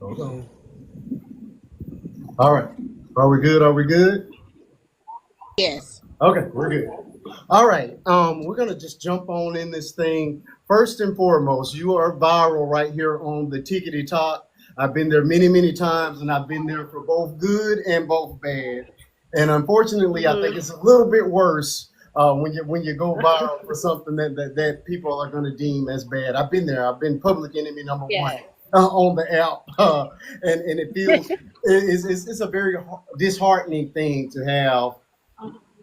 Hold on. All right. Are we good? Are we good? Yes. Okay, we're good. All right. We're gonna just jump on in this thing. First and foremost, you are viral right here on the Tickety Talk. I've been there many, many times, and I've been there for both good and both bad. And unfortunately, I think Hmm. it's a little bit worse when you go viral for something that people are going to deem as bad. I've been there. I've been public enemy number one Yeah. on the app, and it feels it's a very disheartening thing to have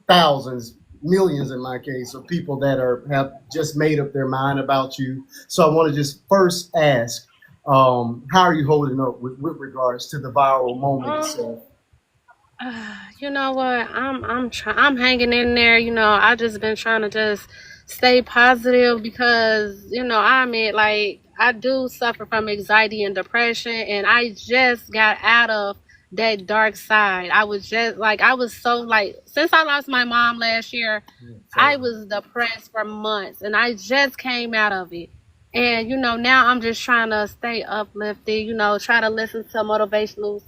thousands, millions in my case, of people that are have just made up their mind about you. So I want to just first ask, how are you holding up with regards to the viral moment Um, itself? you know what? I'm hanging in there. I just been trying to just stay positive because I admit like I do suffer from anxiety and depression, and I just got out of that dark side. I was just like I was so like since I lost my mom last year, I So, was depressed for months, and I just came out of it. And now I'm just trying to stay uplifted. Try to listen to motivational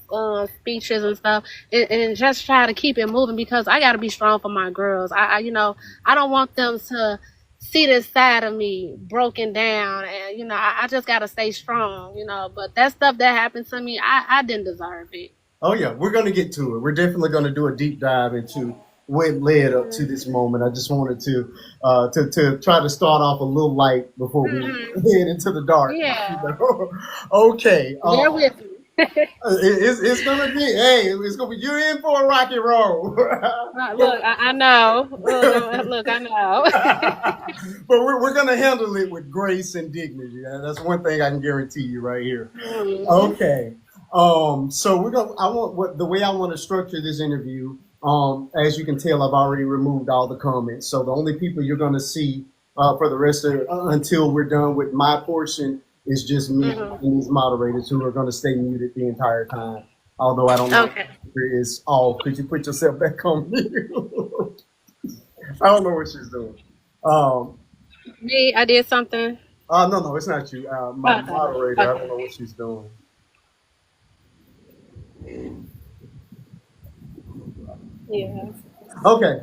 speeches and stuff, and just try to keep it moving because I got to be strong for my girls. I don't want them to see this side of me broken down, and I just got to stay strong. But that stuff that happened to me, I didn't deserve it. oh yeah, we're gonna get to it. We're definitely gonna do a deep dive into what led up to this moment. I just wanted to try to start off a little light before we Hmm. head into the dark. Yeah, Okay. bear with me. It's gonna be, hey, it's gonna be, you're in for a rocky road. Look, I know. Look, I know. but we're gonna handle it with grace and dignity. That's one thing I can guarantee you right here. Hmm. Okay. So we're gonna. I want what the way I want to structure this interview. As you can tell, I've already removed all the comments. So the only people you're gonna see for the rest of until we're done with my portion is just me Hmm. and these moderators who are gonna stay muted the entire time. Although I don't know if Okay. it is off. Could you put yourself back on mute? I don't know what she's doing. Um, Me, I did something. no, no, it's not you. My Okay. moderator. I don't Okay. know what she's doing. Yeah. Okay.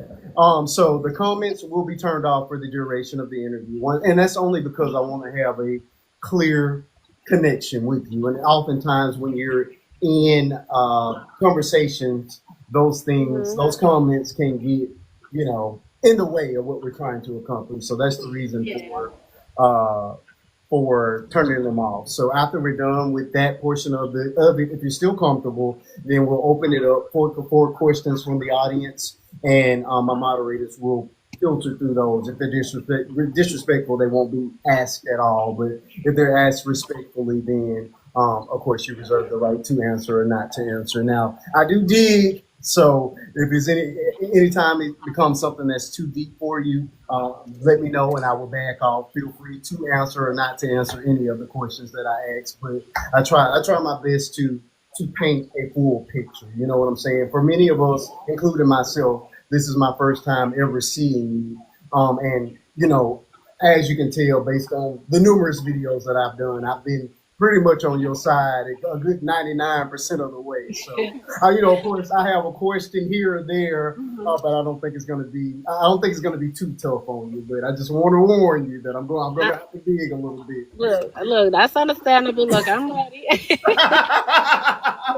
So the comments will be turned off for the duration of the interview. And that's only because I want to have a clear connection with you. And oftentimes when you're in conversations, those things, Hmm. those comments can get, in the way of what we're trying to accomplish. So that's the reason Yeah. uh, for turning them off. So after we're done with that portion of it, if you're still comfortable, then we'll open it up for questions from the audience, and my moderators will filter through those. If they're disrespectful, they won't be asked at all. But if they're asked respectfully, then of course you reserve the right to answer or not to answer. Now I do dig. So if there's anytime it becomes something that's too deep for you, let me know and I will back off. Feel free to answer or not to answer any of the questions that I ask. But I try my best to paint a full picture. You know what I'm saying? For many of us, including myself, this is my first time ever seeing you. And as you can tell, based on the numerous videos that I've done, I've been pretty much on your side a good 99% of the way. So, of course, I have a question here or there, Hmm. but I don't think it's going to be. I don't think it's going to be too tough on you. But I just want to warn you that I'm going to have to dig a little bit. Look, that's understandable. Look, I'm ready.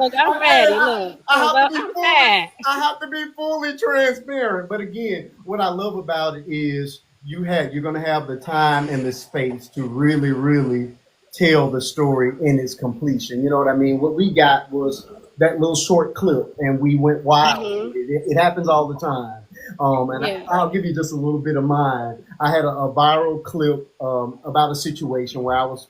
Look, I'm I, ready. Look, I cause have to be I'm fully. fat. I have to be fully transparent. But again, what I love about it is you're going to have the time and the space to really, really tell the story in its completion. You know what I mean? What we got was that little short clip, and we went wild with Hmm. it. It happens all the time. And Yeah. I'll give you just a little bit of mine. I had a viral clip about a situation where I was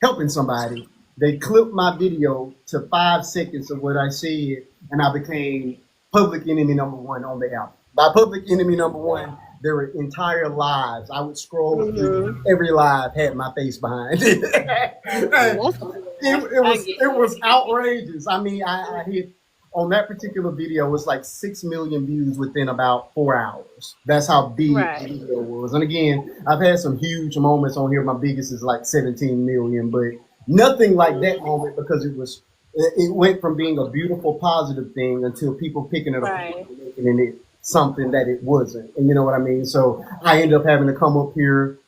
helping somebody. They clipped my video to 5 seconds of what I said, and I became public enemy number one on the app. By public enemy number one, there were entire lives. I would scroll through Hmm. every live had my face behind it. That's it I was get it it. was outrageous. I mean, I hit on that particular video was like 6 million views within about 4 hours. That's how big the Right. video was. And again, I've had some huge moments on here. My biggest is like 17 million, but nothing like that moment because it was it went from being a beautiful, positive thing until people picking it apart Right. and making it something that it wasn't. And you know what I mean? So I ended up having to come up here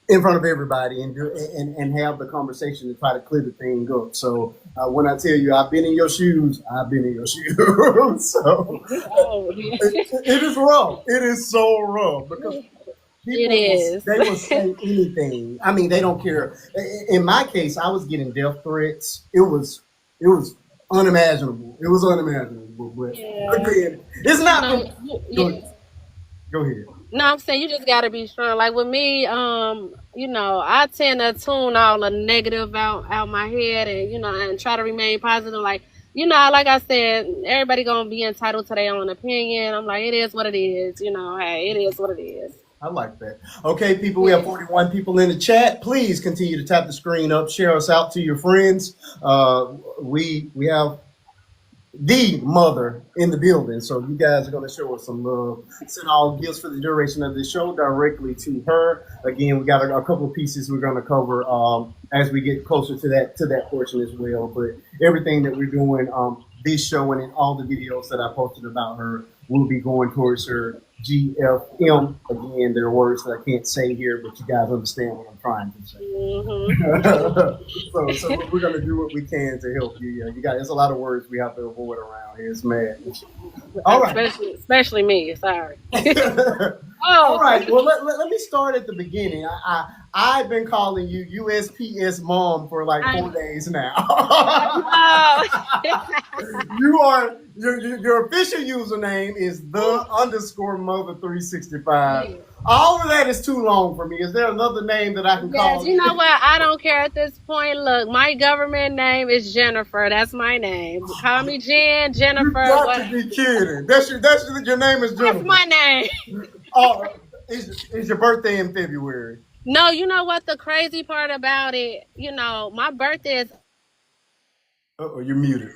in front of everybody and and have the conversation to try to clear the thing up. So when I tell you I've been in your shoes, I've been in your shoes. So Oh, yeah. it is rough. It is so rough because It people will is. they will say anything. I mean, they don't care. In my case, I was getting death threats. It was unimaginable. It was unimaginable. But Yeah. again, it's You not. know, Go, yeah. go ahead. No, I'm saying you just gotta be strong. Like with me, I tend to tune all the negative out my head, and and try to remain positive. Like like I said, everybody gonna be entitled to their own opinion. I'm like, it is what it is. Hey, it is what it is. I like that. Okay, people, we have Yeah. 41 people in the chat. Please continue to tap the screen up, share us out to your friends. We have the mother in the building. So you guys are going to show us some love. Send all gifts for the duration of the show directly to her. Again, we got a couple of pieces we're going to cover as we get closer to that portion as well. But everything that we're doing this show and in all the videos that I posted about her will be going towards her GFM. Again, there are words that I can't say here, but you guys understand what I'm trying to say. So we're gonna do what we can to help you. Yeah, you got there's a lot of words we have to avoid around here. It's mad. All right. Especially me. Sorry. All Oh. right. Well, let me start at the beginning. I've been calling you USPS mom for like I 4 days now. know. You are your official username is the underscore mother 365. Yeah. All of that is too long for me. Is there another name that I can Yes, call you you? know what? I don't care at this point. Look, my government name is Jennifer. That's my name. Call me Jen, You Jennifer, got to what? be kidding. Your name is That's Jennifer. my name. Oh, is your birthday in February? No, you know what? The crazy part about it, my birthday is. Oh, you're muted.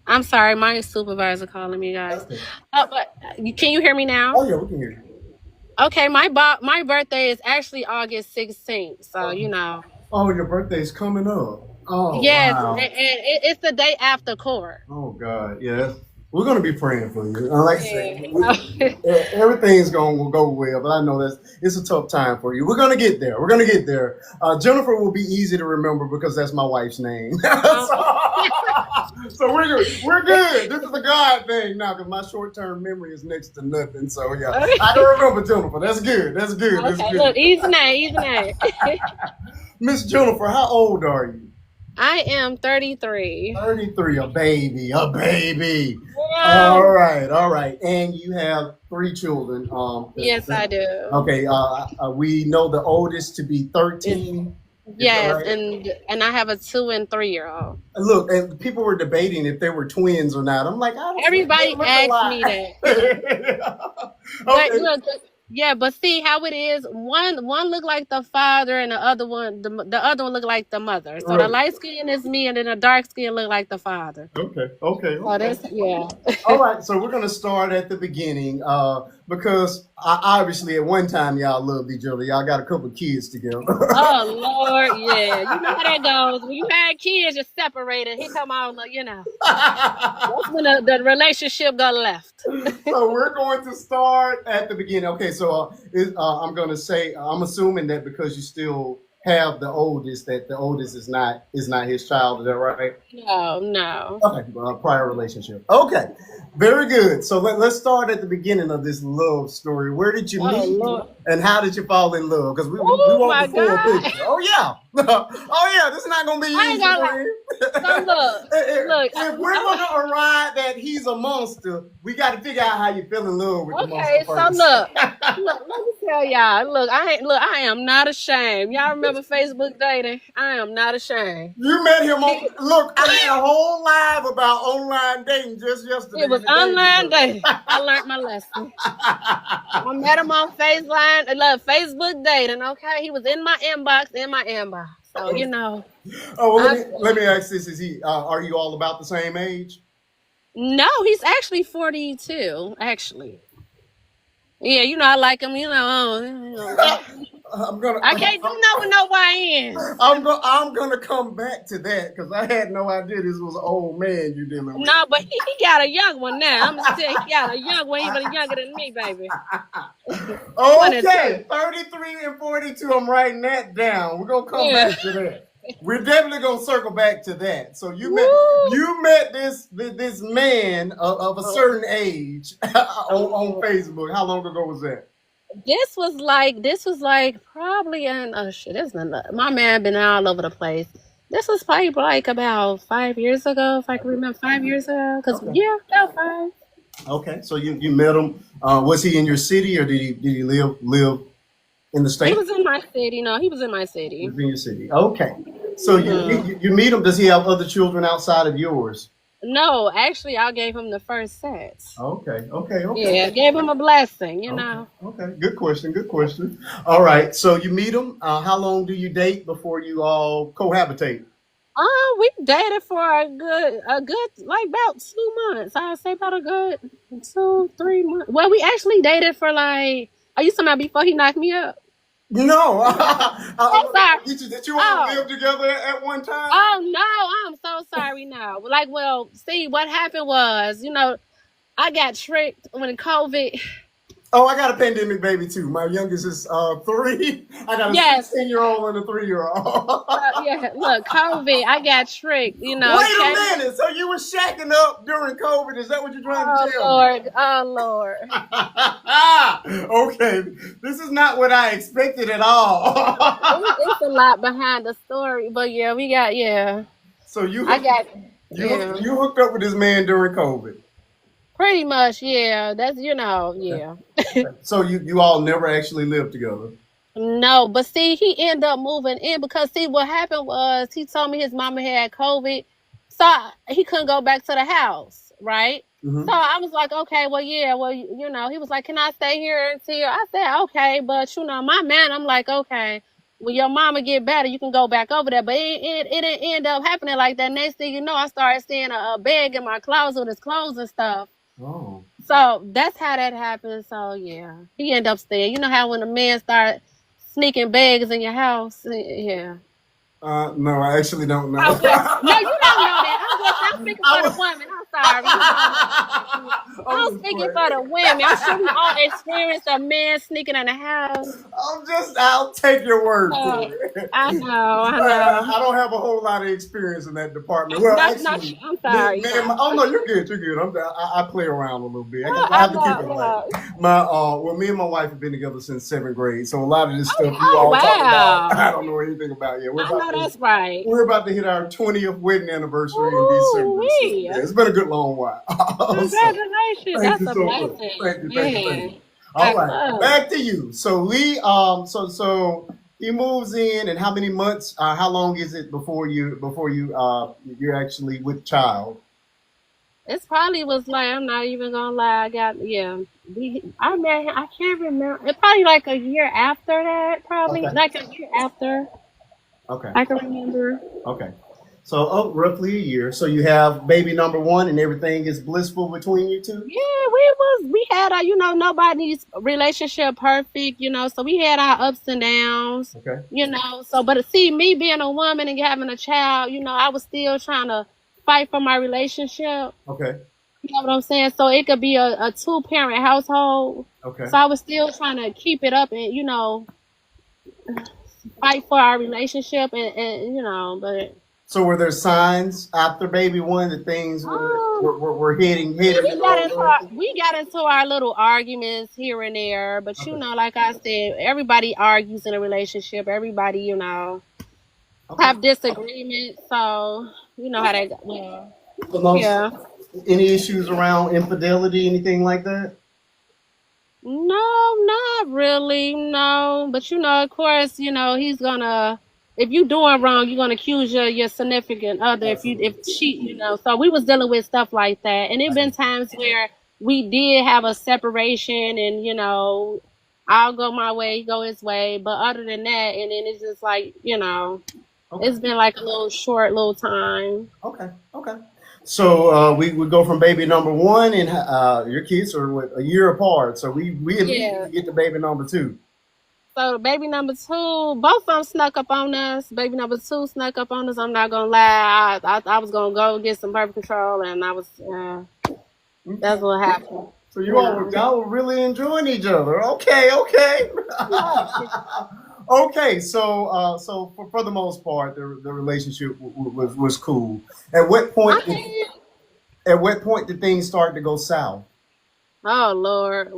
I'm sorry, my supervisor calling me, guys. Okay. But can you hear me now? Oh yeah, we can hear you. Okay, my birthday is actually August 16th. So Oh, your birthday's coming up. Oh yes, and wow. it's the day after court. Oh God, yes. We're gonna be praying for you. Like I said, Yeah. everything's gonna go well, but I know it's a tough time for you. We're gonna get there. We're gonna get there. Jennifer will be easy to remember because that's my wife's name. So we're good. We're good. This is a God thing now because my short term memory is next to nothing. So yeah, I can remember Jennifer. That's good. That's good. That's Okay, good. look, easy name, easy name. Miss Jennifer, how old are you? I am 33. 33, a baby, a baby. Wow. All right. And you have three children. Yes, I do. Okay, we know the oldest to be It's, 13. Is that yes, right? and I have a 2 and 3 year old. Look, and people were debating if they were twins or not. I'm like, I don't think they Everybody look asks me that. alike. But Okay. look, yeah, but see how it is. One look like the father, and the other one look like the mother. So the Right. light skin is me, and then the dark skin look like the father. Okay. Okay. So Okay. that's yeah. All right, so we're gonna start at the beginning because obviously at one time y'all loved each other. Y'all got a couple of kids together. Oh Lord, yeah. You know how that goes. When you had kids, you're separated. He come on, that's when the relationship got left. So we're going to start at the beginning. Okay, so I'm going to say I'm assuming that because you still have the oldest, that the oldest is not his child. Is that right? No, no. Okay, prior relationship. Okay, very good. So let's start at the beginning of this love story. Where did you Oh meet, Lord. and how did you fall in love? Because we Oh want my the full God. picture. Oh yeah, oh yeah. This is not gonna be I ain't easy gonna for lie. him. So look. If we're gonna arrive that he's a monster, we got to figure out how you fell in love with the monster Okay, so first. look. Let me tell y'all. I am not ashamed. Y'all remember Facebook dating? I am not ashamed. You met him on. He, Look, I had a whole live about online dating just yesterday it was and the day online before. dating. I learned my lesson. I met him on Facebook dating. Okay, he was in my inbox. So Oh well, I let me ask this: Is he? Are you all about the same age? no, he's actually 42. Actually, yeah, I like him. I'm gonna. I can't do nothing with no YNs. I'm gonna come back to that because I had no idea this was an old man you dealing with. No, but he got a young one now. I'm gonna tell you, he got a young one, even younger than me, baby. Okay, 22. 33 and 42. I'm writing that down. We're gonna come Yeah. back to that. We're definitely gonna circle back to that. So Woo. you met this man of a certain age on Facebook. How long ago was that? This was like probably in oh shit, this been my man been all over the place. This was probably like about 5 years ago, if I can remember 5 years ago. Cause Okay. yeah, about five. Okay. So you met him. Was he in your city or did he live in the He state? was in my city. No, he was in my He city. was in your city. Okay. So Hmm. you meet him. Does he have other children outside of yours? No, actually, I gave him the first sex. Okay. Okay. Okay. Yeah, gave him a blessing. Okay. Okay. Good question. Good question. All right. So you meet him. How long do you date before you all cohabitate? We dated for a good, like about 2 months. I'd say about a good 2, 3 months. Well, we actually dated for like. Are you talking about before he knocked me up? No. Oh, sorry. Did you all Oh, live together at one time? oh no, I'm so sorry now. Like, well, see, what happened was, I got tricked when COVID. Oh, I got a pandemic baby too. My youngest is 3. I got a Yes, 16-year-old and a 3-year-old. yeah. Look, COVID. I got tricked. Wait a Came. minute. So you were shacking up during COVID? Is that what you're trying to Oh tell me? Lord, oh Lord. Okay, this is not what I expected at all. It's a lot behind the story, but yeah, yeah. So you I hooked got yeah. you hooked up with this man during COVID. Pretty much, yeah. That's Okay. yeah. Okay. So you all never actually lived together. No, but see, he ended up moving in because see what happened was he told me his mama had COVID, so he couldn't go back to the house, right? So Hmm. I was like, okay, well, yeah, well, he was like, can I stay here until I said, okay, but my man, I'm like, okay, when your mama get better, you can go back over there, but it didn't end up happening like that. Next thing you know, I started seeing a bag in my closet with his clothes and stuff. Oh. So that's how that happened. So yeah, he ended up staying. You know how when a man start sneaking bags in your house, yeah. No, I actually don't know. Okay, no, you don't know that. I'm speaking for the I woman. I'm sorry. I'm was speaking for the playing. women. I'm sure we all experienced a man sneaking in the house. I'll take your word for Uh, it. I know, I know. I don't have a whole lot of experience in that department. Well, That's not. actually, I'm sorry. me and my, oh no, you're good, you're good. I play around a little bit. I I have to keep know. it light. Well, me and my wife have been together since 7th grade, so a lot of this stuff you Oh all talk about, wow. I don't know anything about yet. I know that's right. We're about to hit our 20th wedding anniversary in Ooh December, so wee. yeah, it's been a good long while. So, Congratulations. thank That's you a so much. blessing, Thank you. man. All I right, love. back to you. So he moves in, and how many months? How long is it before you're actually with child? It's probably was like I'm not even gonna lie. I got yeah. I met him. I can't remember. It probably like a year after that. Probably Okay, like a year after. okay, I can remember. okay. So roughly a year. So you have baby number one, and everything is blissful between you two. Yeah, we had our nobody's relationship perfect. So we had our ups and downs. Okay, So but see me being a woman and having a child. I was still trying to fight for my relationship. okay, You know what I'm saying? So it could be a two-parent household. okay. So I was still trying to keep it up and, fight for our relationship but So were there signs after baby one that things were heading in we the got wrong into our, direction? we got into our little arguments here and there, but Okay, like I said, everybody argues in a relationship. Everybody, okay. have disagreements. So you know how that go. Yeah. So no, Yeah. any issues around infidelity, anything like that? No, not really. No, but of course, he's gonna. If you doing wrong, you're gonna accuse your significant other if Absolutely. cheat. So we was dealing with stuff like that, and it been times where we did have a separation, and I'll go my way, he go his way. But other than that, and then it's just like Okay. it's been like a little short little time. Okay. Okay. So we would go from baby number one, and your kids are what, a year apart. So we Yeah. immediately get to baby number two. So baby number two, both of them snuck up on us. Baby number two snuck up on us. I'm not gonna lie. I was gonna go get some birth control, and I was. That's Okay. what happened. So You know. y'all were really enjoying each other. Okay, okay. Okay, so for the most part, the relationship was cool. At what I point did can't. things start to go south? Oh Lord.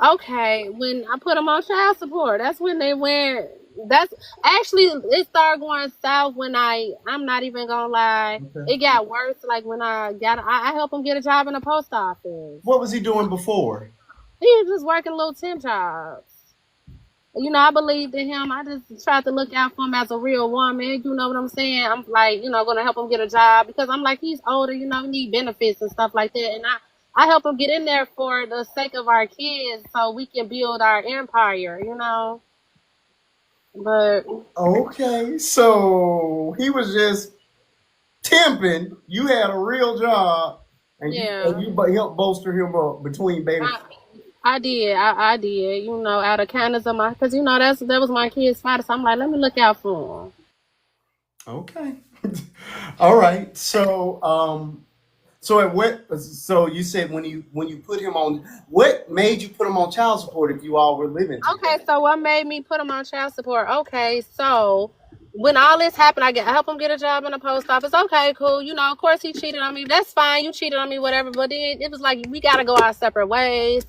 Okay, when I put them on child support, that's when they went. That's actually it started going south when I'm not even gonna lie. Okay. It got worse. Like when I helped him get a job in the post office. What was he doing before? He was just working little temp jobs. I believed in him. I just tried to look out for him as a real woman. You know what I'm saying? I'm like, gonna help him get a job because I'm like, he's older, need benefits and stuff like that. And I help him get in there for the sake of our kids so we can build our empire. But Okay, so he was just temping. You had a real job, and yeah, helped bolster him up between baby. I, I did. I did, out of kindness of my, because, that was my kid's father. So I'm like, let me look out for him. Okay. All right. So you said when you put him on, what made you put him on child support if you all were living together? Okay, so what made me put him on child support? Okay, so when all this happened, I help him get a job in the post office. Okay, cool. Of course he cheated on me. That's fine. You cheated on me, whatever. But then it was like we gotta go our separate ways.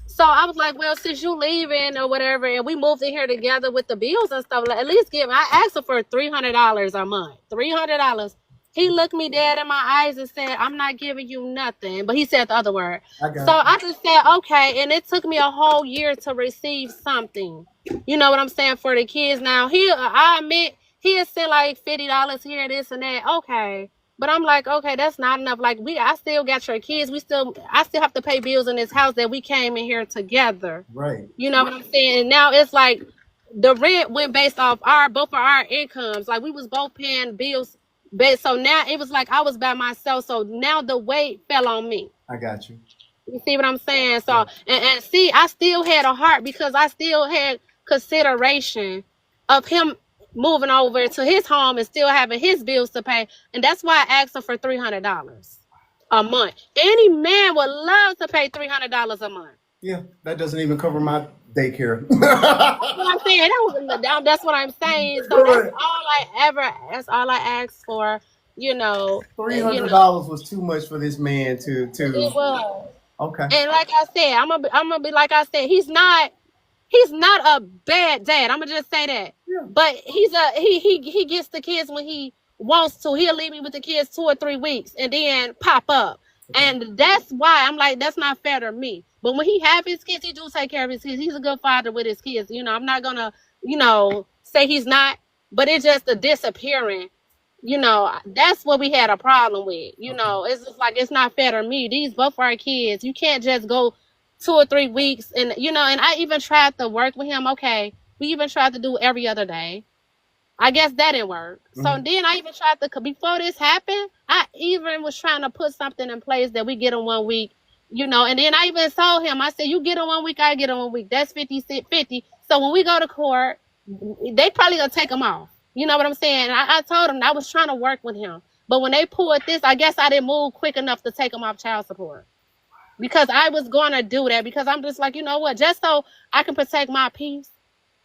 So I was like, well, since you leaving or whatever, and we moved in here together with the bills and stuff, like, at least give me. I asked him for $300 a month. $300. He looked me dead in my eyes and said, I'm not giving you nothing. But he said the other word. I So got I just said, okay. And it took me a whole year to receive something. You know what I'm saying? For the kids. Now, I admit, he'll send like $50 here, this and that. Okay. But I'm like, okay, that's not enough. Like I still got your kids. I still have to pay bills in this house that we came in here together. right. You know what I'm saying? And now it's like the rent went based off both of our incomes. Like we was both paying bills. So now it was like I was by myself. So now the weight fell on me. I got you. You see what I'm saying? So Yeah. and see, I still had a heart because I still had consideration of him moving over to his home and still having his bills to pay. And that's why I asked him for $300 a month. Any man would love to pay $300 a month. Yeah, that doesn't even cover my daycare. That's what I'm saying. That's what I'm saying. So Correct. that's all I asked for, $300 was too much for this man to. it was. Okay. And like I said, I'm gonna be like I said, he's not a bad dad. I'm gonna just say that. Yeah. But he gets the kids when he wants to. He'll leave me with the kids 2 or 3 weeks and then pop up. Okay. And that's why I'm like, that's not fair to me. But when he have his kids, he do take care of his kids. He's a good father with his kids. I'm not gonna, say he's not, but it's just the disappearing. That's what we had a problem with. Okay. It's just like it's not fair to me. These both our kids. You can't just go 2 or 3 weeks and I even tried to work with him. Okay, we even tried to do every other day. I guess that didn't work. So Mhm. then I even tried to, before this happened, I even was trying to put something in place that we get in 1 week, and then I even told him, I said, you get in 1 week, I get in 1 week. That's 50-50. So when we go to court, they probably gonna take him off. You know what I'm saying? I told him I was trying to work with him. But when they pulled this, I guess I didn't move quick enough to take him off child support. Because I was going to do that because I'm just like, you know what, just so I can protect my peace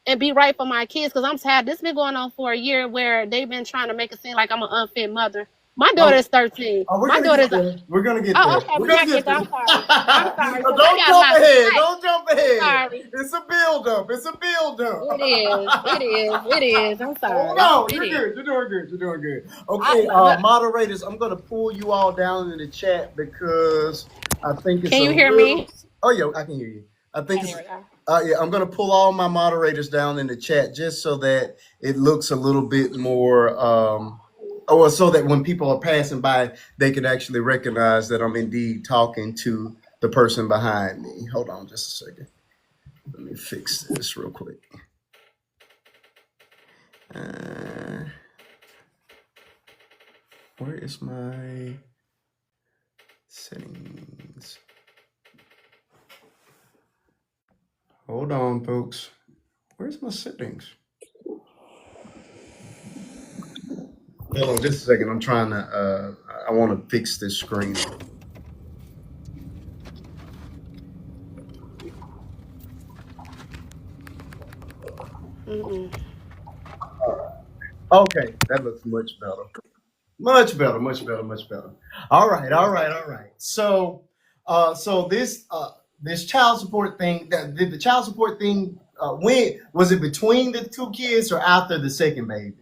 and be right for my kids because I'm tired. This been going on for a year where they've been trying to make it seem like I'm an unfit mother. My Oh, daughter's 13. oh, we're My gonna get daughter's. there. We're gonna get Oh, there. okay. We're We gonna got to get get there. there. I'm sorry. I'm sorry. 'Cause I Don't got jump my ahead. say. Don't jump I'm ahead. sorry. It's a build up. It's a build up. It is. It is. It is. I'm Oh sorry. no, It you're is. good. You're doing good. You're doing good. I, Okay, but moderators, I'm gonna pull you all down in the chat because I think it's can a you hear little. me? Oh yeah, I can hear you. I think Okay, it's. here we go. Yeah, I'm gonna pull all my moderators down in the chat just so that it looks a little bit more. Or so that when people are passing by, they can actually recognize that I'm indeed talking to the person behind me. Hold on just a second. Let me fix this real quick. Uh, where is my settings? Hold on, folks. Where's my settings? Hold on just a second. I'm trying to, I want to fix this screen. Mm-mm. Okay, that looks much better. Much better, much better, much better. All right, all right, all right. So, this child support thing, that did the child support thing, when was it between the two kids or after the second baby?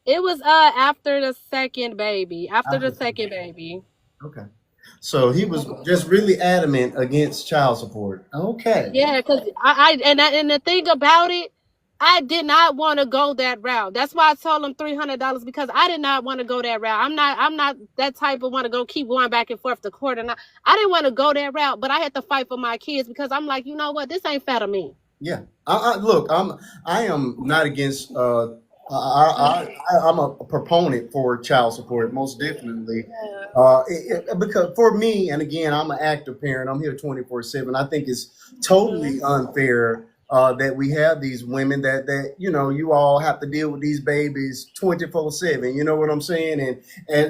It was after the second baby. After the After. second baby. Okay. So he was just really adamant against child support. Okay. Yeah, because and the thing about it, I did not want to go that route. That's why I told him $300 because I did not want to go that route. I'm not that type of want to go keep going back and forth to court, and I didn't want to go that route. But I had to fight for my kids because I'm like, you know what, this ain't fair to me. Yeah. Look, I am not against. I'm a proponent for child support, most definitely. Because for me, and again, I'm an active parent. I'm here 24/7. I think it's Hmm. totally unfair that we have these women that you all have to deal with these babies 24/7. You know what I'm saying? And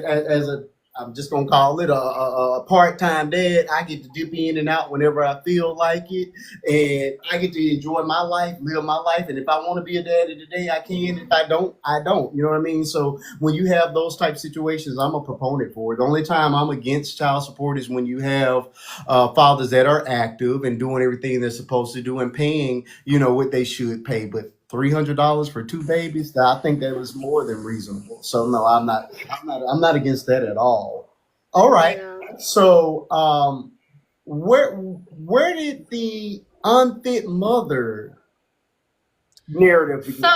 as a I'm just gonna call it a part-time dad. I get to dip in and out whenever I feel like it, and I get to enjoy my life, live my life. And if I want to be a daddy today, I can. If I don't, I don't. You know what I mean? So when you have those type situations, I'm a proponent for it. The only time I'm against child support is when you have fathers that are active and doing everything they're supposed to do and paying, what they should pay. But $300 for two babies, I think that was more than reasonable. So no, I'm not against that at all. All right. Yeah. So where did the unfit mother narrative So begin?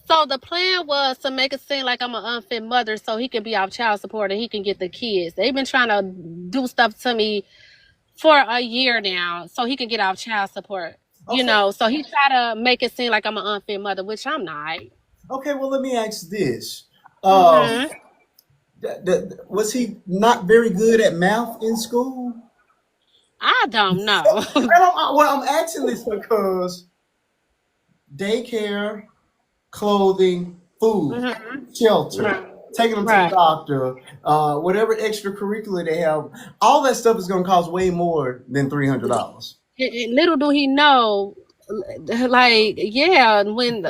so the plan was to make it seem like I'm an unfit mother so he can be off child support and he can get the kids. They've been trying to do stuff to me for a year now so he can get off child support. Okay. So he tried to make it seem like I'm an unfit mother, which I'm not. Okay. Well, let me ask this. Hmm. Was he not very good at math in school? I don't know. Well, I'm asking this because daycare, clothing, food, Hmm. shelter, Right. taking them to the Right. doctor, whatever extracurricular they have, all that stuff is going to cost way more than $300. Little do he know, like, yeah, when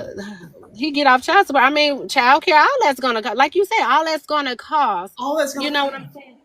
he get off child support, I mean, child care, all that's gonna cost. Like you said, all that's gonna cost. All that's You going know to what I'm saying?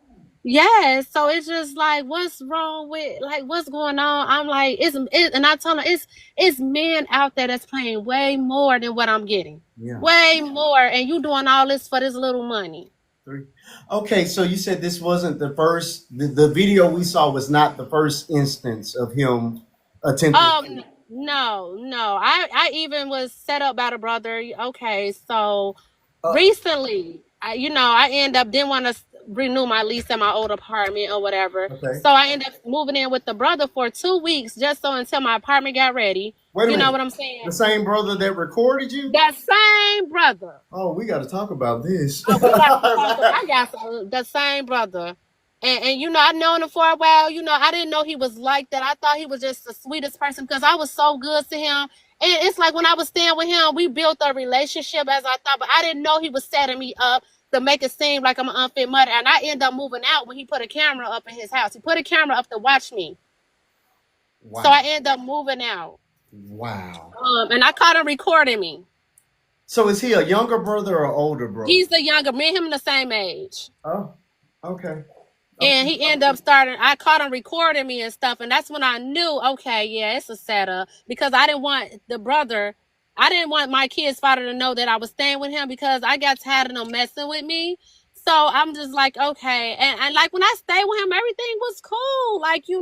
Yes. So it's just like, what's wrong with like what's going on? I'm like, and I told him it's men out there that's paying way more than what I'm getting, yeah. way more, and you doing all this for this little money. Three. Okay, so you said this wasn't the first. The video we saw was not the first instance of him attempting. No, no. I even was set up by the brother. Okay, so Uh, recently, I end up didn't want to renew my lease at my old apartment or whatever. okay. So I ended up moving in with the brother for 2 weeks just so until my apartment got ready. Wait a You know minute. what I'm The saying? same brother that recorded you? That same brother. Oh, we got to talk about this. Oh, we got to talk. I got the same brother, and I known him for a while. I didn't know he was like that. I thought he was just the sweetest person because I was so good to him. And it's like when I was staying with him, we built a relationship as I thought, but I didn't know he was setting me up to make it seem like I'm an unfit mother. And I ended up moving out when he put a camera up in his house. He put a camera up to watch me, so Wow. I ended up moving out. Wow. And I caught him recording me. So is he a younger brother or older brother? He's the younger, me and him the same age. Oh, okay. And Okay. he ended up starting, I caught him recording me and stuff. And that's when I knew, okay, yeah, it's a setup. Because I didn't want my kid's father to know that I was staying with him because I got tired of them messing with me. So I'm just like, okay. And like when I stayed with him, everything was cool. Like, he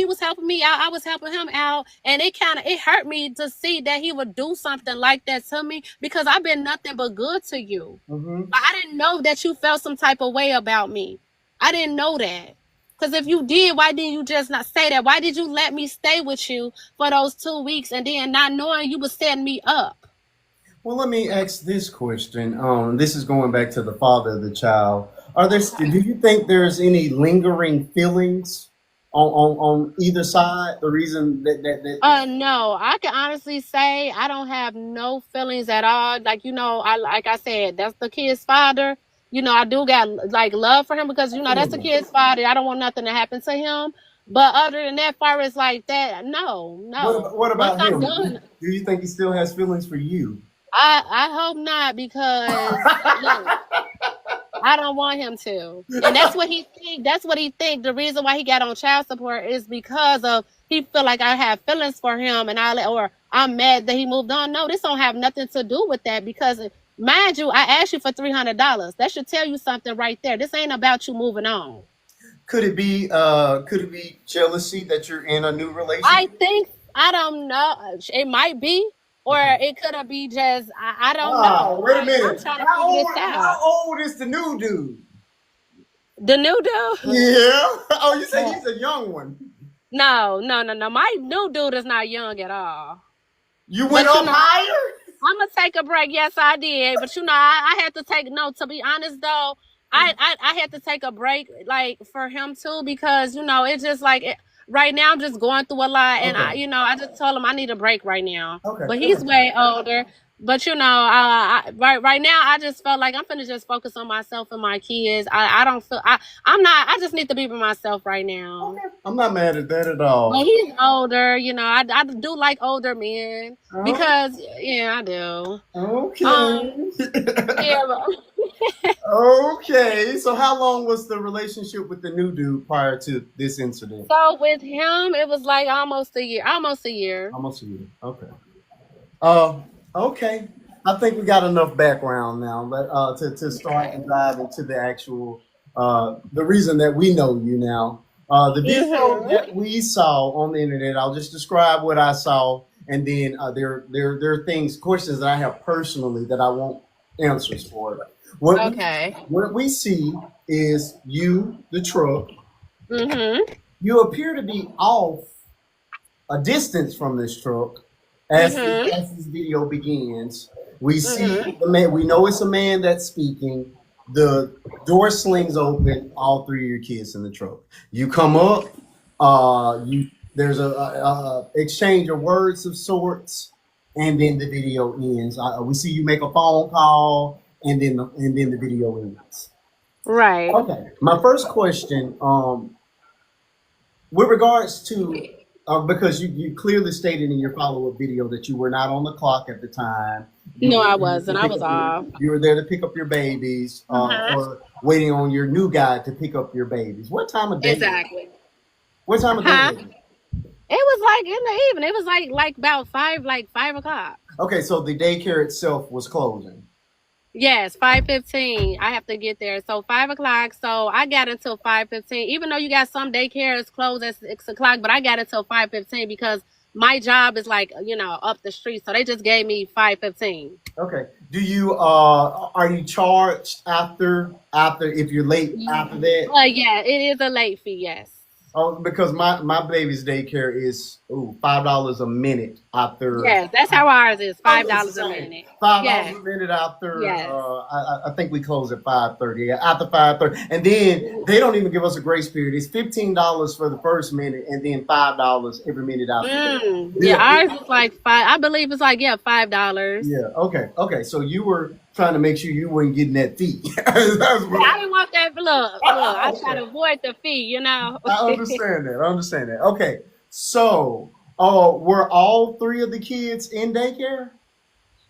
was helping me out. I was helping him out. And it hurt me to see that he would do something like that to me because I've been nothing but good to you. Mm-hmm. I didn't know that you felt some type of way about me. I didn't know that. Because if you did, why didn't you just not say that? Why did you let me stay with you for those 2 weeks and then not knowing you was setting me up? Well, let me ask this question. This is going back to the father of the child. Do Okay. you think there's any lingering feelings on either side? The reason that No, I can honestly say I don't have no feelings at all. Like, like I said, that's the kid's father. I do got like love for him because that's the kid's father. I don't want nothing to happen to him. But other than that, far as like that, no, no. what Once about I'm him? done, Do you think he still has feelings for you? I hope not because look, I don't want him to. And that's what he think. That's what he think. The reason why he got on child support is because of he feel like I have feelings for him and or I'm mad that he moved on. No, this don't have nothing to do with that because mind you, I asked you for $300. That should tell you something right there. This ain't about you moving on. Could it be jealousy that you're in a new I relationship? think I don't know. It might be. Or Okay. it could have be just I don't know. Wait a Like I'm minute. trying to figure this How out. old is the new dude? The new dude? Yeah. Oh, you say he's a young one. No, no, no, no. My new dude is not young at all. You went But up higher? I'm gonna take a break. Yes, I did. But I had to take no. To be honest, though, I had to take a break, like for him too, because it's just like right now I'm just going through a lot, and Okay. I just told him I need a break right now. Okay. But he's way older. But right now I just felt like I'm finna just focus on myself and my kids. I don't feel I'm not. I just need to be with myself right now. Okay. I'm not mad at that at all. But he's older, I do like older men Oh, because yeah, I do. okay. Um, yeah, Okay. So how long was the relationship with the new dude prior to this incident? so with him, it was like almost a year. Almost a year. Almost a year. Okay. Uh, okay. I think we got enough background now. To start and dive into the actual the reason that we know you now. The video Mhm. that we saw on the internet. I'll just describe what I saw, and then there are questions that I have personally that I want answers for. What we Okay. what we see is you, the truck. Mhm. You appear to be off a distance from this truck Mhm. as this video begins. We Mhm. see the man. We know it's a man that's speaking. The door slings open. All three of your kids in the truck. You come up. You there's a exchange of words of sorts, and then the video ends. We see you make a phone call, and then the video ends. Right. Okay, my first question, with regards to, because you clearly stated in your follow up video that you were not on the clock at the time. You No, were I there to wasn't. I pick was up your off. you were there to pick up your babies, Mhm. or waiting on your new guy to pick up your babies. Exactly. What time of day Huh? was it? It was like in the evening. It was like about 5 o'clock. Okay, so the daycare itself was closing. Yes, 5:15. I have to get there. So 5 o'clock. So I got until 5:15. Even though you got some daycares closed at 6 o'clock, but I got until 5:15 because my job is like up the street. So they just gave me 5:15. Okay. Do you are you charged after if you're late after that? Yeah, it is a late fee. Yes. Oh, because my baby's daycare is $5 a minute after. Yes, that's how ours is. Oh, five it's the dollars a same. minute. $5 Yes. a minute after. Yes. I think we close at 5:30. Yeah, after 5:30, and then they don't even give us a grace period. It's $15 for the first minute, and then $5 every minute after that. Yeah, Yeah, ours is like five. I believe it's like $5. yeah. Okay, okay. So you were trying to make sure you weren't getting that fee. Yeah, I didn't want that. Look. I try Okay. to avoid the fee. I understand that. I understand that. Okay, so were all three of the kids in daycare?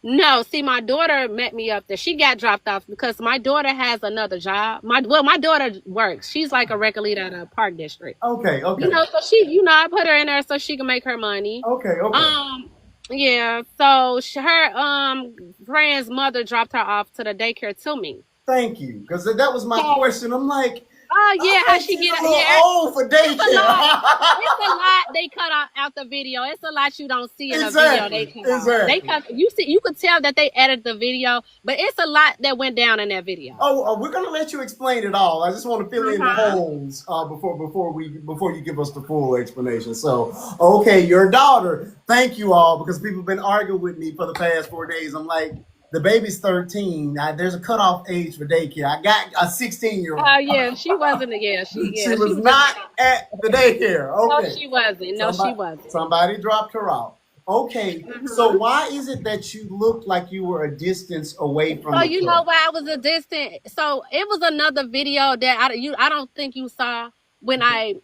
No, see, my daughter met me up there. She got dropped off because my daughter has another job. My daughter works. She's like a record leader at a park district. Okay, okay, So I put her in there so she can make her money. okay, okay. Um, yeah. So her friend's mother dropped her off to the daycare to me. Thank you, because that was my So, question. I'm like, oh I yeah, how think she she's get a it? little Yeah, old for it's a lot. daycare. It's a lot they cut out the video. It's a lot you don't see in a video they Exactly, cut out. They exactly. cut you could tell that they edited the video, but it's a lot that went down in that video. We're gonna let you explain it all. I just want to fill in the Uh-huh. holes before you give us the full explanation. So, okay, your daughter. Thank you all because people have been arguing with me for the past 4 days. I'm like, the baby's 13. Now, there's a cutoff age for daycare. I got a 16-year-old. Oh yeah, she wasn't. She She was was just. not at the daycare. No, Okay. she wasn't. No, she Somebody, wasn't. somebody dropped her off. Okay. So Mhm. why is it that you looked like you were a distance away from So the you know truck? why I was a distant. So it was another video that I don't think you saw when I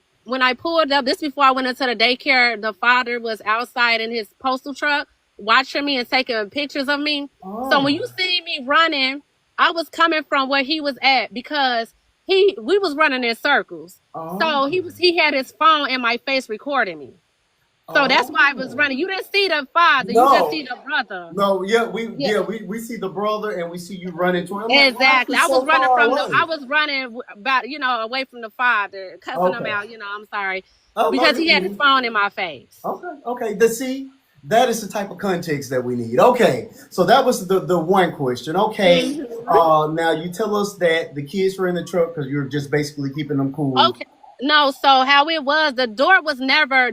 pulled up. This before I went into the daycare. The father was outside in his postal truck watching me and taking pictures of me. So when Oh. you see me running, I was coming from where he was at because we was running in circles. Oh. So he had his phone in my face recording me. So that's why I was Oh. running. You didn't see the father, you just No. see the brother. No, Yeah. we see the brother and we see you running toward him. I'm like, why is Exactly. he I was so running far from the. I away? was running about away from the father, cussing him Okay. out. I'm sorry Oh no, because you're he had his good. phone in my face. Okay, okay. The see, that is the type of context that we need. Okay, so that was the one question. Okay, Hmm. now you tell us that the kids were in the truck because you're just basically keeping them cool. Okay. No, so how it was, the door was never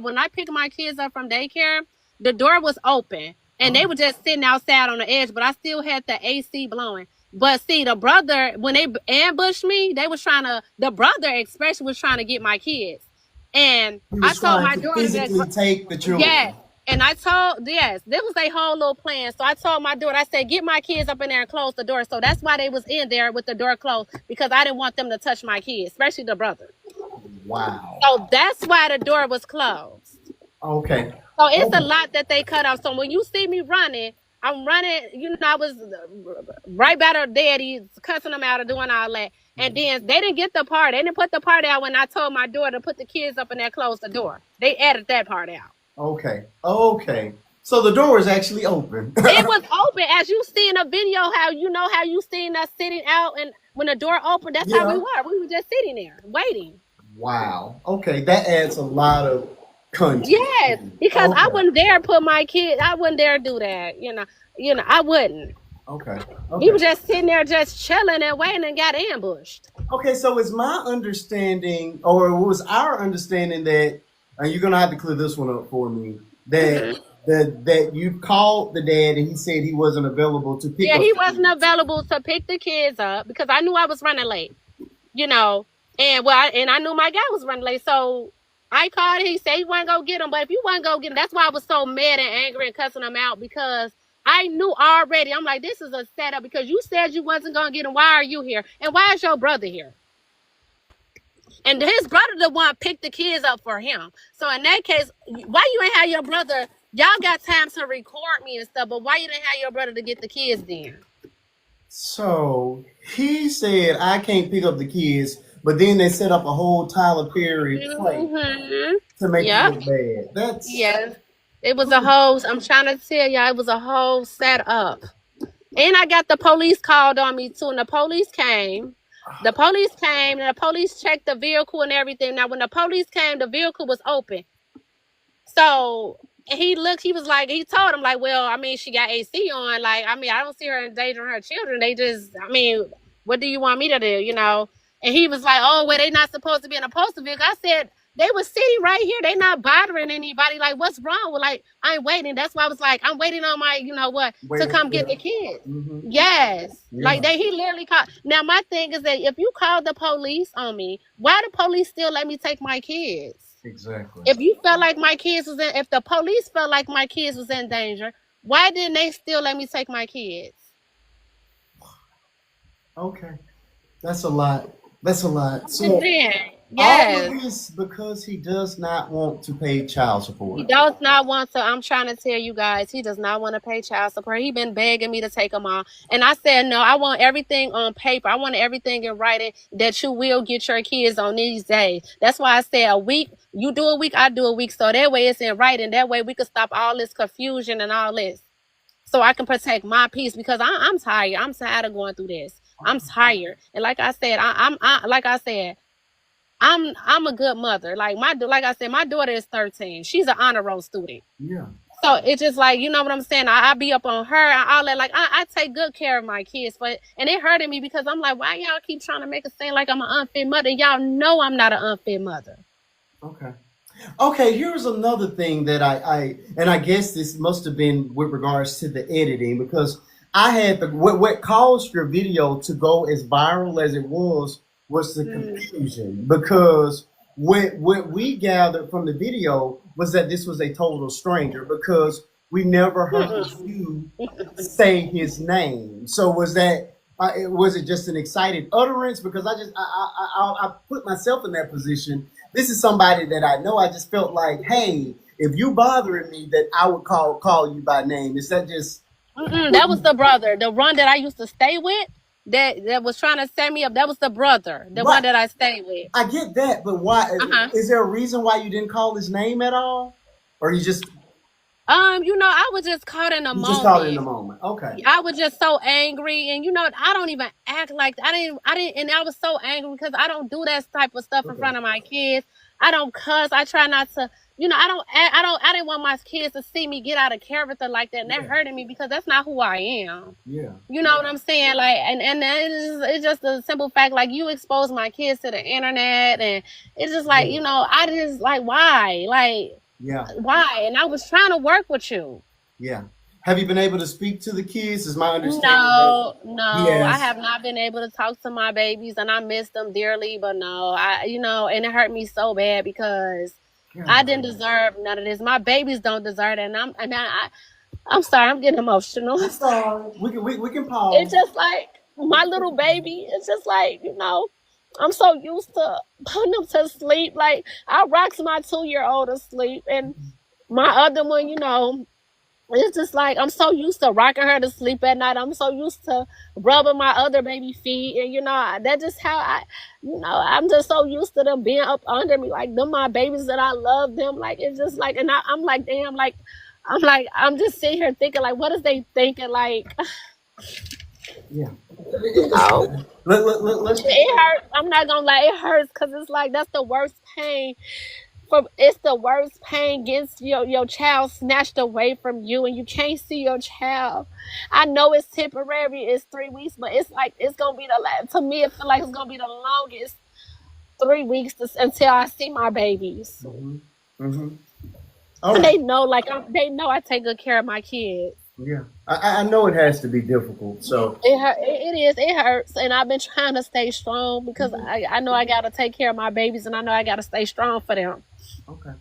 when I picked my kids up from daycare, the door was open and they Oh, were just sitting outside on the edge, but I still had the AC blowing. But see, the brother, when they ambushed me, they was trying to the brother especially was trying to get my kids. And he I was told trying my to daughter that physically take the yes. children. And I told, yes, this was a whole little plan. So I told my daughter, I said, get my kids up in there and close the door. So that's why they was in there with the door closed because I didn't want them to touch my kids, especially the brother. Wow. So that's why the door was closed. Okay. So it's a Okay. lot that they cut off. So when you see me running, I'm running, I was right by their daddy, cussing them out and doing all that. And then they didn't get the part. They didn't put the part out when I told my daughter to put the kids up in there, close the door. They added that part out. Okay. Okay. So the door is actually open. It was open, as you see in a video. How you seen us sitting out, and when the door opened, that's how we Yeah. were. We were just sitting there waiting. Wow. Okay, that adds a lot of context. Yes, because I Okay. wouldn't dare put my kid. I wouldn't dare do that. I wouldn't. Okay. We Okay. were just sitting there, just chilling and waiting, and got ambushed. Okay, so it's my understanding, or it was our understanding that, and you're gonna have to clear this one up for me, that Hmm. that you called the dad and he said he wasn't available to pick Yeah, up he the wasn't kids. available to pick the kids up because I knew I was running late. You know, and I knew my guy was running late, so I called. He said he wasn't gonna get him, but if you wasn't gonna get him, that's why I was so mad and angry and cussing him out because I knew already. I'm like, this is a setup because you said you wasn't gonna get him. Why are you here? And why is your brother here? And his brother the one picked the kids up for him. So in that case, why you ain't have your brother? Y'all got time to record me and stuff, but why you didn't have your brother to get the kids then? So he said I can't pick up the kids, but then they set up a whole Tyler Perry play Mm-hmm. to make you Yep. look bad. That's Yes. It was a whole. I'm trying to tell y'all, it was a whole setup. And I got the police called on me too, and the police came. The police came, and the police checked the vehicle and everything. Now, when the police came, the vehicle was open. So he looked, he was like, he told him, like, well, I mean, she got AC on. Like, I mean, I don't see her endangering her children. They just, I mean, what do you want me to do? And he was like, oh, well, they not supposed to be in a postal vehicle. I said, they was sitting right here. They not bothering anybody. Like, what's wrong? Well, like, I'm waiting. That's why I was like, I'm waiting on my, to waiting. come get Yeah. the kids. Hmm. Yes. Like Yeah. he literally called. Now my thing is that if you call the police on me, why the police still let me take my kids? Exactly. If you felt like my kids was in, if the police felt like my kids was in danger, why didn't they still let me take my kids? Okay. That's a lot. That's a lot. Just So saying. all of Yes. this because he does not want to pay child He support. does not want to. I'm trying to tell you guys, he does not want to pay child support. He been begging me to take him on, and I said no. I want everything on paper. I want everything in writing that you will get your kids on these days. That's why I said a week. You do a week, I do a week. So that way it's in writing. That way we can stop all this confusion and all this. So I can protect my peace because I'm tired. I'm tired of going through this. I'm tired, and like I said, like I said, I'm a good mother. Like I said, my daughter is 13. She's an honor roll student. Yeah. So it's just like, you know what I'm saying? I be up on her and all that. Like I take good care of my kids, and it hurted me because I'm like, why y'all keep trying to make it seem like I'm an unfit mother? Y'all know I'm not an unfit mother. Okay. Okay, here's another thing that I guess this must have been with regards to the editing because I had what caused your video to go as viral as it was the Mm. confusion because what we gathered from the video was that this was a total stranger because we never heard Mm-mm. you say his name. So was it just an excited utterance? Because I put myself in that position. This is somebody that I know. I just felt like, hey, if you bothering me, that I would call you by name. Is that just Mm-mm. That was the brother, the one that I used to stay with. That was trying to set me up. That was the brother, the one what? that I stayed with. I get that, but why? Uh huh. Is there a reason why you didn't call his name at all, or I was just caught in a you just called it in the moment. moment? Okay. I was just so angry, and I don't even act like I didn't, and I was so angry because I don't do that type of stuff in Okay. front of my kids. I don't cuss. I try not to. I don't. I didn't want my kids to see me get out of character like that, and that Yeah. hurted me because that's not who I am. Yeah. You know what I'm saying? Like, and it's just a simple fact. Like, you expose my kids to the internet, and it's just like, Yeah. I just like, why, like, Yeah. why? And I was trying to work with you. Yeah. Have you been able to speak to the kids? Is my understanding that No, no, I yes. have not been able to talk to my babies, and I miss them dearly. But no, and it hurt me so bad because I didn't God. deserve none of this. My babies don't deserve it, I'm sorry, I'm getting emotional. I'm sorry. We can It's pause. just like my little baby. It's just like, I'm so used to putting them to sleep. Like, I rocks my 2-year-old to sleep, and my other one, it's just like I'm so used to rocking her to sleep at night. I'm so used to rubbing my other baby feet, and that's just how I'm just so used to them being up under me, like them my babies that I love them. Like, it's just like, and I'm like, damn, like I'm just sitting here thinking, like, what is they thinking, like, Yeah. you know. Let's It hurts. I'm not gonna lie, it hurts because it's like that's the worst pain. It's the worst pain gets your child snatched away from you, and you can't see your child. I know it's temporary. It's 3 weeks, but it's like it's gonna be the last. To me, it feel like it's gonna be the longest 3 weeks until I see my babies, hmm hmm All and right. they know, like, they know I take good care of my kids. Yeah. I know it has to be difficult. So It is. It hurts, and I've been trying to stay strong because I know I gotta take care of my babies, and I know I gotta stay strong for them. okay.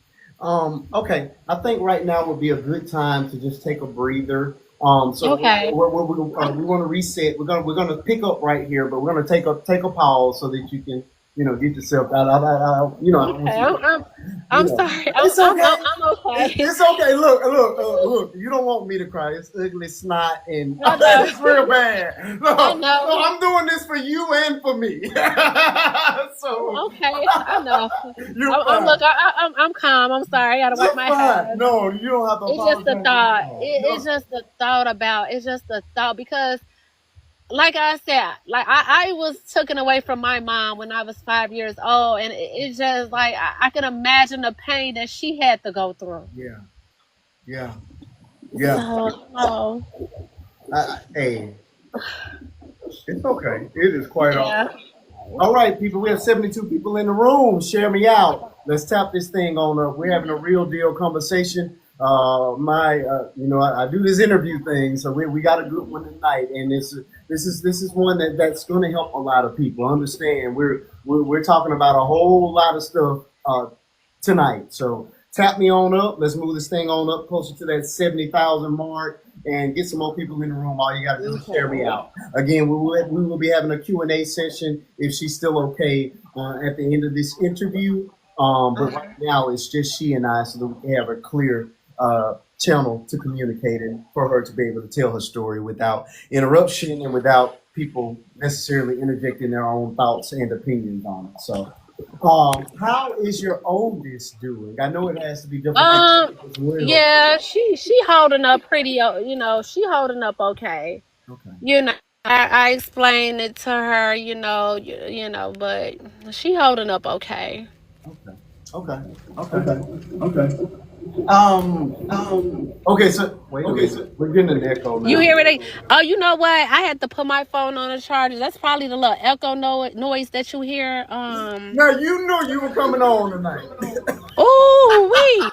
Okay. I think right now would be a good time to just take a breather. So Okay. we want to reset. We're gonna pick up right here, but we're gonna take a pause so that you can get yourself out. I don't want Okay. you to I'm sorry. it's okay. I'm okay. It's okay. Look. You don't want me to cry. It's ugly snot and I know. it's real bad. I No, know. I'm doing this for you and for me. So Okay. I know. you're Look. fine. I'm calm. I'm sorry. I gotta wipe You're my fine. eyes. No, you don't have to It's just the apologize at thought. all. It's No. just the thought about. It's just the thought because, like I said, like I was taken away from my mom when I was 5 years old, and it's just like I can imagine the pain that she had to go through. Yeah. Yeah. Yeah. So, no. Hey, it's okay. It is quite all Yeah. right. All right, people. We have 72 people in the room. Share me out. Let's tap this thing on up. We're having a real deal conversation. I do this interview thing, so we got a good one tonight, and this is one that's going to help a lot of people understand. We're talking about a whole lot of stuff tonight. So tap me on up. Let's move this thing on up closer to that 70,000 mark and get some more people in the room. All you got to do is share me out. Again, we will be having a Q&A session if she's still okay at the end of this interview. But right now it's just she and I, so that we can have a clear channel to communicate and for her to be able to tell her story without interruption and without people necessarily interjecting their own thoughts and opinions on it. So how is your oldest doing? I know it has to be difficult Um. as well. Yeah. She holding up pretty. She holding up okay. Okay. You know. I explained it to her. But she holding up okay. Okay. Okay. Okay. Okay. So wait a minute. We're getting an echo You now. hear it? Oh, you know what? I had to put my phone on the charger. That's probably the little echo noise that you hear. Now you knew you were coming on tonight. Oh, wait.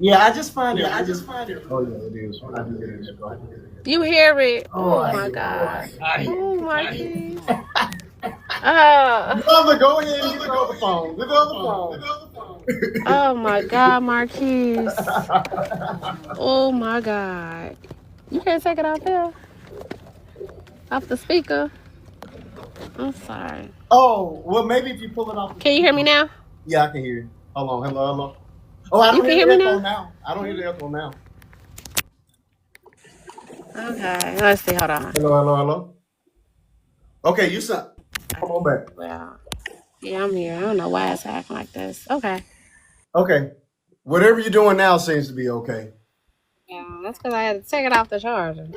Yeah, I just find it. I just find it. Oh yeah, it is. I do get it. Go ahead. You hear it? Oh, Oh I my hear it. God. I hear Oh it. my keys. Uh, Mother, go ahead and get the other phone. Get the other phone. oh my God, Marquise. Oh my God. You can't take it off there? Off the speaker? I'm sorry. Oh, well, maybe if you pull it off the Can you hear me speaker. now? Yeah, I can hear you. Hold on. Hello, hello. Oh, I You don't can hear hear the me echo now? now. I don't hear the echo now. Okay. Let's see. Hold on. Hello, hello, hello. Okay, you sound. Come on back. Well, yeah, I'm here. I don't know why it's acting like this. Okay. Okay. Whatever you're doing now seems to be okay. Yeah, that's because I had to take it off the charger.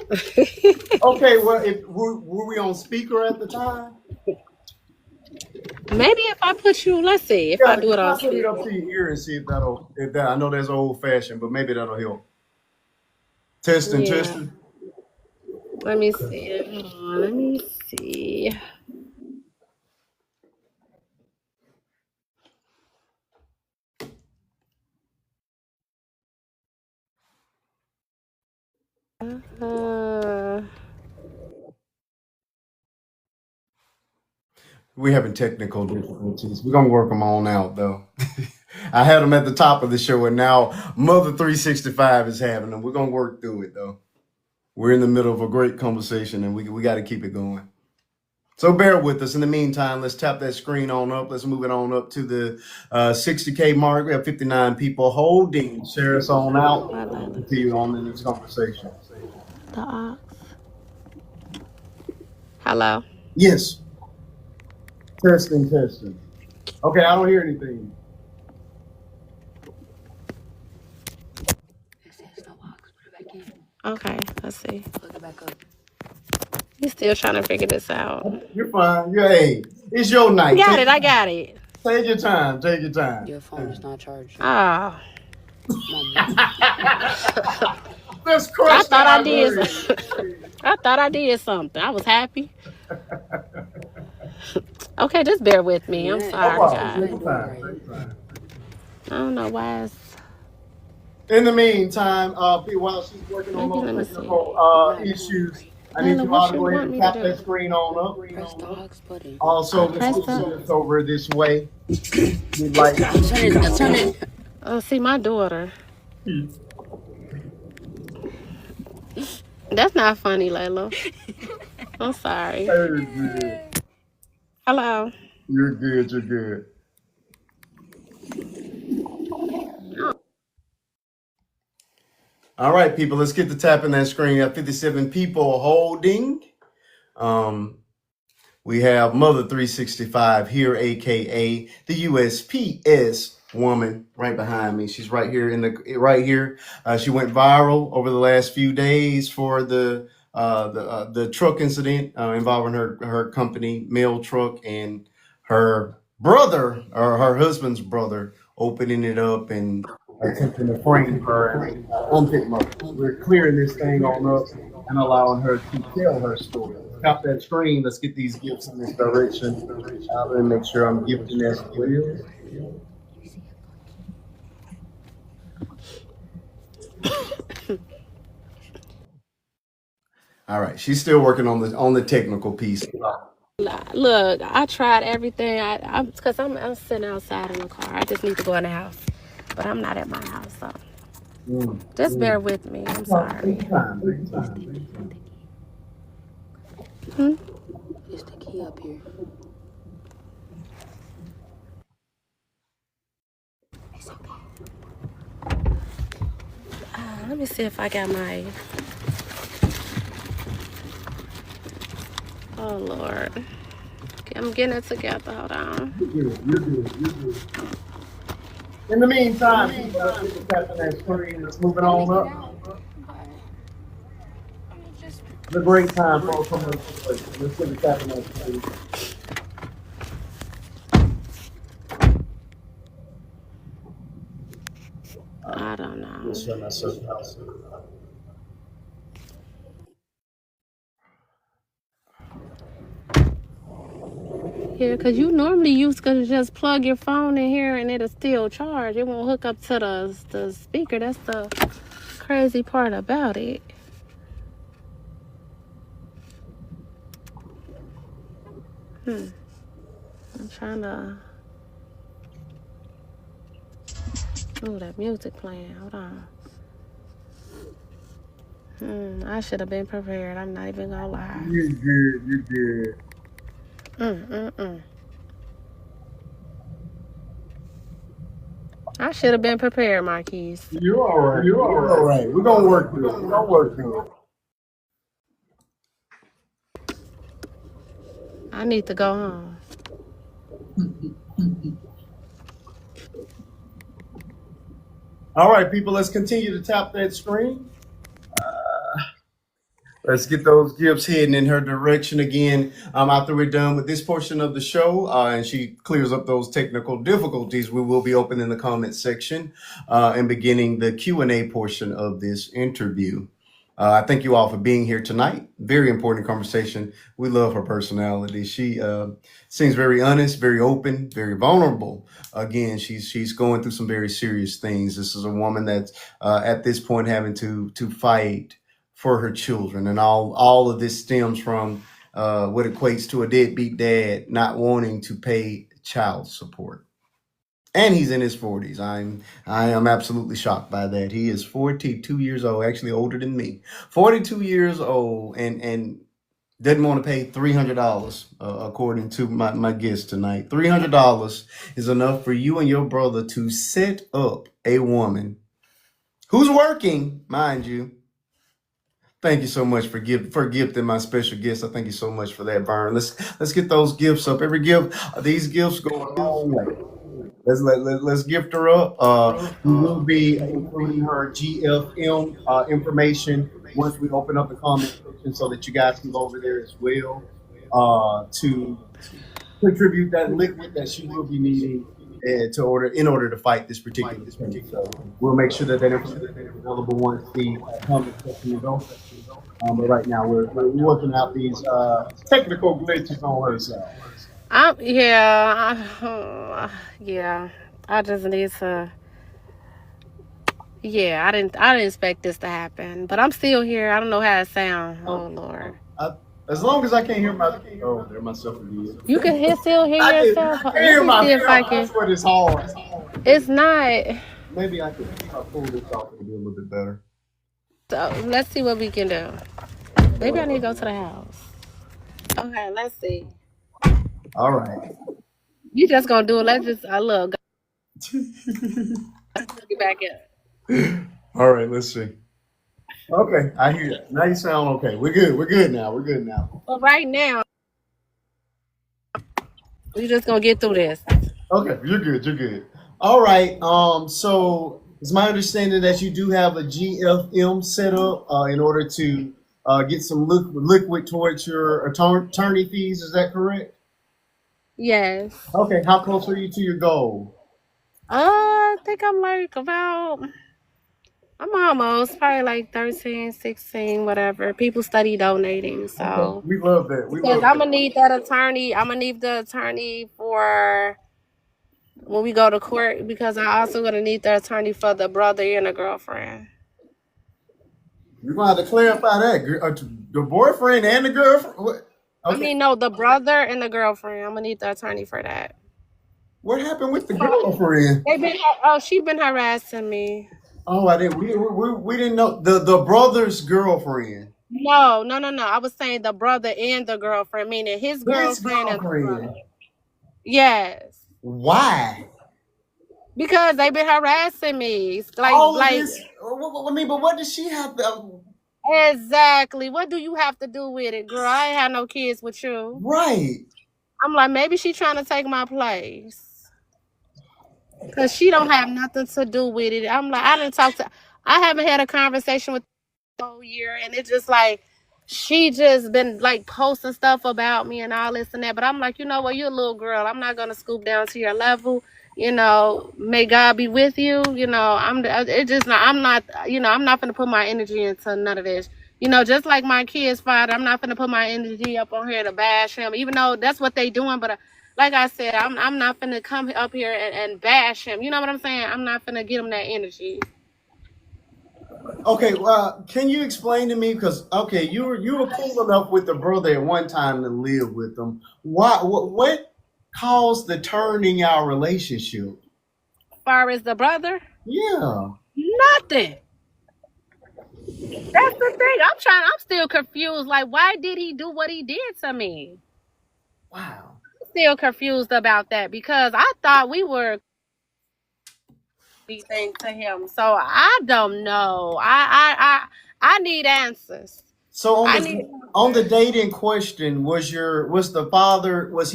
Okay, well, if were we on speaker at the time? Maybe if I put you, let's see, if I Yeah, do it on try putting it up speaker. to your ear and see if that'll. If that, I know that's old fashioned, but maybe that'll help. Testing, Yeah. testing. Let me see. Hold on. Let me see. Uh, We're having technical difficulties. We're gonna work them on out though. I had them at the top of the show, and now Mother 365 is having them. We're gonna work through it though. We're in the middle of a great conversation, and we got to keep it going. So bear with us. In the meantime, let's tap that screen on up. Let's move it on up to the 60K mark. We have 59 people holding. Share us on out. what We'll Layla? continue on in this conversation. The ox. Hello. Yes. Testing, testing. Okay, I don't hear anything. Okay, let's see. Look it back up. You still trying to figure this out? You're fine. Hey, it's your night. Got it. I got it. Take your time. Take your time. Your phone is not charged. Oh. Let's I crush thought that I did. algorithm. I thought I did something. I was happy. Okay, just bear with me. I'm No sorry, problem. Take guys. your time. Take your time. I don't know why it's. In the meantime, while she's working on Maybe those let me see. technical issues, I need Layla, you all what to you go ahead want and me to tap do? that screen on up. Press the aux button. Also, let's Press get the. this over this way. We'd like. Turn it. Oh, see, my daughter. That's not funny, Layla. I'm sorry. You're good. Hello. You're good. You're good. All right, people. Let's get to tapping that screen. We have 57 people holding. Um, We have Mother 365 here, aka the USPS woman, right behind me. She's right here right here. She went viral over the last few days for the truck incident involving her company mail truck and her brother or her husband's brother opening it up and attempting to frame her and unfit mother. We're clearing this thing on up and allowing her to tell her story. Tap that screen. Let's get these gifts in this direction. Let me make sure I'm gifting as well. All right, she's still working on the technical piece. Look, I tried everything. I'm sitting outside in the car. I just need to go in the house, but I'm not at my house, so just bear with me. I'm sorry. Take time. Take time. Hmm? It's the key up here. Let me see if I got my. Oh Lord, I'm getting it together. Hold on. You're good. You're good. You're good. In the meantime, people, let's get to tapping that screen. Let's move it on up. It's a great time for a commercial break. Let's get to tapping that screen. I don't know. Let's run myself out. here, because you normally used to just plug your phone in here and it'll still charge. It won't hook up to the speaker. That's the crazy part about it. I'm trying to... Oh, that music playing. Hold on. I should have been prepared. I'm not even gonna lie. You're good. You're good. I should have been prepared, Marquise. You're all right. You're all right. We're gonna work through it. We're gonna work through it. I need to go home. All right, people. Let's continue to tap that screen. Let's get those gifts heading in her direction again. After we're done with this portion of the show, and she clears up those technical difficulties, we will be opening the comment section and beginning the Q&A portion of this interview. I thank you all for being here tonight. Very important conversation. We love her personality. She seems very honest, very open, very vulnerable. Again, she's going through some very serious things. This is a woman that's at this point having to fight for her children, and all of this stems from what equates to a deadbeat dad not wanting to pay child support. And he's in his 40s. I am absolutely shocked by that. He is 42 years old, actually older than me. 42 years old, and doesn't want to pay $300, according to my guest tonight. $300 is enough for you and your brother to set up a woman who's working, mind you. Thank you so much for gifting my special guest. I thank you so much for that, Vern. Let's get those gifts up. Every gift, these gifts go a long way. Let's gift her up. We will be including her GFM information once we open up the comment section, so that you guys can go over there as well to contribute that liquid that she will be needing in order to fight this particular thing. So we'll make sure that information is available once the comment section is open. But right now we're working out these technical glitches on her side. Yeah. I just need to. Yeah, I didn't expect this to happen, but I'm still here. I don't know how it sounds. Oh Lord. As long as I can't hear myself again. You can still hear yourself. I can hear myself. That's what it's hard. It's not. Maybe I could pull this off and do a little bit better. So let's see what we can do. Maybe I need to go to the house. Okay, let's see. All right. You just gonna do it? Let's just look. Get back in. All right, let's see. Okay, I hear you. Now you sound okay. We're good now. Well, right now, we're just gonna get through this. Okay, you're good. All right. So it's my understanding that you do have a GFM set up in order to get some liquid towards your attorney fees. Is that correct? Yes. Okay. How close are you to your goal? I think I'm like I'm almost probably like 13, 16, whatever. People study donating, so okay. We love that. I'm gonna need that attorney. I'm gonna need the attorney for when we go to court, because I also gonna need the attorney for the brother and the girlfriend. You're gonna have to clarify that. The boyfriend and the girlfriend. What? Okay. No, the brother and the girlfriend. I'm gonna need the attorney for that. What happened with the girlfriend? She been harassing me. Oh, I didn't. We didn't know the brother's girlfriend. No. I was saying the brother and the girlfriend, meaning his girlfriend and the brother. Yes. Why? Because they've been harassing me. But what does she have to? Exactly. What do you have to do with it, girl? I ain't had no kids with you. Right. I'm like, maybe she trying to take my place. Because she don't have nothing to do with it. I'm like, I haven't had a conversation with her all year, and it's just like, she just been like posting stuff about me and all this and that. But I'm like, you know what, you're a little girl. I'm not gonna scoop down to your level. May God be with you. I'm not gonna put my energy into none of this. Just like my kid's father, I'm not gonna put my energy up on here to bash him, even though that's what they doing. But like I said, I'm not finna come up here and bash him. You know what I'm saying? I'm not finna get him that energy. Okay, can you explain to me? Because okay, you were cool enough with the brother at one time to live with them. Why? What caused the turn in our relationship? As far as the brother, Yeah. nothing. That's the thing. I'm still confused. Like, why did he do what he did to me? Wow. I'm still confused about that because I thought we were anything to him. So I don't know. I need answers. So I need on the answers. date in question, was the father was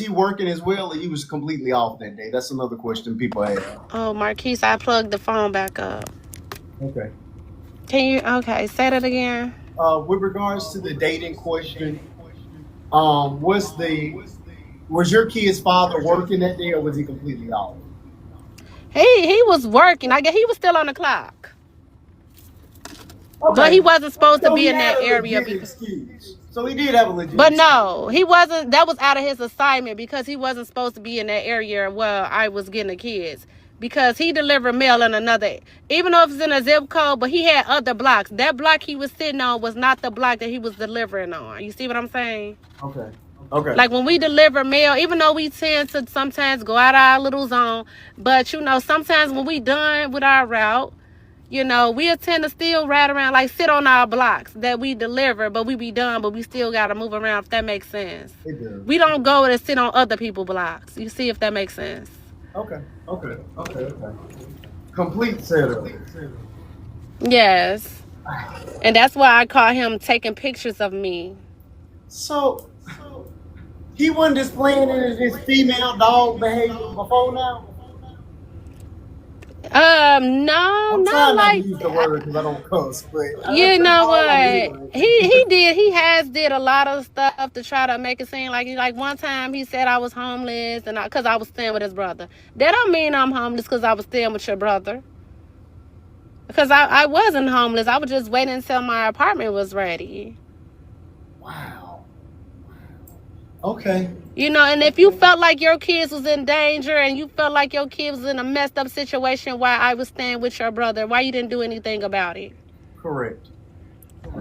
he working as well, or he was completely off that day? That's another question people have. Oh, Marquise, I plugged the phone back up. Okay. Can you? Okay, say that again. With regards to the date in question, was your kid's father working that day, or was he completely off? He was working. I guess he was still on the clock, but he Okay. wasn't supposed to So be he in had that a area legit because. excuse. So he did have a legit But excuse. no, he wasn't. That was out of his assignment because he wasn't supposed to be in that area where I was getting the kids. Because he delivered mail in another, even though it was in a zip code, but he had other blocks. That block he was sitting on was not the block that he was delivering on. You see what I'm saying? Okay. Okay. Like when we deliver mail, even though we tend to sometimes go out our little zone, but sometimes when we done with our route, we tend to still ride around, like sit on our blocks that we deliver, but we be done, but we still got to move around, if that makes sense. It does. We don't go and sit on other people's blocks. You see if that makes sense? Okay. Okay. Okay. Okay. Complete setup. Yes. And that's why I call him taking pictures of me. So he wasn't displaying any of his female dog behavior before now. No, I'm not trying not to like use the that. word because I don't cuss, but You that's know all I'm what? hearing. He has did a lot of stuff to try to make it seem like one time he said I was homeless and because I was staying with his brother. That don't mean I'm homeless because I was staying with your brother. Because I wasn't homeless. I was just waiting until my apartment was ready. Wow. Okay. And if you felt like your kids was in danger and you felt like your kids was in a messed up situation while I was staying with your brother, why you didn't do anything about it? Correct.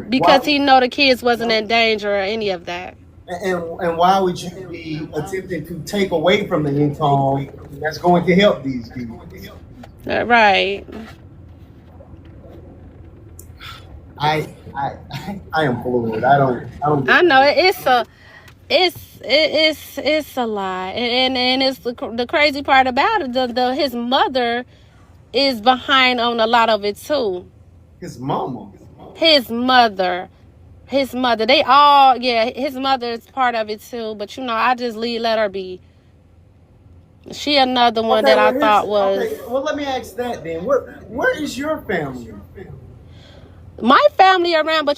Because Why he know the kids wasn't in danger or any of that. and why would you be attempting to take away from the income that's going to help these kids? Right. I am floored. I don't get I know it. it's a lie, and it's the crazy part about it. The his mother is behind on a lot of it too. His mama. His mother, they all, yeah. His mother is part of it too. But I just let her be. She another one Okay, that I well thought was okay. Well, let me ask that then. Where is your family? my family around. But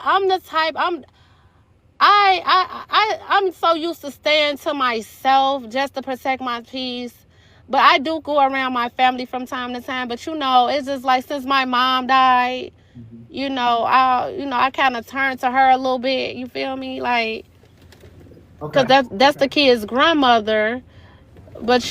I'm the type. I'm so used to staying to myself just to protect my peace. But I do go around my family from time to time. But it's just like since my mom died, Mhm. I kind of turned to her a little bit. You feel me? Like, cause Okay. that's the kid's grandmother. But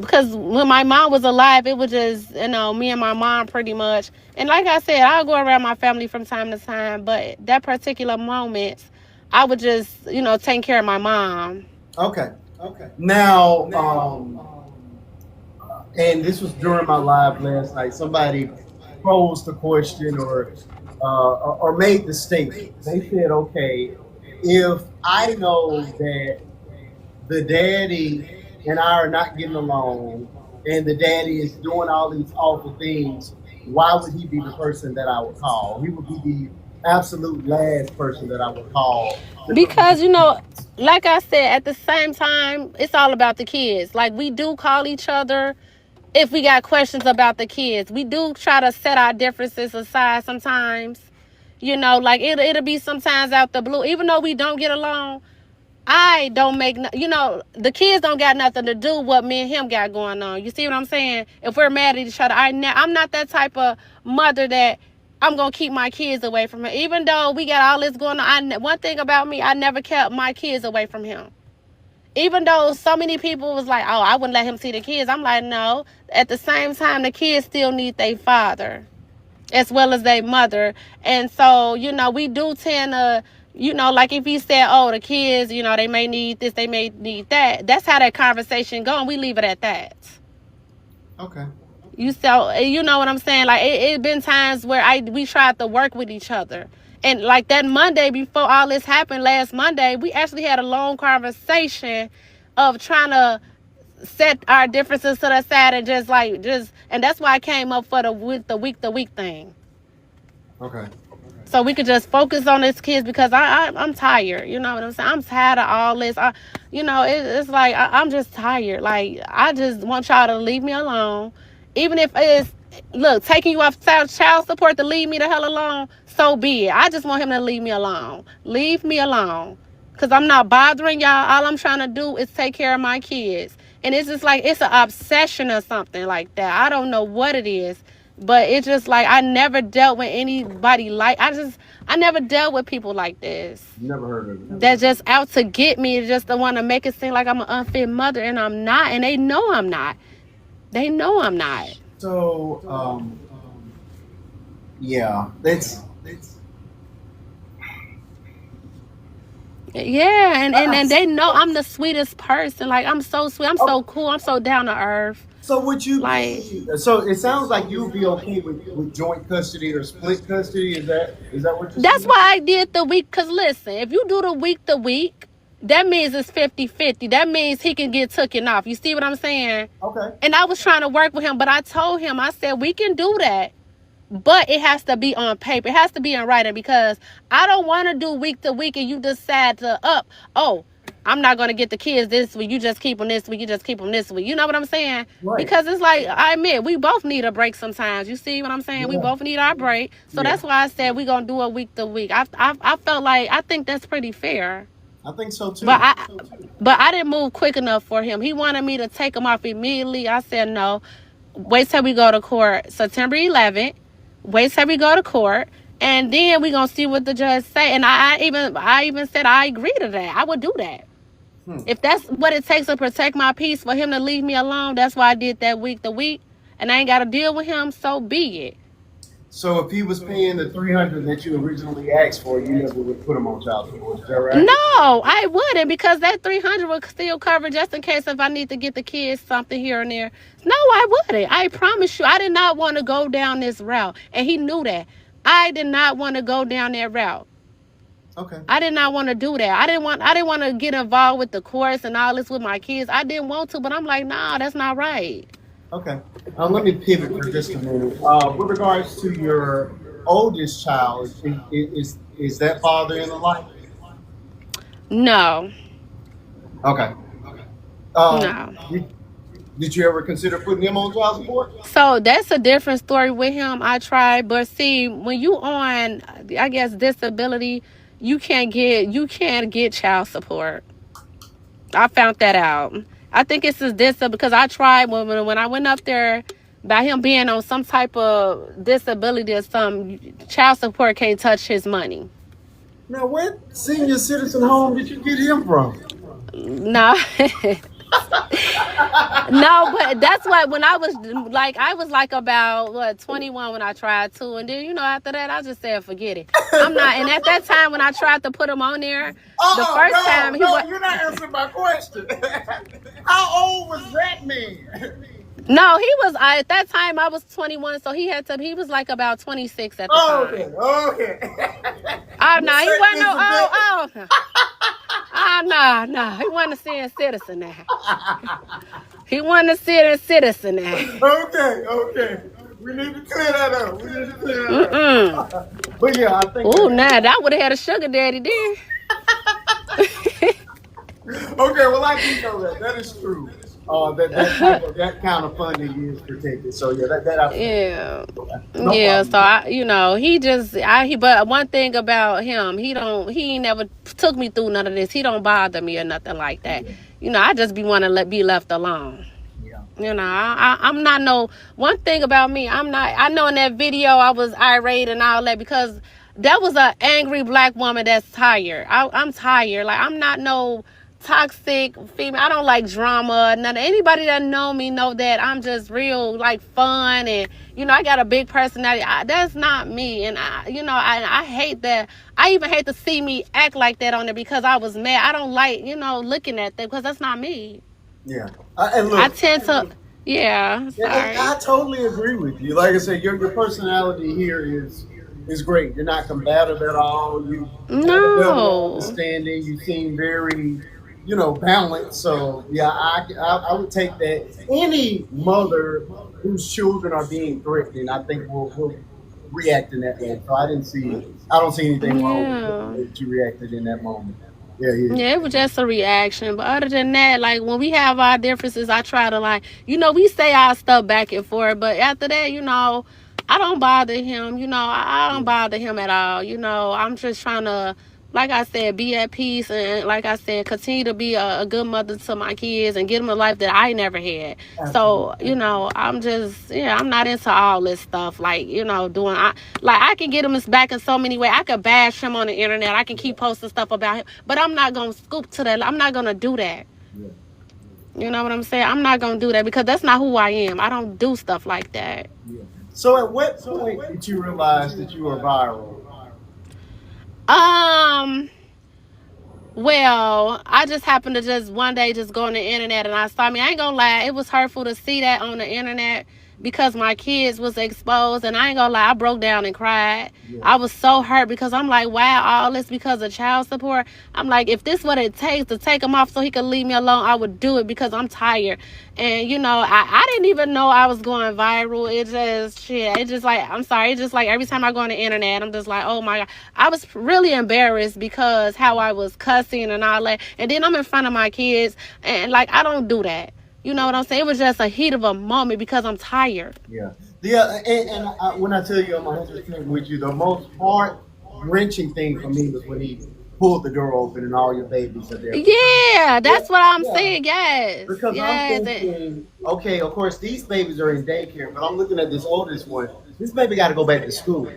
because when my mom was alive, it was just me and my mom pretty much. And like I said, I'll go around my family from time to time. But that particular moment, I would just take care of my mom. Okay. Now, and this was during my live last night. Somebody posed the question or made the statement. They said, "Okay, if I know that the daddy and I are not getting along, and the daddy is doing all these awful things, why would he be the person that I would call? He would be the absolute last person that I would call to come and get Because, the kids." like I said, at the same time, it's all about the kids. Like, we do call each other if we got questions about the kids. We do try to set our differences aside sometimes. Like it'll be sometimes out the blue. Even though we don't get along, I don't make, the kids don't got nothing to do with what me and him got going on. You see what I'm saying? If we're mad at each other, I'm not that type of mother that I'm going to keep my kids away from him. Even though we got all this going on, one thing about me, I never kept my kids away from him. Even though so many people was like, oh, I wouldn't let him see the kids. I'm like, no. At the same time, the kids still need their father as well as their mother. And so, we do tend to, like if he said, oh, the kids, they may need this, they may need that. That's how that conversation go, and we leave it at that. Okay. You know what I'm saying? Like it been times where we tried to work with each other. And like that Monday before all this happened, last Monday, we actually had a long conversation of trying to set our differences to the side and and that's why I came up for the week thing. Okay. So we could just focus on these kids because I'm tired. You know what I'm saying? I'm tired of all this. It's like I'm just tired. Like I just want y'all to leave me alone. Even if it's taking you off child support to leave me the hell alone, so be it. I just want him to leave me alone. Leave me alone. Because I'm not bothering y'all. All I'm trying to do is take care of my kids. And it's just like it's an obsession or something like that. I don't know what it is. But it's just like I never dealt with anybody I never dealt with people like this. Never heard of it. That's just out to get me, just to want to make it seem like I'm an unfit mother, and I'm not. And they know I'm not. They know I'm not. So, yeah, it's Yeah, and they know I'm the sweetest person. Like I'm so sweet. I'm so cool. I'm so down to earth. so would you Like be? So it sounds like you'd be okay with joint custody or split custody. Is that what you're that's saying? why I did the week. Cause listen, if you do the week, that means it's 50-50. That means he can get taken off. You see what I'm saying? Okay. And I was trying to work with him, but I told him, I said, we can do that. But it has to be on paper. It has to be in writing because I don't want to do week to week and you decide I'm not going to get the kids this week. You just keep them this week. You just keep them this week. You know what I'm saying? Right. Because it's like, I admit, we both need a break sometimes. You see what I'm saying? Yeah. We both need our break. So Yeah. that's why I said we're going to do a week to week. I felt like, I think that's pretty fair. I think so too. But I didn't move quick enough for him. He wanted me to take him off immediately. I said, no, wait till we go to court September 11th. Wait till we go to court, and then we gonna see what the judge say. And I even said I agree to that. I would do that. If that's what it takes to protect my peace, for him to leave me alone. That's why I did that week to week, and I ain't got to deal with him. So be it. So if he was paying the 300 that you originally asked for, you never would put him on child support. Is that right? No, I wouldn't, because that 300 would still cover just in case if I need to get the kids something here and there. No, I wouldn't. I promise you, I did not want to go down this route, and he knew that. I did not want to go down that route. Okay. I did not want to do that. I didn't want to get involved with the courts and all this with my kids. I didn't want to, but I'm like, nah, that's not right. Okay. Let me pivot for just a minute. With regards to your oldest child, is that father in the life? No. Okay. No. Did you ever consider putting him on child support? So that's a different story with him. I tried, but see, when you on, I guess, disability, you can't get child support. I found that out. I think it's this because I tried when I went up there, by him being on some type of disability or some, child support can't touch his money. Now, what senior citizen home did you get him from? No. No, but that's why when I was like about 21 when I tried to, and then after that I just said forget it. I'm not. And at that time when I tried to put him on there, the first time you're not answering my question. How old was that man? No, he was. At that time I was 21, so he was like about 26 at the time. Okay. Oh no, he wasn't no. No, he wasn't a senior citizen now. He wasn't a senior citizen now. Okay. We need to clear that up. But yeah, I think. Ooh, that would have had a sugar daddy then. Okay, well I do know that. That is true. That kind of funding is protected. So yeah, Yeah. no Yeah, problem. so but one thing about him, he ain't never took me through none of this. He don't bother me or nothing like that. I just be left alone. Yeah. I'm not no. One thing about me, I'm not. I know in that video I was irate and all that because that was an angry black woman that's tired. I'm tired. Like I'm not no toxic female. I don't like drama. None. Anybody that know me know that I'm just real like fun, and I got a big personality. That's not me, and I hate that. I even hate to see me act like that on there because I was mad. I don't like looking at that because that's not me. Yeah. And I look, tend to. Yeah, and sorry. I totally agree with you. Like I said, your personality here is great. You're not combative at all. You have a level of No. understanding. You seem very, balanced. So yeah, I would take that. Any mother whose children are being threatened, I think will react in that way. So I don't see anything wrong with the Yeah. way that you reacted in that moment. Yeah, yeah, Yeah, it was just a reaction. But other than that, like when we have our differences, I try to like, we say our stuff back and forth. But after that, I don't bother him. I don't yeah. bother him at all. I'm just trying to, like I said, be at peace and like I said, continue to be a good mother to my kids and give them a life that I never had. So, Absolutely. I'm just, I'm not into all this stuff. Like, like I can get him back in so many ways. I could bash him on the internet. I can keep posting stuff about him, but I'm not gonna scoop to that. I'm not gonna do that. Yeah, You know what I'm saying? I'm not gonna do that because that's not who I am. I don't do stuff like that. yeah. So at what point did you realize that you were viral? Um. Well, I just happened to just one day just go on the internet and I saw me. I ain't gonna lie, it was hurtful to see that on the internet because my kids was exposed, and I ain't gonna lie, I broke down and cried. Yeah, I was so hurt because I'm like, wow, all this because of child support. I'm like, if this what it takes to take him off so he could leave me alone, I would do it because I'm tired. And I didn't even know I was going viral. It just shit. It just like I'm sorry. It's just like every time I go on the internet, I'm just like, oh my god. I was really embarrassed because how I was cussing and all that. And then I'm in front of my kids, and like I don't do that. You know what I'm saying? It was just a heat of a moment because I'm tired. yeah, yeah. And when I tell you I'm 100% with you, the most heart wrenching thing for me was when he pulled the door open and all your babies are there. Yeah, Yeah, that's what I'm yeah. saying. Yes, Because I'm yes, thinking, okay, of course these babies are in daycare, but I'm looking at this oldest one. This baby got to go back to school,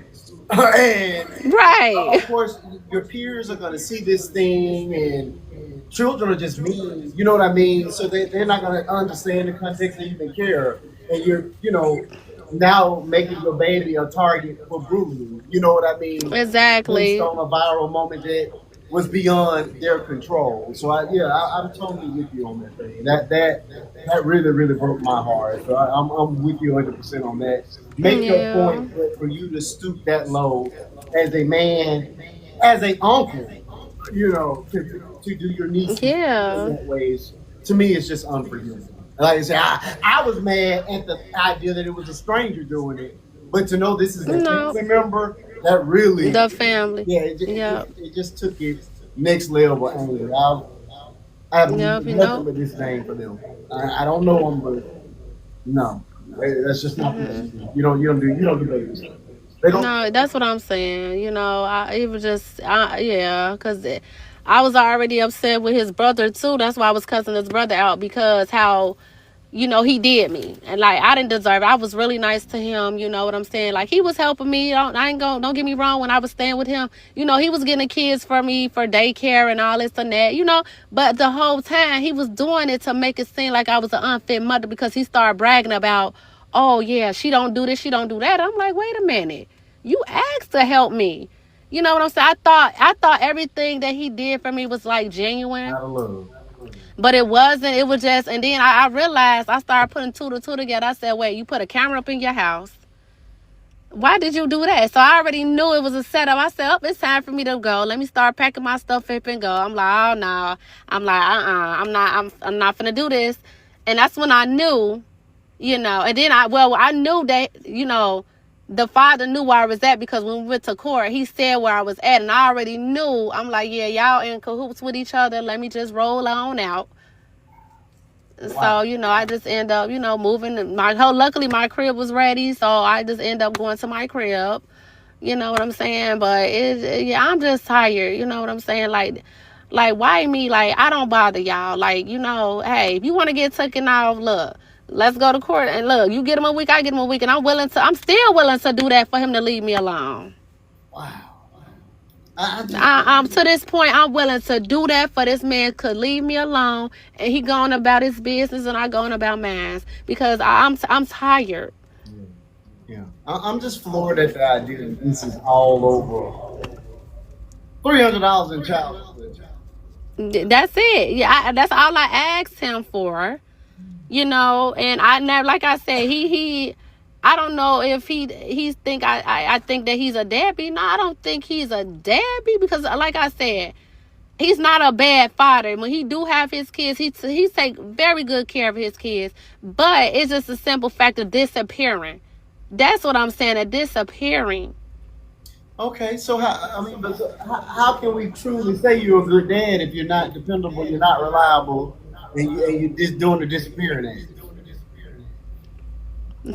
and right. of course your peers are going to see this thing, and children are just mean. You know what I mean? So they're not going to understand the context and even care, and you're now making your baby a target for bullying. You know what I mean? Based Exactly. on a viral moment that was beyond their control. So I'm totally with you on that thing. That really really broke my heart. So I'm with you 100% on that. Make your Yeah. point, but for you to stoop that low as a man, as a uncle, to do your niece in Yeah. that ways, to me it's just unforgivable. Like I said, I was mad at the idea that it was a stranger doing it, but to know this is a No. family member, that really, The family. yeah, Yep. it just took it next level anger. I have Yep. nothing but disdain for them. I don't know them, but no, that's just not what you do. You don't do babies. They don't. No, that's what I'm saying. It was just, yeah, because I was already upset with his brother too. That's why I was cussing his brother out because how he did me. And like I didn't deserve it. I was really nice to him, you know what I'm saying? Like he was helping me. Don't get me wrong, when I was staying with him, he was getting the kids for me for daycare and all this and that. But the whole time he was doing it to make it seem like I was an unfit mother because he started bragging about, oh yeah, she don't do this, she don't do that. I'm like, wait a minute. You asked to help me. You know what I'm saying? I thought everything that he did for me was like genuine. Out of love. But it wasn't. It was just, and then I realized I started putting two to two together. I said, wait, you put a camera up in your house. Why did you do that? So I already knew it was a setup. I said, oh, it's time for me to go. Let me start packing my stuff up and go. I'm like, oh no. I'm like, I'm not gonna do this. And that's when I knew, and then I knew that, the father knew where I was at because when we went to court, he said where I was at, and I already knew. I'm like, yeah, y'all in cahoots with each other. Let me just roll on out. So, Wow. I just end up, moving luckily my crib was ready. So I just end up going to my crib. You know what I'm saying? But yeah, I'm just tired. You know what I'm saying? Like why me? Like I don't bother y'all. Like, hey, if you want to get taken off, look, let's go to court and look, you get him a week, I get him a week, and I'm still willing to do that for him to leave me alone. Wow. I just To this point, I'm willing to do that for this man. Could leave me alone, and he going about his business, and I going about mine because I'm tired. yeah, yeah. I'm just floored at the idea that this is all over $300 in child support. That's it. Yeah, that's all I asked him for. And I never, like I said, he. I don't know if he's think I think that he's a deadbeat. No, I don't think he's a deadbeat because, like I said, he's not a bad father. When he do have his kids, he take very good care of his kids. But it's just a simple fact of disappearing. That's what I'm saying. Of disappearing. Okay, so how can we truly say you're a good dad if you're not dependable, you're not reliable, and you're just doing the disappearing act?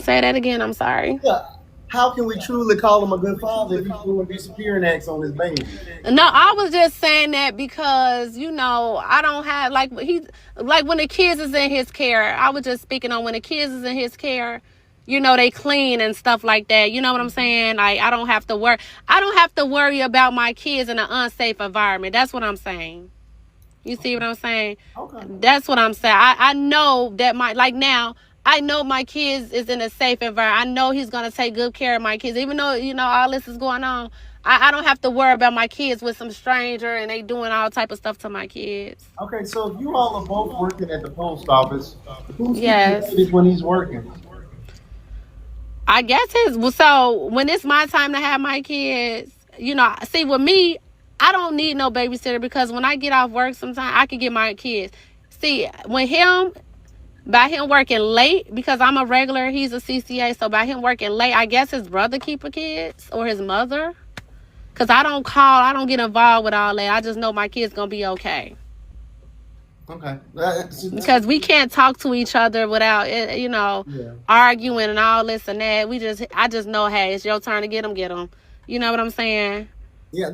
Say that again. I'm sorry. Yeah. How can we truly call him a good father if he's doing disappearing acts on his baby? No, I was just saying that because I don't have like when the kids is in his care. I was just speaking on when the kids is in his care. They clean and stuff like that. You know what I'm saying? Like I don't have to worry. I don't have to worry about my kids in an unsafe environment. That's what I'm saying. You see what I'm saying? Okay. That's what I'm saying. I know that now. I know my kids is in a safe environment. I know he's gonna take good care of my kids, even though all this is going on. I don't have to worry about my kids with some stranger and they doing all type of stuff to my kids. Okay, so if you all are both working at the post office, who's keeping the Yes, babies when he's working? I guess so when it's my time to have my kids, see with me, I don't need no babysitter because when I get off work, sometimes I can get my kids. See, by him working late, because I'm a regular, he's a CCA, so by him working late, I guess his brother keep the kids or his mother. Because I don't get involved with all that. I just know my kids going to be okay. Okay. Because we can't talk to each other without, Yeah. arguing and all this and that. I just know, hey, it's your turn to get them, get them. You know what I'm saying? Yeah,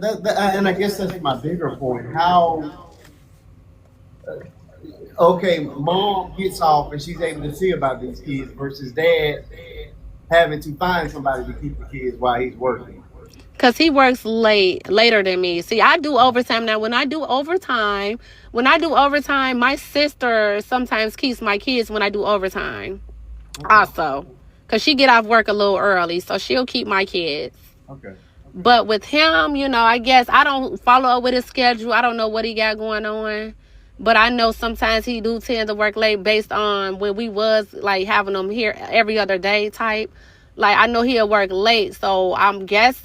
and I guess that's my bigger point. How, okay, mom gets off and she's able to see about these kids versus dad having to find somebody to keep the kids while he's working. Because he works later than me. See, I do overtime now. When I do overtime, my sister sometimes keeps my kids when I do overtime. Okay. Also, because she get off work a little early, so she'll keep my kids. Okay. But with him, I guess I don't follow up with his schedule. I don't know what he got going on. But I know sometimes he do tend to work late based on when we was like having him here every other day type. Like I know he'll work late. So I guess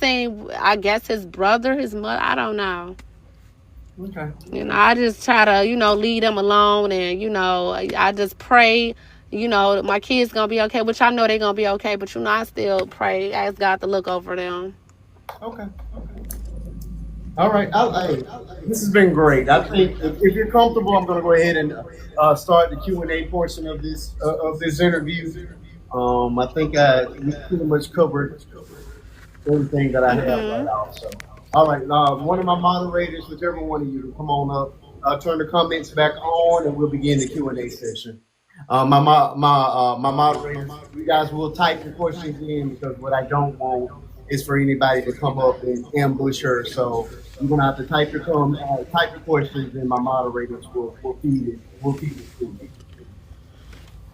his brother, his mother, I don't know. Okay. I just try to, lead them alone and, I just pray, my kids gonna be okay, which I know they're gonna be okay, but I still pray, ask God to look over them. Okay. All right. This has been great. I think if you're comfortable, I'm going to go ahead and start the Q&A portion of this interview. I think we pretty much covered everything that I have right Mm-hmm. now. So, all right. One of my moderators, whichever one of you, come on up. Turn the comments back on, and we'll begin the Q&A session. My moderators, you guys will type the questions in because what I don't want is for anybody to come up and ambush her. So you're gonna have to type type your questions, and my moderators will feed it. Will feed it to you.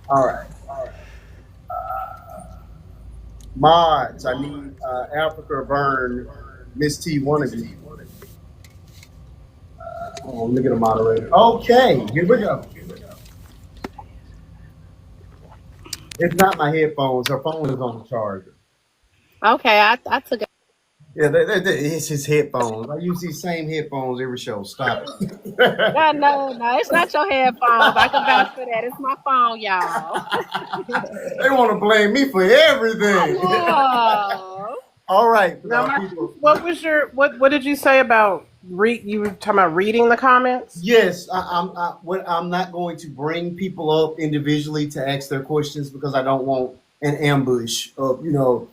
All right. Mods, I need Africa Vern, Miss T, one of you. Oh, look at the moderator. Okay, here we go. It's not my headphones. Her phone is on the charger. Okay, I took it. Yeah, it's his headphones. I use these same headphones every show. Stop it. No, it's not your headphones. I can vouch for that. It's my phone, y'all. They want to blame me for everything. Oh. All right, Now, people. what was what did you say about you were talking about reading the comments? Yes, I'm not going to bring people up individually to ask their questions because I don't want an ambush of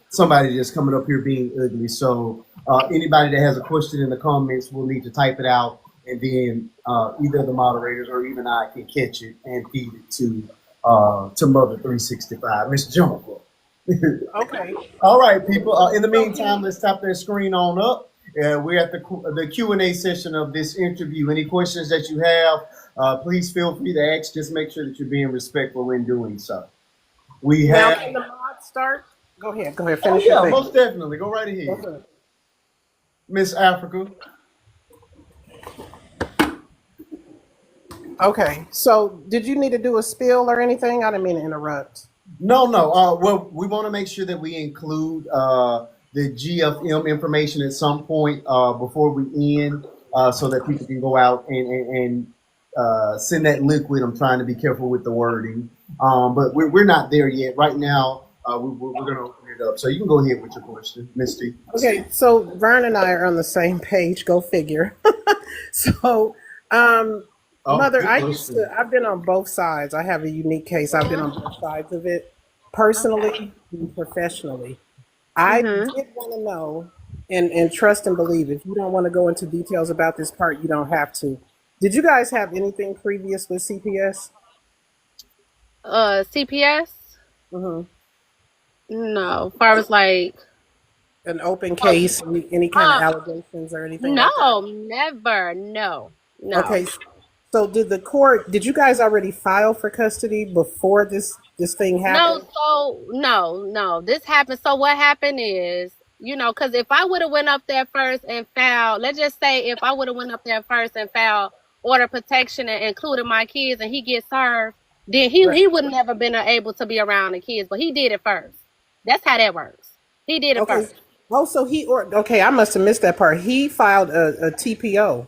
somebody just coming up here being ugly. So anybody that has a question in the comments will need to type it out, and then either the moderators or even I can catch it and feed it to Mother 365, Miss Jumper. Okay. All right, people. In the meantime, let's tap that screen on up. We're at the Q&A session of this interview. Any questions that you have, please feel free to ask. Just make sure that you're being respectful in doing so. We Now, have. can the mod start? Go ahead. Go ahead. Oh Finish your yeah, thing. most definitely. Go right Go ahead, ahead. Miss Africa. Okay. So, did you need to do a spill or anything? I didn't mean to interrupt. No, no. Well, we want to make sure that we include the GFM information at some point before we end, so that people can go out and send that liquid. I'm trying to be careful with the wording, but we're not there yet. Right now, we're going to open it up. So you can go ahead with your question, Misty. Okay. So, Vern and I are on the same page. Go figure. So, um, Oh, Mother, good question. I've been on both sides. I have a unique case. I've been on both sides of it, Okay. personally and professionally. I Mhm. did want to know and trust and believe. If you don't want to go into details about this part, you don't have to. Did you guys have anything previous with CPS? CPS? Hmm. No. Far as like, An open oh, case, any kind of uh, allegations or anything like that? no, never. No, no. Okay, so did you guys already file for custody before this thing No, happened? so no, no. This happened. So what happened is, because if I would have went up there first and filed, let's just say if I would have went up there first and filed order protection and included my kids, and he gets served, then he Right. he would never been able to be around the kids. But he did it first. That's how that works. He did it Okay. first. Oh, so okay, I must have missed that part. He filed a TPO.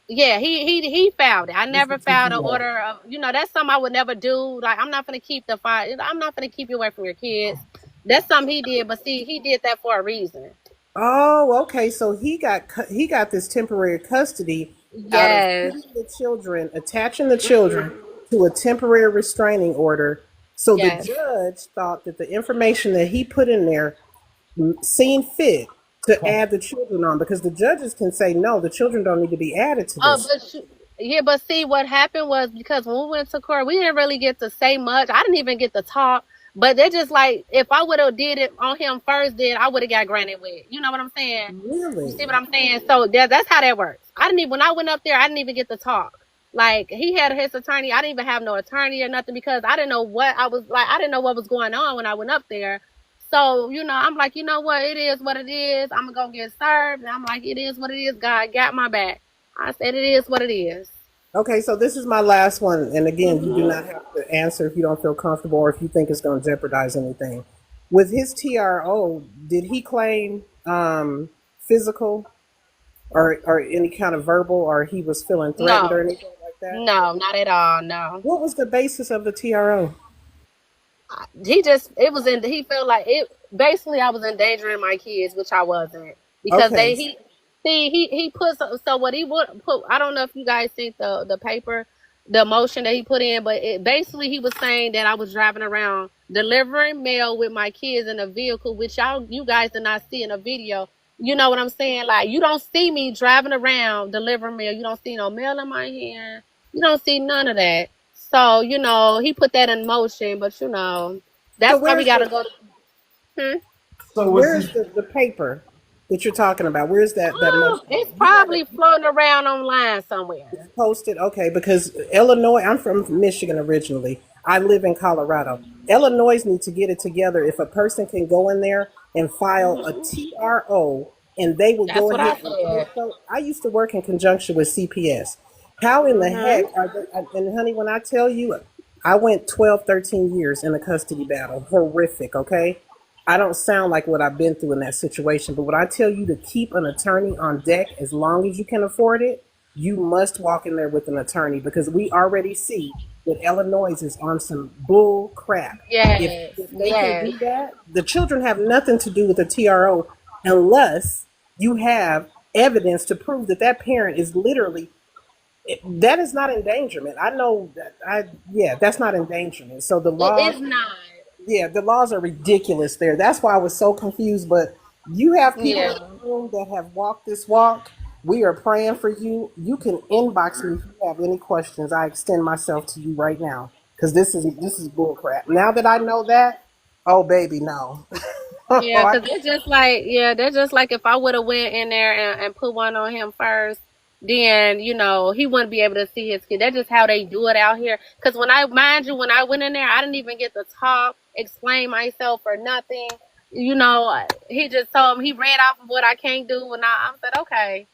Yeah, he filed it. I What's the never filed an TPO? order of, that's something I would never do. Like, I'm not gonna keep the file. I'm not gonna keep you away from your kids. That's something he did, but see, he did that for a reason. Oh, okay. So he got this temporary custody out of Yes, putting the children, attaching the children to a temporary restraining order. So the yes. judge thought that the information that he put in there seemed fit to add the children on, because the judges can say no, the children don't need to be added to this. Yeah, but see, what happened was because when we went to court, we didn't really get to say much. I didn't even get to talk. But they just like, if I would have did it on him first, then I would have got granted with. You know what I'm saying? You see Really? what I'm saying? So that's how that works. I didn't even When I went up there, I didn't even get to talk. Like, he had his attorney. I didn't even have no attorney or nothing because I didn't know what I was like. I didn't know what was going on when I went up there. So, I'm like, you know what? It is what it is. I'm gonna go get served. And I'm like, it is what it is. God got my back. I said, it is what it is. Okay, so this is my last one. And again, you do not have to answer if you don't feel comfortable or if you think it's going to jeopardize anything. With his TRO, did he claim physical or any kind of verbal, or he was feeling threatened or No, anything like that? no, not at all. No. What was the basis of the TRO? He felt like it. Basically, I was endangering my kids, which I wasn't, because Okay, he put so what he would put. I don't know if you guys see the paper, the motion that he put in, but basically he was saying that I was driving around delivering mail with my kids in a vehicle, which you guys did not see in a video. You know what I'm saying? Like, you don't see me driving around delivering mail. You don't see no mail in my hand. You don't see none of that. So, he put that in motion, but so that's why we gotta go to. Hmm? So was where's this? the paper that you're talking about? Where's that Oh, motion? it's You got probably floating around online somewhere. posted? Okay, because Illinois, I'm from Michigan originally. I live in Colorado. Illinois need to get it together. If a person can go in there and file a TRO, and they will That's go what I ahead and said. so I used to work in conjunction with CPS. How in the heck Hmm. are they? And honey, when I tell you, I went 12, 13 years in a custody battle. Horrific, okay? I don't sound like what I've been through in that situation, but when I tell you to keep an attorney on deck as long as you can afford it, you must walk in there with an attorney, because we already see that Illinois is on some bull crap. Yes, If they can yes. do that, the children have nothing to do with the TRO unless you have evidence to prove that that parent is literally, that is not endangerment. I know that yeah, that's not endangerment. So the It laws, is not. yeah, the laws are ridiculous there. That's why I was so confused. But you have people in Yeah. the room that have walked this walk. We are praying for you. You can inbox me if you have any questions. I extend myself to you right now, because this is bull crap. Now that I know that, oh baby, no. Yeah, cause they're just like, yeah, they're just like if I would have went in there and put one on him first, then he wouldn't be able to see his kid. That's just how they do it out here. Cause mind you, when I went in there, I didn't even get to talk, explain myself or nothing. He just told me he read off of what I can't do, and I said okay.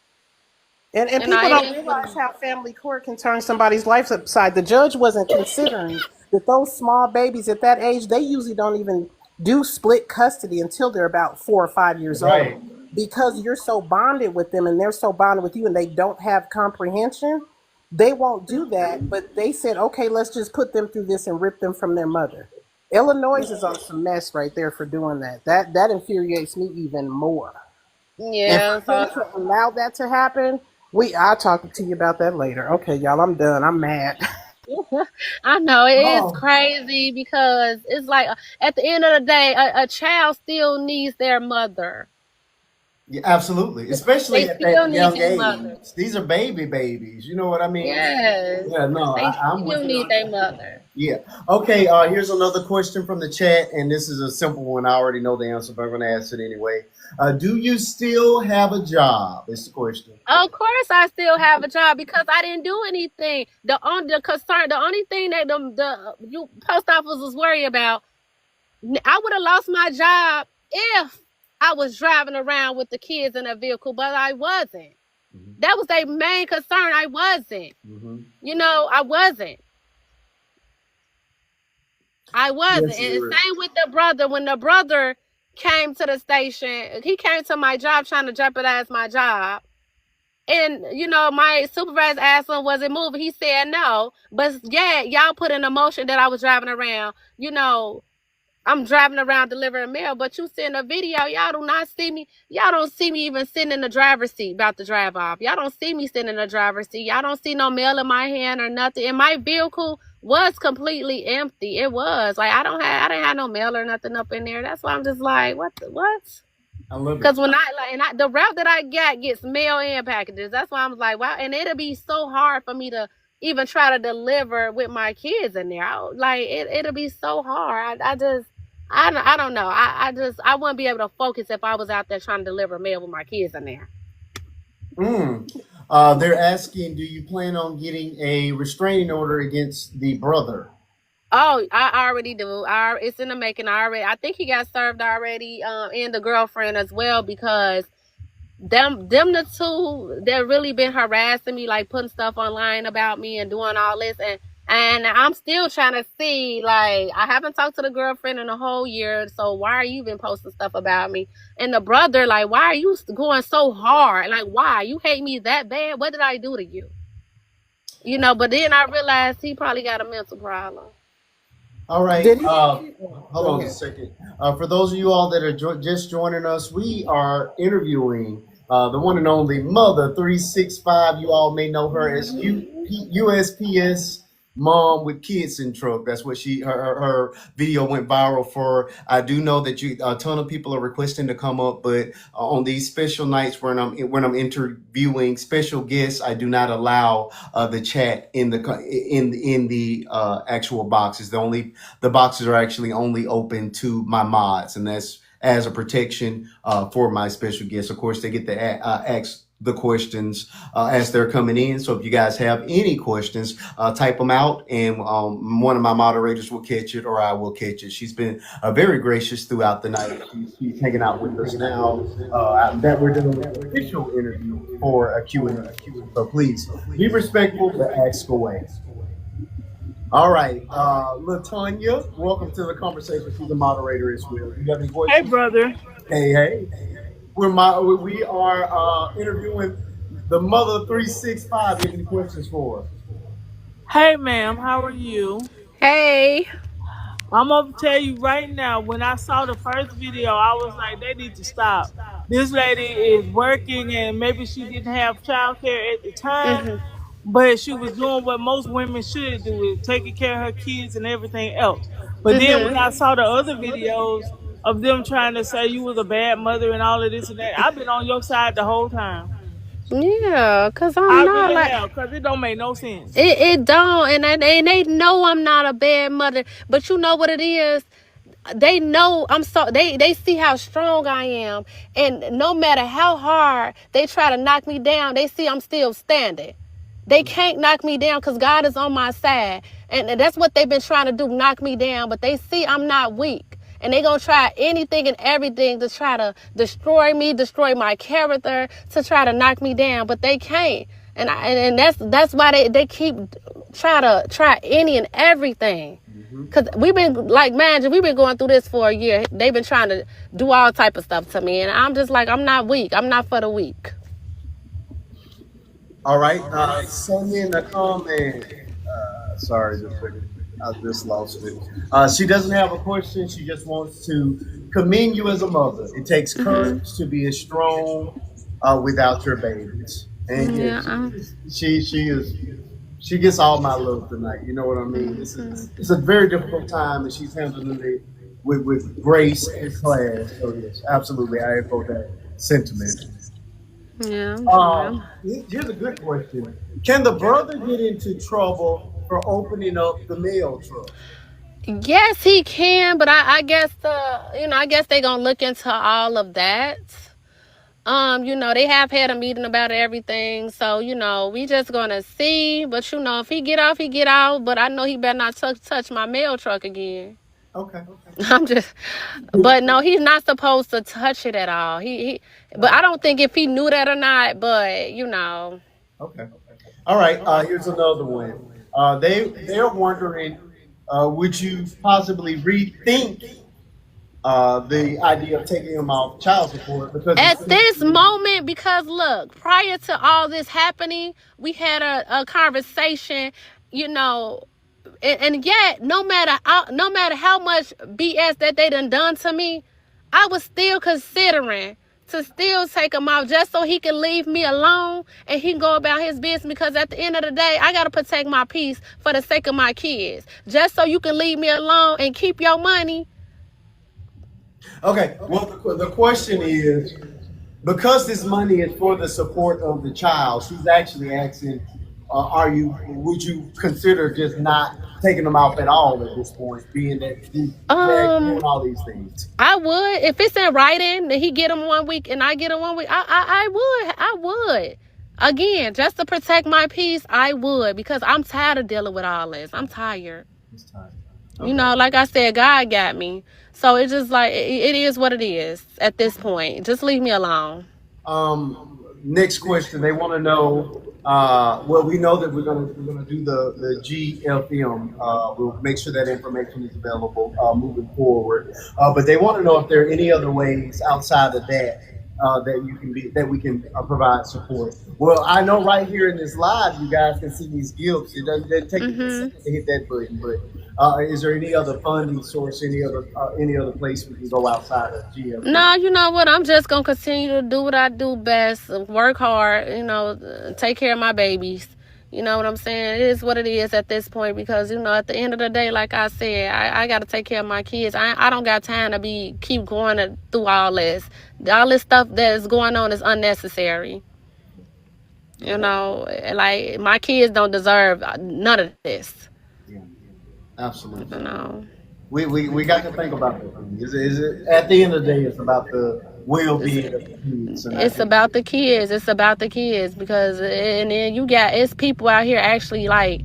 And people It don't is what it realize is. how family court can turn somebody's life upside. The judge wasn't considering that those small babies at that age, they usually don't even do split custody until they're about 4 or 5 years old. Right. Because you're so bonded with them and they're so bonded with you and they don't have comprehension, they won't do that. But they said, okay, let's just put them through this and rip them from their mother. Illinois is on some mess right there for doing that. That infuriates me even more. And Yeah, for him so to allow that to happen, I'll talk to you about that later. Okay, y'all, I'm done. I'm mad. I know it is Oh, crazy because it's like at the end of the day, a child still needs their mother. yeah, absolutely. They Especially at still that need young their mother. age. These are baby babies. You know what I mean? Yes, Yeah, no, they I'm with still you need on their that. mother. Yeah. Okay. Here's another question from the chat, and this is a simple one. I already know the answer, but I'm going to ask it anyway. Do you still have a job? Is the question. Of course, I still have a job because I didn't do anything. The only thing that the post office was worried about, I would have lost my job if I was driving around with the kids in a vehicle, but I wasn't. Hmm. That was their main concern. I wasn't. Hmm. I wasn't. I wasn't. Yes, And you're. same with the brother. When the brother came to the station, he came to my job trying to jeopardize my job. And my supervisor asked him, "Was it moving?" He said no. But yeah, y'all put in a motion that I was driving around. I'm driving around delivering mail, but you send a video. Y'all do not see me. Y'all don't see me even sitting in the driver's seat about to drive off. Y'all don't see me sitting in the driver's seat. Y'all don't see no mail in my hand or nothing. And my vehicle was completely empty. It was like I didn't have no mail or nothing up in there. That's why I'm just like, what? I love it. Because when the route that I got gets mail and packages. That's why I'm like, wow. And it'll be so hard for me to even try to deliver with my kids in there. It'll be so hard. I don't know. I wouldn't be able to focus if I was out there trying to deliver mail with my kids in there. Mm. They're asking, do you plan on getting a restraining order against the brother? Oh, I already do. It's in the making already. I think he got served already, and the girlfriend as well because them the two they've really been harassing me, like putting stuff online about me and doing all this, and I'm still trying to see, like, I haven't talked to the girlfriend in a whole year, so why are you been posting stuff about me? And the brother, like, why are you going so hard? Like, why you hate me that bad? What did I do to you? But then I realized he probably got a mental problem. All right. Did he? Hold Go on a ahead. second. For those of you all that are just joining us, we are interviewing the one and only Mother 365. You all may know her as USPS mom with kids in truck. That's what her video went viral for. I do know that a ton of people are requesting to come up, but on these special nights when I'm interviewing special guests, I do not allow the chat in the actual boxes. The boxes are actually only open to my mods, and that's as a protection for my special guests. Of course, they get to ask the questions as they're coming in. So if you guys have any questions, type them out, and one of my moderators will catch it, or I will catch it. She's been very gracious throughout the night. She's hanging out with us now. That we're doing an official interview for a Q&A. So please be respectful, but ask away. All right, Latanya, welcome to the conversation. She's the moderator as well. Do you have any Hey, questions? brother. Hey, hey. We are interviewing the Mother 365. You have any questions for her? Hey, ma'am. How are you? Hey. I'm gonna tell you right now. When I saw the first video, I was like, they need to stop. This lady is working, and maybe she didn't have childcare at the time, Mhm. but she was doing what most women should do, is taking care of her kids and everything else. But then when Mhm. I saw the other videos of them trying to say you was a bad mother and all of this and that, I've been on your side the whole time. Yeah, cause I'm I not really like have, cause it don't make no sense. it. It don't, and they know I'm not a bad mother. But you know what it is? they know I'm so they see how strong I am, and no matter how hard they try to knock me down, they see I'm still standing. They can't knock me down because God is on my side. And that's what they've been trying to do, knock me down. But they see I'm not weak. And they going to try anything and everything to try to destroy me, destroy my character, to try to knock me down. But they can't. And that's why they keep try any and everything. Because we've been, like, man, we've been going through this for a year. They've been trying to do all type of stuff to me. And I'm just like, I'm not weak. I'm not for the weak. All right. Send in a comment. Sorry, just a second. I just lost it. She doesn't have a question. She just wants to commend you as a mother. It takes courage to be as strong without your babies. And Yeah. she is. She gets all my love tonight. You know what I mean? It's a very difficult time, and she's handling it with grace and class. So yes, absolutely, I echo that sentiment. Yeah. Here's a good question. Can the brother get into trouble for opening up the mail truck? Yes, he can, but I guess I guess they gonna look into all of that. They have had a meeting about everything, so we just gonna see. But if he get off, he get out. But I know he better not touch my mail truck again. Okay. I'm just, but no, he's not supposed to touch it at all. But I don't think if he knew that or not. But Okay. All right. Here's another one. They're wondering, would you possibly rethink the idea of taking him off child support because at this moment, because look, prior to all this happening, we had a conversation, and yet no matter how much BS that they done to me, I was still considering to still take him out just so he can leave me alone and he can go about his business, because at the end of the day, I got to protect my peace for the sake of my kids. Just so you can leave me alone and keep your money. Okay. Well, the question is, because this money is for the support of the child, she's actually asking, would you consider just not taking them out at all at this point, being that he's doing all these things? I would, if it's in writing that he get them 1 week and I get them 1 week. I would. Again, just to protect my peace, I would, because I'm tired of dealing with all this. I'm tired. It's time. Okay. Like I said, God got me. So it's just like, it is what it is at this point. Just leave me alone. Next question. They want to know, well, we know that we're gonna do the GFM. We'll make sure that information is available moving forward. But they want to know if there are any other ways outside of that that we can provide support. Well, I know right here in this live, you guys can see these gifts. It doesn't take you a second to hit that button, but is there any other funding source, any other place we can go outside of GFM? No, you know what? I'm just gonna continue to do what I do best, work hard, take care of my babies. You know what I'm saying? It is what it is at this point, because at the end of the day, like I said, I got to take care of my kids. I don't got time to keep going through all this. All this stuff that is going on is unnecessary. Like, my kids don't deserve none of this. Yeah, absolutely. You We got to think about that. Is it at the end of the day, it's about the well-being of the kids. It's about the kids. It's about the kids, because and then it's people out here actually like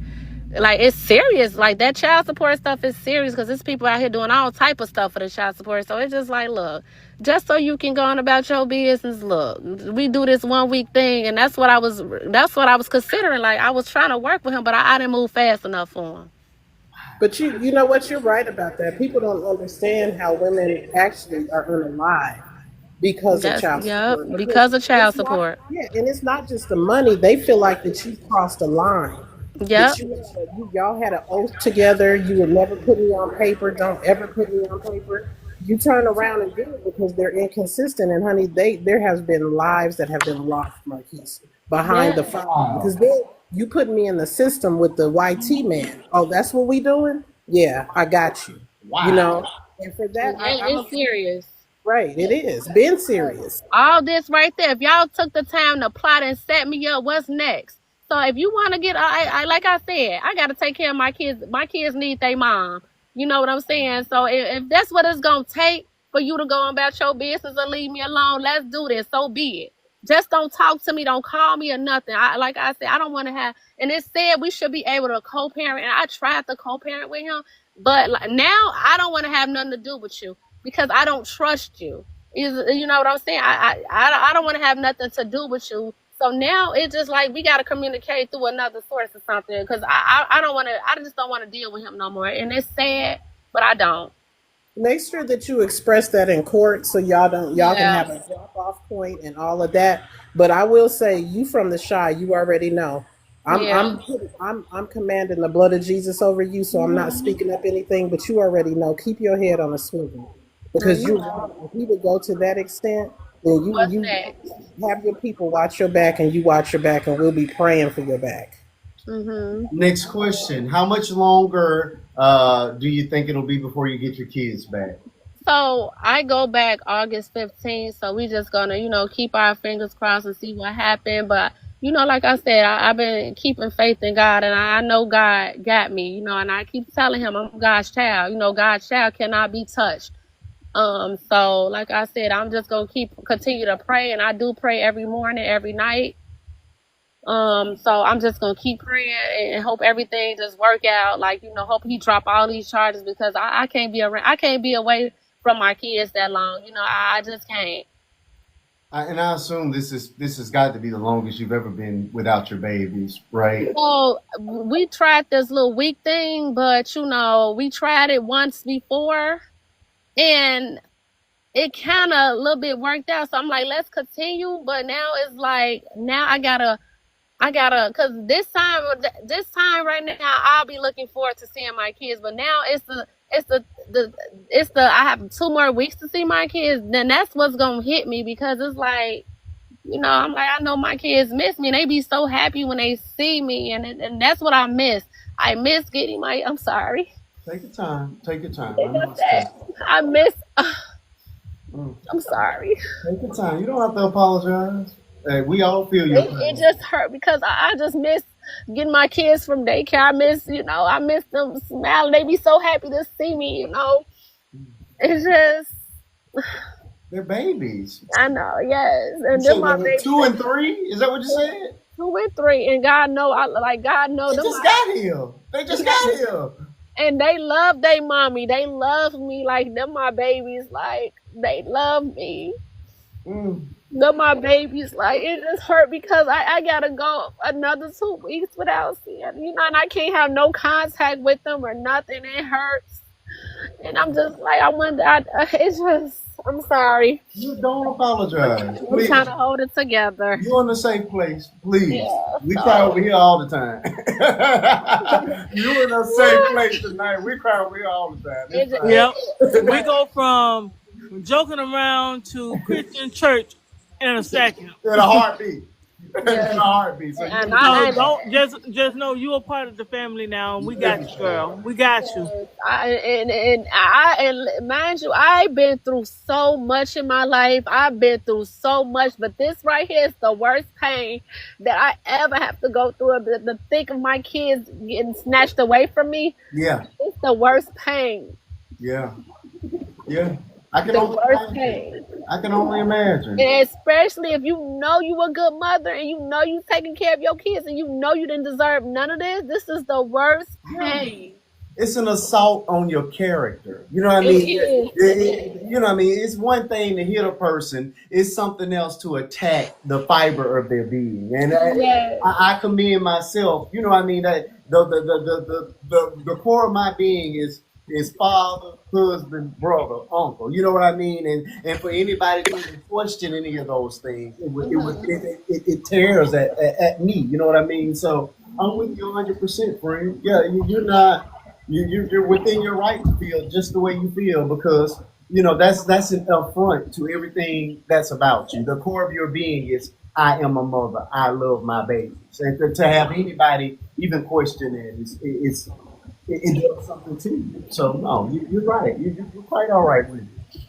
it's serious. Like, that child support stuff is serious, because it's people out here doing all type of stuff for the child support. So it's just like, look, just so you can go on about your business, look, we do this 1 week thing, and that's what I was considering. Like, I was trying to work with him, but I didn't move fast enough for him. But you know what? You're right about that. People don't understand how women actually are unalive because of child support. Because of child support. And it's not just the money. They feel like that you crossed a line. Yep. Y'all had an oath together. You would never put me on paper. Don't ever put me on paper. You turn around and do it because they're inconsistent. And honey, there has been lives that have been lost, Marquise, behind the fire. Because then you put me in the system with the YT man. Oh, that's what we doing? Yeah, I got you. Wow. And for that, it's serious. Right, it is. Been serious. All this right there. If y'all took the time to plot and set me up, what's next? So if you want to get, like I said, I got to take care of my kids. My kids need their mom. You know what I'm saying? So if that's what it's gonna take for you to go about your business and leave me alone, let's do this. So be it. Just don't talk to me, don't call me or nothing. Like I said, I don't want to have. And it said we should be able to co-parent, and I tried to co-parent with him, but like, now I don't want to have nothing to do with you because I don't trust you. You know what I'm saying? I don't want to have nothing to do with you. So now it's just like we got to communicate through another source or something because I don't want to. I just don't want to deal with him no more. And it's sad, but I don't. Make sure that you express that in court so y'all can Yeah. have a drop off point and all of that. But I will say, you from the shy, you already know. I'm Yeah. I'm I'm commanding the blood of Jesus over you, so I'm not speaking up anything. But you already know. Keep your head on a swivel, No, because you you know if he would go to that extent, then what's you next? have your people watch your back, and you watch your back, and we'll be praying for your back. Mhm. Next question: how much longer do you think it'll be before you get your kids back? So I go back August 15th. So we just gonna, keep our fingers crossed and see what happened. But like I said, I've been keeping faith in God, and I know God got me. And I keep telling him I'm God's child. God's child cannot be touched. So like I said, I'm just gonna continue to pray, and I do pray every morning, every night. So I'm just gonna keep praying and hope everything just work out. Like, hope he drop all these charges because I can't be around. I can't be away from my kids that long. I just can't. And I assume this has got to be the longest you've ever been without your babies, right? So we tried this little week thing, but we tried it once before, and it kind of a little bit worked out. So I'm like, let's continue. But now it's like now cause this time right now, I'll be looking forward to seeing my kids. But now I have 2 more weeks to see my kids. Then that's what's gonna hit me because it's like, I'm like, I know my kids miss me and they be so happy when they see me. And that's what I miss. I miss getting I'm sorry. Take your time. Take your time. I know it's tough. I miss, Mm. I'm sorry. Take your time. You don't have to apologize. Hey, we all feel your It pain. just hurt because I just miss getting my kids from daycare. I miss them smiling. They be so happy to see me. It's just, They're babies. I know, yes. You And then said my they were baby, 2 and 3. Is that what you said? 2 and 3, and God know, God know They them. just got here. They just got here. And they love their mommy. They love me like them my babies. Like they love me. Mm. Them my babies. Like it just hurt because I gotta go another 2 weeks without seeing, and I can't have no contact with them or nothing. It hurts, and I'm just like I wonder. It's just I'm sorry. You don't apologize. I'm Please. trying to hold it together. You're in a safe place. Please. Yeah, We so- cry over here all the time. You're in a safe place tonight. We cry over here all the time. It's fine. Yep. We go from joking around to Christian church in a second. In a heartbeat. In a heartbeat. So And you- I- Don't just know you are part of the family now, and we got you, girl. We got you. And mind you, I've been through so much in my life. I've been through so much, but this right here is the worst pain that I ever have to go through. The think of my kids getting snatched away from me, yeah. it's the worst pain. Yeah. Yeah. I can The only worst imagine. pain. I can only imagine. And especially if you know you a good mother and you know you taking care of your kids and you know you didn't deserve none of this. This is the worst pain. It's an assault on your character. You know what I mean? It is. You know what I mean? It's one thing to hit a person. It's something else to attack the fiber of their being. And Yes. I commend myself. You know what I mean? That the core of my being is father, husband, brother, uncle. You know what I mean? And for anybody to even question any of those things, it tears at me. You know what I mean? So I'm with you 100%, friend. Yeah, you're not. You're within your right to feel just the way you feel because that's an affront to everything that's about you. The core of your being is I am a mother. I love my babies, and to have anybody even question it it does something to you. So no, you're right. You're quite all right with it.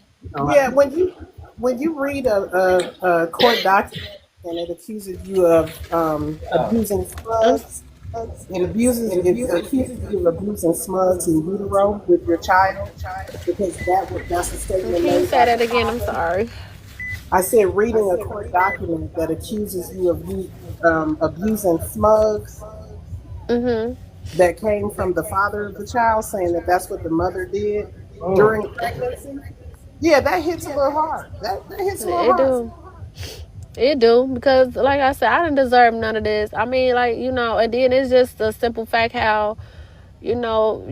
Yeah, when you read a court document and it accuses you of abusing funds, It accuses you of abusing Smugs in utero with your child because that's a And statement can you made say by the that again? I'm father. sorry. I said reading a court document that accuses you of abusing Smugs Mhm. that came from the father of the child, saying that that's what the mother did during Oh, pregnancy. Yeah, that hits a little hard. That hits a little It hard. do. It do because, like I said, I didn't deserve none of this. I mean, like and then it's just a simple fact how you know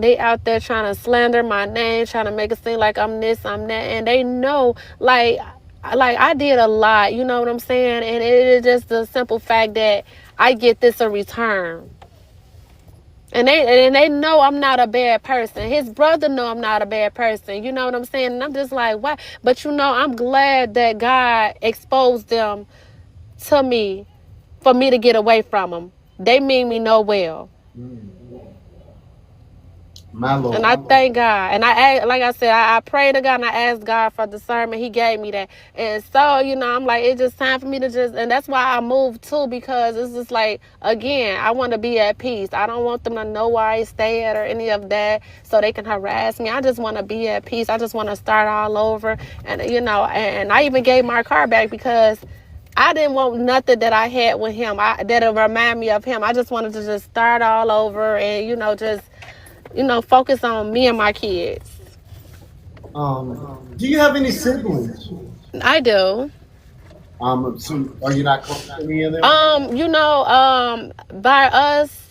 they out there trying to slander my name, trying to make it seem like I'm this, I'm that, and they know like I did a lot. You know what I'm saying? And it is just the simple fact that I get this a return. And they know I'm not a bad person. His brother know I'm not a bad person. You know what I'm saying? And I'm just like, why? But I'm glad that God exposed them to me for me to get away from them. They mean me no well. my And I Lord. thank God. And like I said, I prayed to God and I asked God for discernment. He gave me that. And so, I'm like, it's just time for me to and that's why I moved too, because it's just like, again, I want to be at peace. I don't want them to know where I stay at or any of that so they can harass me. I just want to be at peace. I just want to start all over. And I even gave my car back because I didn't want nothing that I had with him. That'll remind me of him. I just wanted to just start all over and, just focus on me and my kids. Do you have any siblings? I do. So are you not close to any of them? By us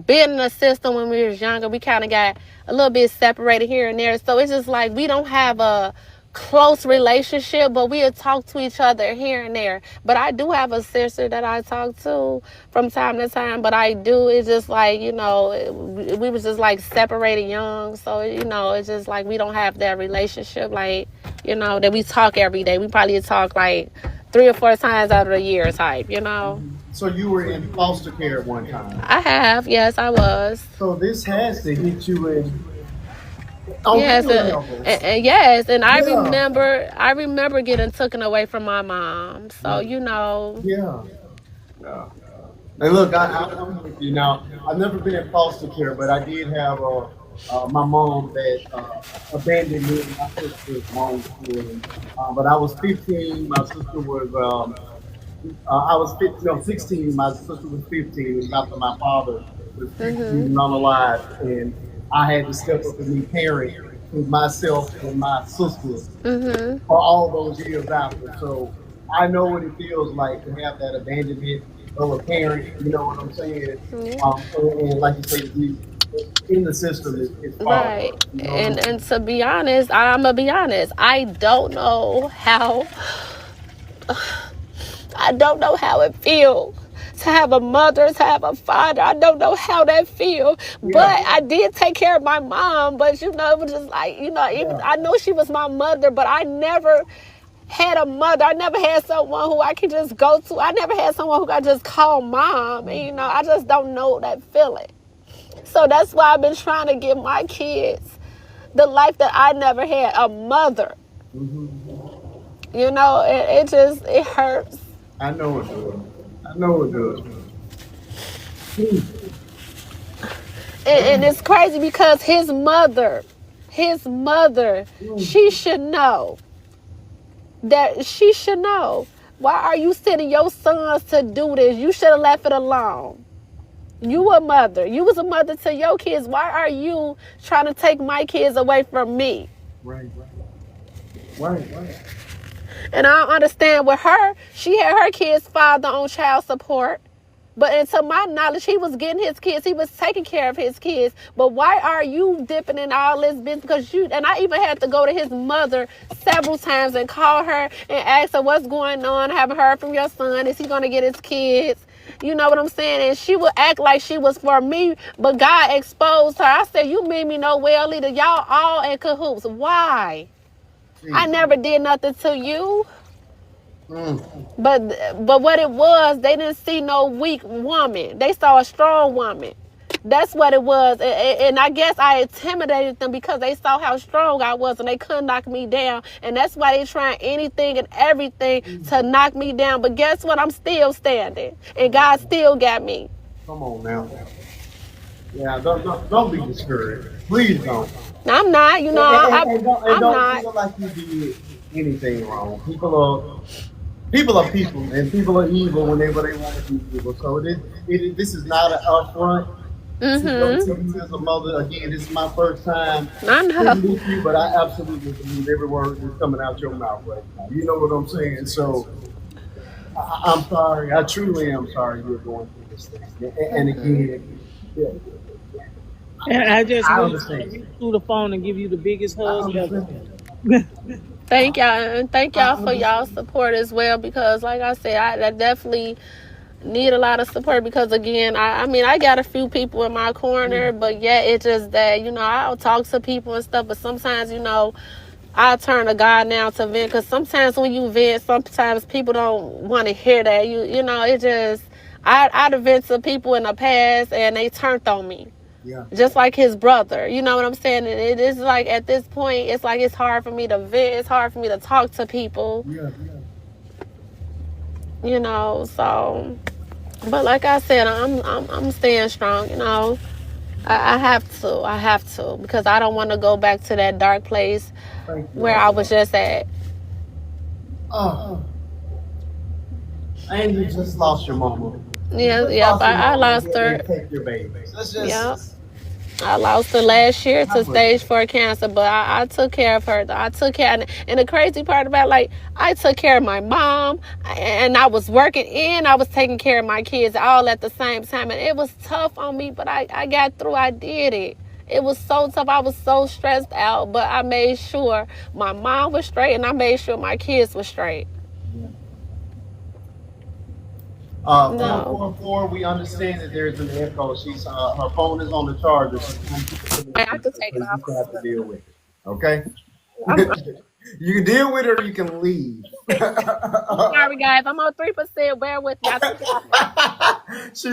being in the system when we was younger, we kind of got a little bit separated here and there. So it's just like we don't have a close relationship, but we'll talk to each other here and there. But I do have a sister that I talk to from time to time. But it's just like, we was just like separated young. So, it's just like we don't have that relationship like, that we talk every day. We probably talk like 3 or 4 times out of the year type. So you were in foster care at one time. I have, yes, I was. So this has to hit you in on Yes, many levels. and yes, and Yeah, I remember getting taken away from my mom. So yeah, yeah. And look, I'm with you now. I've never been in foster care, but I did have my mom that abandoned me and my sister's long story. But I was 15. My sister was I was 15, no, 16. My sister was 15. And after my father was 15 Mhm. and unalive, and I had to step up and be parent to myself and my sister Mhm. for all those years after. So I know what it feels like to have that abandonment of a parent. You know what I'm saying? Yeah. And like you say, in the system is Right. powerful. You know what I'm And saying? to be honest, I'm gonna be honest. I don't know how it feels to have a mother, to have a father. I don't know how that feels. Yeah, But I did take care of my mom. But it was just like, even yeah. I know she was my mother, but I never had a mother. I never had someone who I could just go to. I never had someone who I just call mom. And I just don't know that feeling. So that's why I've been trying to give my kids the life that I never had, a mother. Hmm. It hurts. I know it does. I know it does. And it's crazy because his mother, she should know that she should know. Why are you sending your sons to do this? You should have left it alone. You a mother. You was a mother to your kids. Why are you trying to take my kids away from me? Right, right. And I don't understand with her. She had her kid's father on child support. But to my knowledge, he was getting his kids. He was taking care of his kids. But why are you dipping in all this business? Because and I even had to go to his mother several times and call her and ask her what's going on. I haven't heard from your son. Is he going to get his kids? You know what I'm saying? And she would act like she was for me, but God exposed her. I said, you mean me no well, leader. Y'all all in cahoots. Why? I Jesus. never did nothing to you. Mm. But what it was, they didn't see no weak woman. They saw a strong woman. That's what it was. And I guess I intimidated them because they saw how strong I was and they couldn't knock me down. And that's why they trying anything and everything to knock me down. But guess what? I'm still standing. And God still got me. Come on now. Yeah, don't be discouraged. Please don't. I'm not, you know, And I'm don't not. feel like you did anything wrong. People are people, and people are evil whenever they want to be evil. So this is not an upfront to go Mm-hmm. to you as a mother. Again, this is my first time I know. sitting with you, but I absolutely believe every word that's coming out your mouth right now. You know what I'm saying? So I'm sorry. I truly am sorry you're going through this thing. And again, yeah, And I just I really want to understand. reach through the phone and give you the biggest I hug ever. understand. Thank y'all, and thank I y'all for y'all understand. support as well. Because, like I said, I definitely need a lot of support. Because again, I mean, I got a few people in my corner, but yeah, it's just that I'll talk to people and stuff. But sometimes I turn to God now to vent. Because sometimes when you vent, sometimes people don't want to hear that. It just I'd vent to people in the past and they turned on me. Yeah. Just like his brother, you know what I'm saying? And it is like at this point, it's like it's hard for me to vent. It's hard for me to talk to people, Yeah. So, but like I said, I'm staying strong. I have to because I don't want to go back to that dark place Thank you, where I Lord. was just at. Oh, and you just lost your mama. You Yeah, just yep, lost your I mama and lost didn't her. even take your babies. Let's Yep. just I lost her last year how to much? stage 4 cancer, but I took care of her. I took care, and the crazy part about I took care of my mom, and I was working and I was taking care of my kids all at the same time, and it was tough on me, but I got through. I did it. It was so tough. I was so stressed out, but I made sure my mom was straight, and I made sure my kids were straight. Yeah. No, 444. We understand that there's an echo. She's her phone is on the charger. She's trying to keep it I connected, could so take it you off. just have to deal with it. Okay. I'm You can deal with it or you can leave. sorry, guys. I'm on 3%. Bear with me. I took it off now.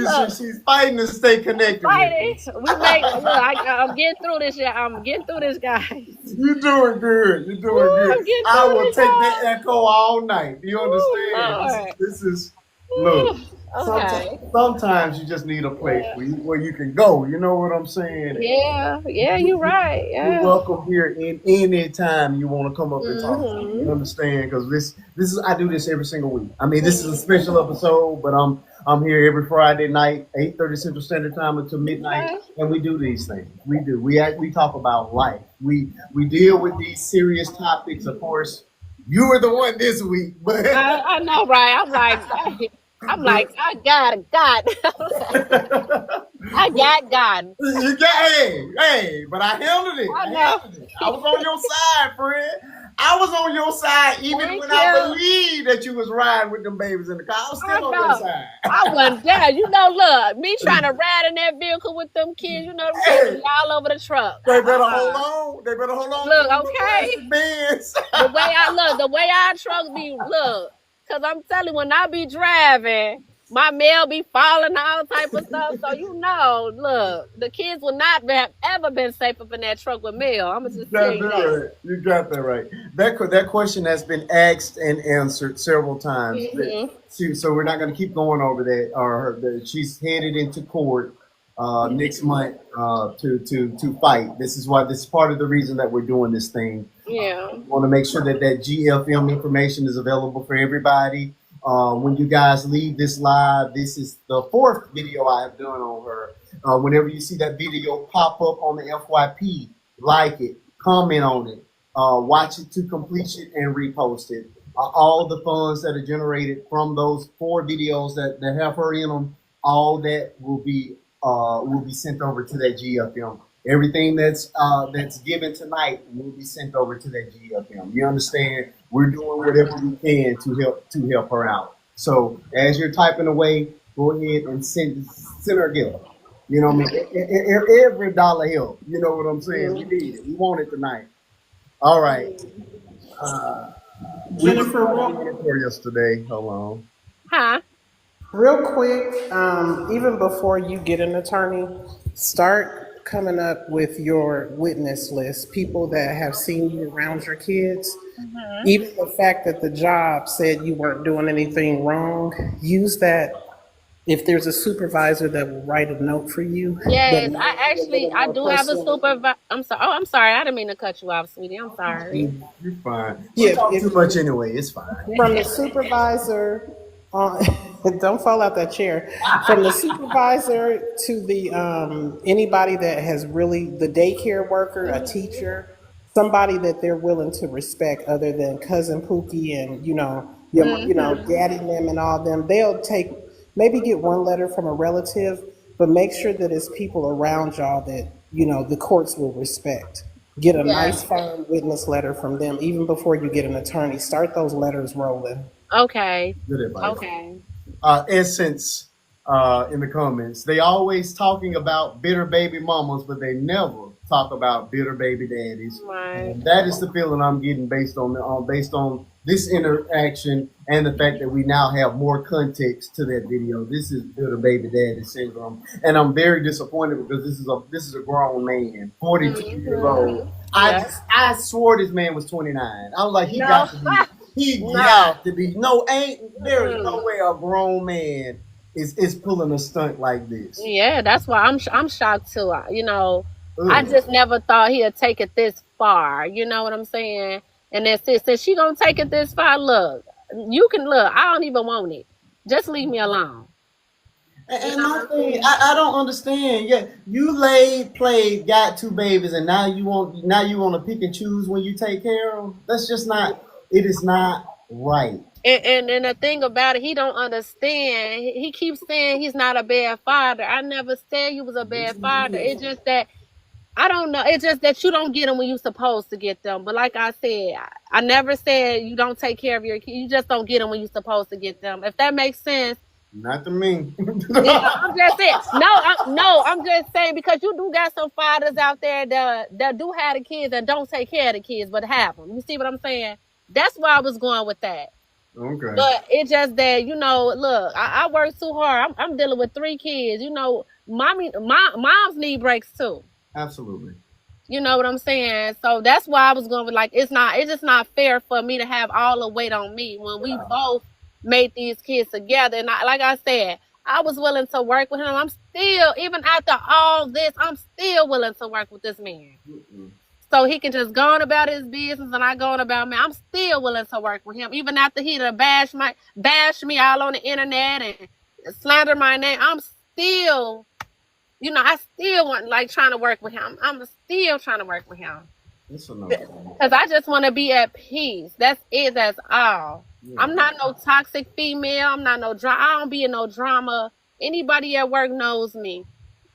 Look. She's fighting to stay connected with Fighting. us. We make look. I'm getting through this. Yeah, I'm getting through this, guys. You're doing good. You're doing Woo, good. I'm getting I through will this, take that y'all. echo all night. Do you Woo, understand? Lord. This is look. Woo. Sometimes Okay. sometimes you just need a place Yeah. where you can go. You know what I'm saying? Yeah. Yeah. You're right. You're Yeah. welcome here in any time you want to come up and talk to me. You Mhm. understand? Because this is I do this every single week. I mean, this is a special episode, but I'm here every Friday night, 8:30 Central Standard Time until midnight, Okay. and we do these things. We do. We talk about life. We deal with these serious topics. Of course, you were the one this week, but I know, right? I'm like, I'm but like, I got it, God. I got God. you got hey, but I handled it. I I know. handled it. I was on your side, friend. I was on your side even Thank when I you. believed that you was riding with them babies in the car. I was I still on your know. side. I wasn't there. Look, me trying to ride in that vehicle with them kids, them kids Hey, be all over the truck. they better hold on. They better hold on to Look, them little okay. plastic bins. The way our trucks be, cause I'm telling you, when I be driving, my mail be falling, all type of stuff. So look, the kids will not have ever been safe up in that truck with mail. I'm gonna You just tell got you that that. right. You got that right. That question has been asked and answered several times. Hmm. So we're not going to keep going over that. She's headed into court next month to fight. This is why this is part of the reason that we're doing this thing. Yeah. We want to make sure that GFM information is available for everybody. When you guys leave this live, this is the fourth video I have done on her. Whenever you see that video pop up on the FYP, like it, comment on it, watch it to completion, and repost it. All the funds that are generated from those four videos that have her in them, all that will be sent over to that GFM. Everything that's given tonight will be sent over to that GFM. You understand? We're doing whatever we can to help her out. So as you're typing away, go ahead and send her a gift. You know what I mean? Every dollar help. You know what I'm saying? We need it. We want it tonight. All right. We Jennifer, were for yesterday. Hold on. Huh? Real quick, even before you get an attorney, start coming up with your witness list, people that have seen you around your kids. Even the fact that the job said you weren't doing anything wrong, use that. If there's a supervisor that will write a note for you that Yes, may be a little I more do have a personal. supervisor. I'm sorry. Oh, I'm sorry. I didn't mean to cut you off, sweetie. I'm sorry. You're fine. She Yeah, talked too if much anyway. It's fine. from the supervisor on, don't fall out that chair. From the supervisor to the anybody that has really the daycare worker, a teacher, somebody that they're willing to respect, other than cousin Pookie and daddy them and all them. They'll take maybe get one letter from a relative, but make sure that it's people around y'all that the courts will respect. Get a Yeah. nice firm witness letter from them even before you get an attorney. Start those letters rolling. Okay. Good advice. Okay. Essence in the comments. They always talking about bitter baby mamas, but they never talk about bitter baby daddies. Right. And that is the feeling I'm getting based on this interaction and the fact that we now have more context to that video. This is bitter baby daddy syndrome, and I'm very disappointed because this is a grown man, 42 years old. Yeah. I swore this man was 29. I was like, he No. got to be. He No. got to be. No, there is no Mm. way a grown man is pulling a stunt like this. Yeah, that's why I'm shocked too. I Ugh. just never thought he'd take it this far. You know what I'm saying? And then since she gonna take it this far, look, you can look. I don't even want it. Just leave me alone. And my thing, I don't understand. Yeah, you laid, played, got two babies, and now you want to pick and choose when you take care of them. That's just not. It is not right. And the thing about it, he don't understand. He keeps saying he's not a bad father. I never said you was a Yes, bad father. he It's is. just that I don't know. It's just that you don't get them when you're supposed to get them. But like I said, I never said you don't take care of your kids. You just don't get them when you're supposed to get them. If that makes sense. Not to me. I'm just saying. No, I'm just saying because you do got some fathers out there that do have the kids and don't take care of the kids, but have them. You see what I'm saying? That's why I was going with that. Okay. But it's just that look, I work too hard. I'm dealing with 3 kids. Moms need breaks too. Absolutely. You know what I'm saying? So that's why I was going with like it's just not fair for me to have all the weight on me when we both made these kids together. And like I said, I was willing to work with him. I'm still, even after all this, I'm still willing to work with this man. Mm-mm. So he can just go on about his business and I go on about me. I'm still willing to work with him. Even after he done bash me all on the internet and slander my name, I'm still, I still want like trying to work with him. I'm still trying to work with him. It's a no. Because I just want to be at peace. That's it. That's all. Yeah. I'm not no toxic female. I'm not no drama. I don't be in no drama. Anybody at work knows me.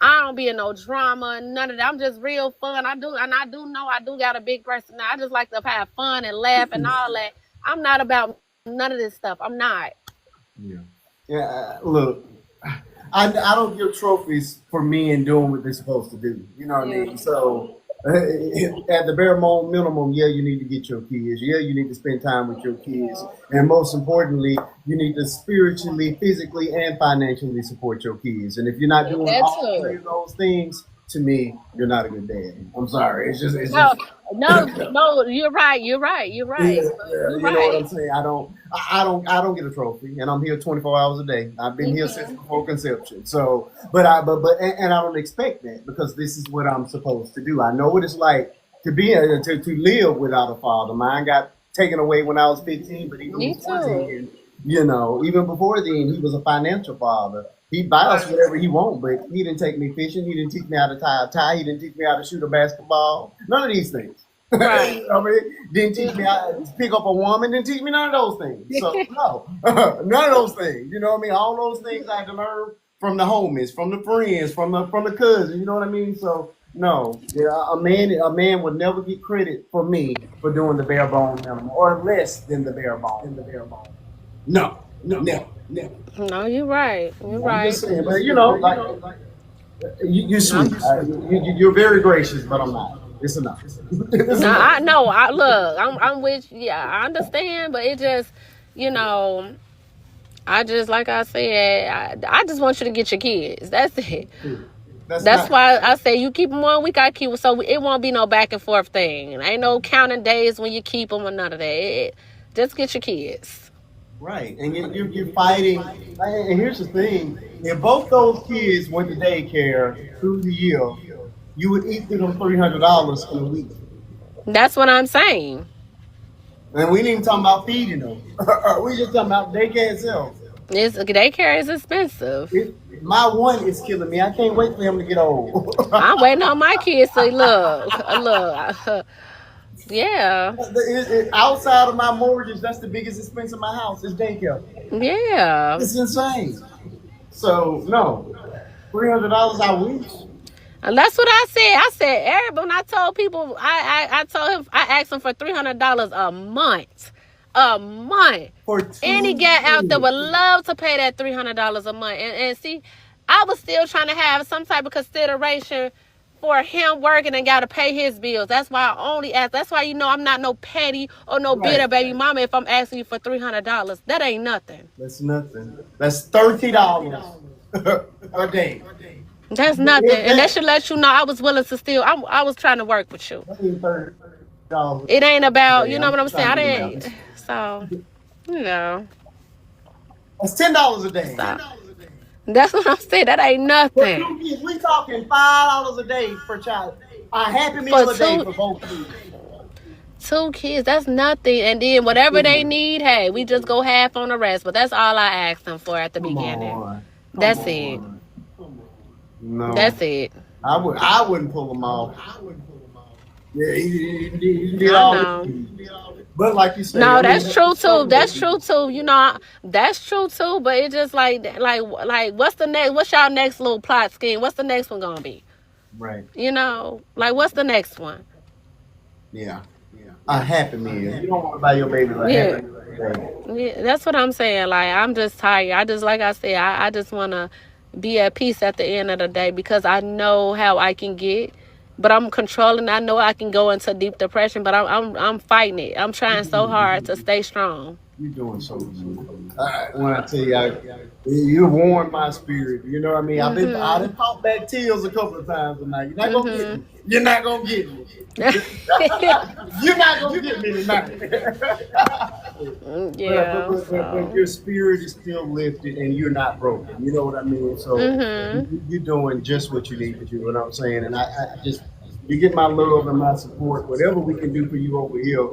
I don't be in no drama. None of that. I'm just real fun. I do know I do got a big person. I just like to have fun and laugh and all that. I'm not about none of this stuff. I'm not. Yeah. Yeah. Look, I don't give trophies for men doing what they're supposed to do. You know what I mean? So at the bare minimum, yeah, you need to get your kids. Yeah, you need to spend time with your kids, and most importantly, you need to spiritually, physically, and financially support your kids. And if you're not doing That all three too. of those things, to me, you're not a good dad. I'm sorry. It's No, just no. You're right. You're right. You're yeah, right. yeah, You're you know what right. I'm saying. I don't get a trophy, and I'm here 24 hours a day. I've been here since before conception. So, and I don't expect that because this is what I'm supposed to do. I know what it's like to live without a father. Mine got taken away when I was 15, but even Me before too. then, even before then, he was a financial father. He'd buy us whatever he want, but he didn't take me fishing. He didn't teach me how to tie a tie. He didn't teach me how to shoot a basketball. None of these things. Right. I mean, didn't teach me how to pick up a woman. Didn't teach me none of those things. So no, none of those things. You know what I mean? All those things I had to learn from the homies, from the friends, from the cousins. You know what I mean? So no, yeah, a man would never get credit for me for doing the bare bone minimum or less than the bare bone. No, never, never. No, you're right. You're I'm right. just saying, but like you're I'm, sweet. You're very gracious, but I'm not. It's enough. It's no, enough. I know. I'm with. Yeah, I understand, but it just, you know, I just like I said, I just want you to get your kids. That's it. That's That's not why I say you keep them 1 week, I keep them, so it won't be no back and forth thing. Ain't no counting days when you keep them or none of that. Just get your kids. right. And you're fighting. And here's the thing: if both those kids went to daycare through the year, you would eat through them $300 in a week. That's what I'm saying. And we ain't even talking about feeding them. We just talking about daycare itself. Daycare is expensive. My one is killing me. I can't wait for him to get old. I'm waiting on my kids to look. Yeah, Outside of my mortgage, that's the biggest expense in my house is daycare. yeah. It's insane. So no, $300 I wish And that's what I said. I said, Eric, when I told people, I told him, I asked him for $300 a month. A month. for Any two guy out there years. would love to pay that $300 a month. And see, I was still trying to have some type of consideration for him working and got to pay his bills. That's why I only ask. That's why I'm not no petty or no Right. bitter baby mama if I'm asking you for $300. That ain't nothing. That's nothing. That's $30 a day. That's nothing. If And that that, should let you know I was willing to still, I was trying to work with you. that ain't $30 It ain't a about, day. you know I'm what I'm saying? trying I to do the math. didn't, so, you know, That's $10 a day. so that's what I'm saying. That ain't For nothing. two kids, we talking $5 a day per child. A Happy For Meal a day two for both kids. two kids, that's nothing. And then whatever they Come need, hey, we just go half on the rest. But that's all I asked them for at the beginning. on. Come That's it. on. No. That's it. I wouldn't pull them off. Yeah, he did I all know. this. But like you say, No, I mean, that's true too. some That's babies. true too. That's true too. But it's just like what's the next? What's y'all next little plot scheme? What's the next one gonna be? Right. Like what's the next one? Yeah. A Happy Meal. You don't want to buy your baby a Yeah, Happy Meal. yeah. That's what I'm saying. Like I'm just tired. I just like I said, I just wanna be at peace at the end of the day because I know how I can get. But I'm controlling. I know I can go into deep depression, but I'm fighting it. I'm trying so hard to stay strong. You're doing so good. When I tell you, you warmed my spirit. You know what I mean? I Mhm. done popped back tears a couple of times tonight. You're not gonna get Mhm. me. You're not gonna get me. You're not gonna get me tonight. Yeah. But So. your spirit is still lifted and you're not broken. You know what I mean? So Mhm. you're doing just what you need to do. You know what I'm saying? And I just you get my love and my support. Whatever we can do for you over here,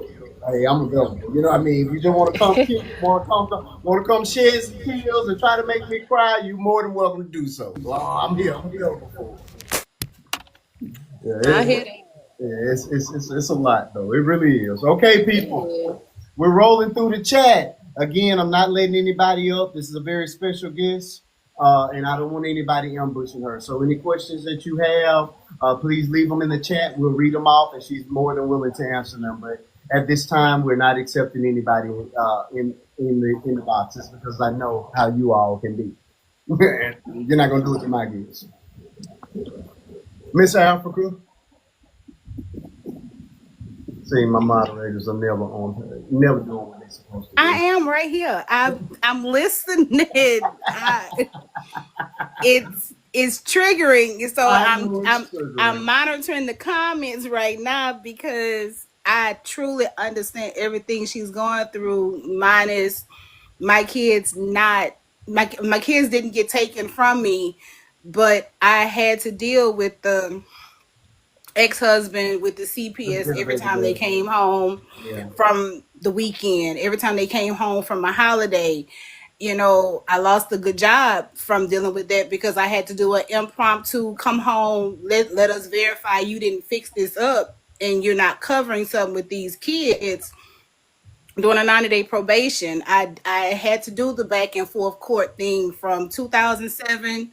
hey, I'm available. You know what I mean? If you just want to come, want to come shed some tears and try to make me cry, you're more than welcome to do so. I'm here. I'm available for it. Yeah, I hear that. it's a lot though. It really is. Okay, people. We're rolling through the chat. Again, I'm not letting anybody up. This is a very special guest, and I don't want anybody ambushing her. So, any questions that you have, please leave them in the chat. We'll read them off, and she's more than willing to answer them. But at this time, we're not accepting anybody in the boxes because I know how you all can be. You're not gonna do it to my kids, Miss Africa. See, my moderators are never on, never doing what they're supposed to I do. am right here. I'm listening. It's triggering. So I know it's I'm triggering. monitoring the comments right now because I truly understand everything she's going through. Minus my kids not my kids didn't get taken from me, but I had to deal with the ex-husband with the Let's CPS get a every baby time they girl. came home Yeah. from the weekend, every time they came home from a holiday. I lost a good job from dealing with that because I had to do an impromptu come home, let us verify you didn't fix this up and you're not covering something with these kids during a 90-day probation. I had to do the back and forth court thing from 2007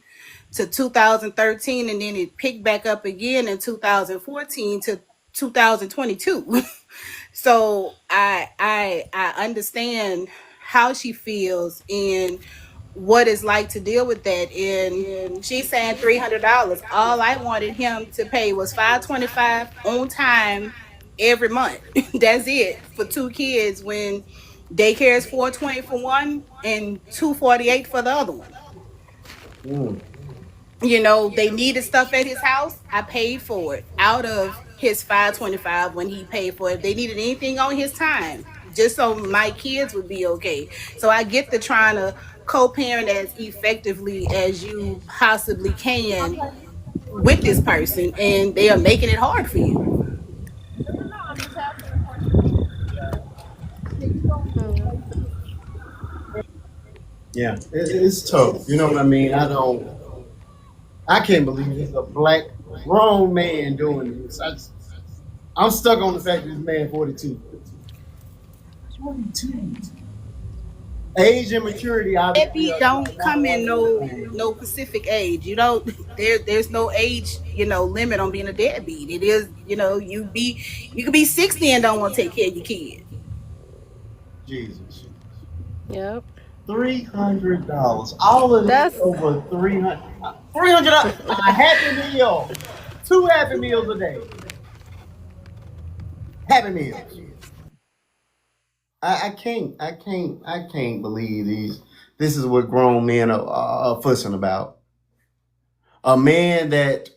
to 2013, and then it picked back up again in 2014 to 2022. So I understand how she feels and what it's like to deal with that. And she's saying $300. All I wanted him to pay was $525 on time every month. That's it for two kids when Daycare is 420 for one and 248 for the other one. Mm. You know, they needed stuff at his house. I paid for it out of his 525 when he paid for it. If they needed anything on his time, just so my kids would be okay. So I get the trying to co-parent as effectively as you possibly can with this person, and they are making it hard for you. Yeah, it's tough. You know what I mean? I can't believe it's a black grown man doing this. I'm stuck on the fact that this man 42. 42. Age and maturity obviously Deadbeat are don't not come in one and the no same. specific age. You don't there's no age, limit on being a deadbeat. It is, you could be 60 and don't want to take care of your kid. Jesus. Yep. $300. All of this That's over 300. $300. A happy meal. Two happy meals a day. Happy meals. I can't believe these. This is what grown men are fussing about. A man that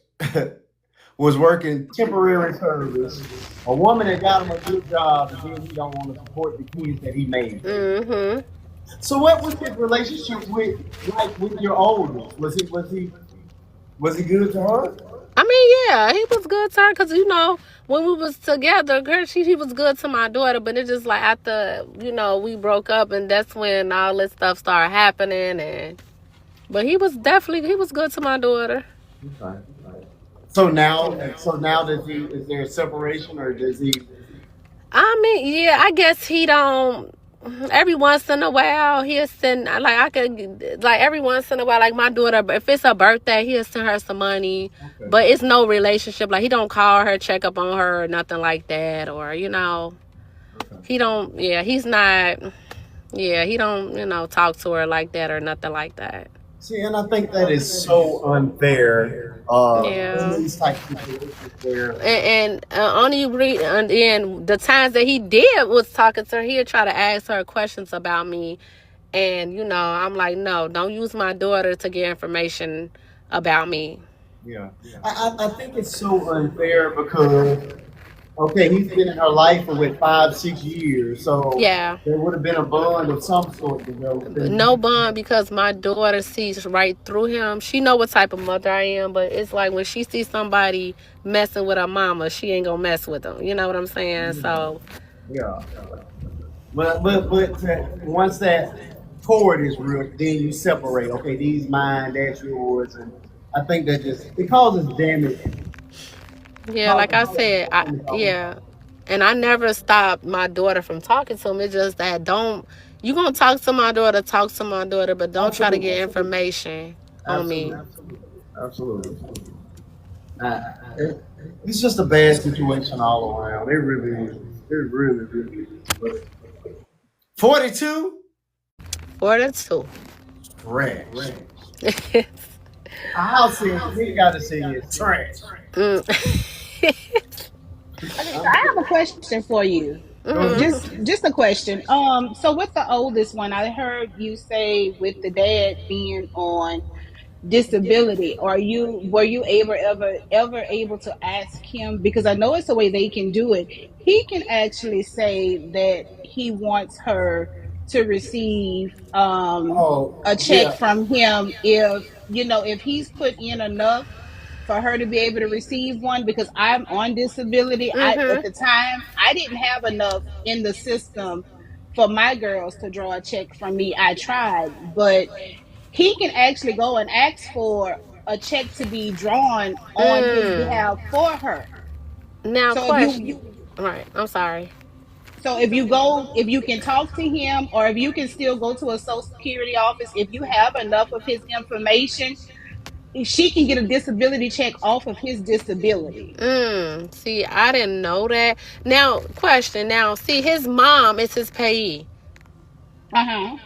was working temporary service, a woman that got him a good job, and then he don't want to support the kids that he made. mm-hmm. So, what was his relationship with your oldest? Was he good to her? I mean, yeah, he was good to her because, when we was together, girl, he was good to my daughter. But it's just like after, we broke up, and that's when all this stuff started happening. But he was good to my daughter. Okay. So now is there a separation or does he? I mean, yeah, I guess he don't. Every once in a while, he'll send every once in a while, like my daughter. If it's her birthday, he'll send her some money, Okay. but it's no relationship. Like he don't call her, check up on her, or nothing like that, or Okay. he don't. Yeah, he's not. Yeah, he don't. Talk to her like that or nothing like that. See, and I think that is so unfair in Yeah. these type of situations where And only and then the times that he did was talking to her, he'd try to ask her questions about me, and I'm like, no, don't use my daughter to get information about me. yeah, I think it's so unfair because okay, he's been in her life for what 5 6 years, so Yeah, there would have been a bond of some sort developed. no bond because my daughter sees right through him. She know what type of mother I am, but it's like when she sees somebody messing with her mama, she ain't gonna mess with them. You know what I'm saying? So Yeah, but once that cord is ripped, then you separate. Okay, these mine, that's yours, and I think that just it causes damage. yeah, like Causes I said, damage all around. yeah, and I never stopped my daughter from talking to him. It's just that don't you gonna talk to my daughter, but don't try to Absolutely, get information on me. absolutely, absolutely. Uh, it, it's just a bad situation all around. It really is. It really, really is. But 42, 42. trash. I'll say it. We got to say it's trash. Okay, so I'm, I have a question for you. go Mm-hmm. ahead. Just a question. So with the oldest one, I heard you say with the dad being on disability, were you ever able to ask him, because I know it's the way they can do it. He can actually say that he wants her to receive Oh, a check yeah. from him if he's put in enough for her to be able to receive one, because I'm on disability. I At Mm-hmm. the time I didn't have enough in the system for my girls to draw a check from me. I tried, but he can actually go and ask for a check to be drawn on his Mm. behalf for her. Now, So if you question. All right, I'm sorry. if you can talk to him, or if you can still go to a social security office, if you have enough of his information, she can get a disability check off of his disability. See, I didn't know that. Now, question. Now, see, his mom is his payee. Uh-huh.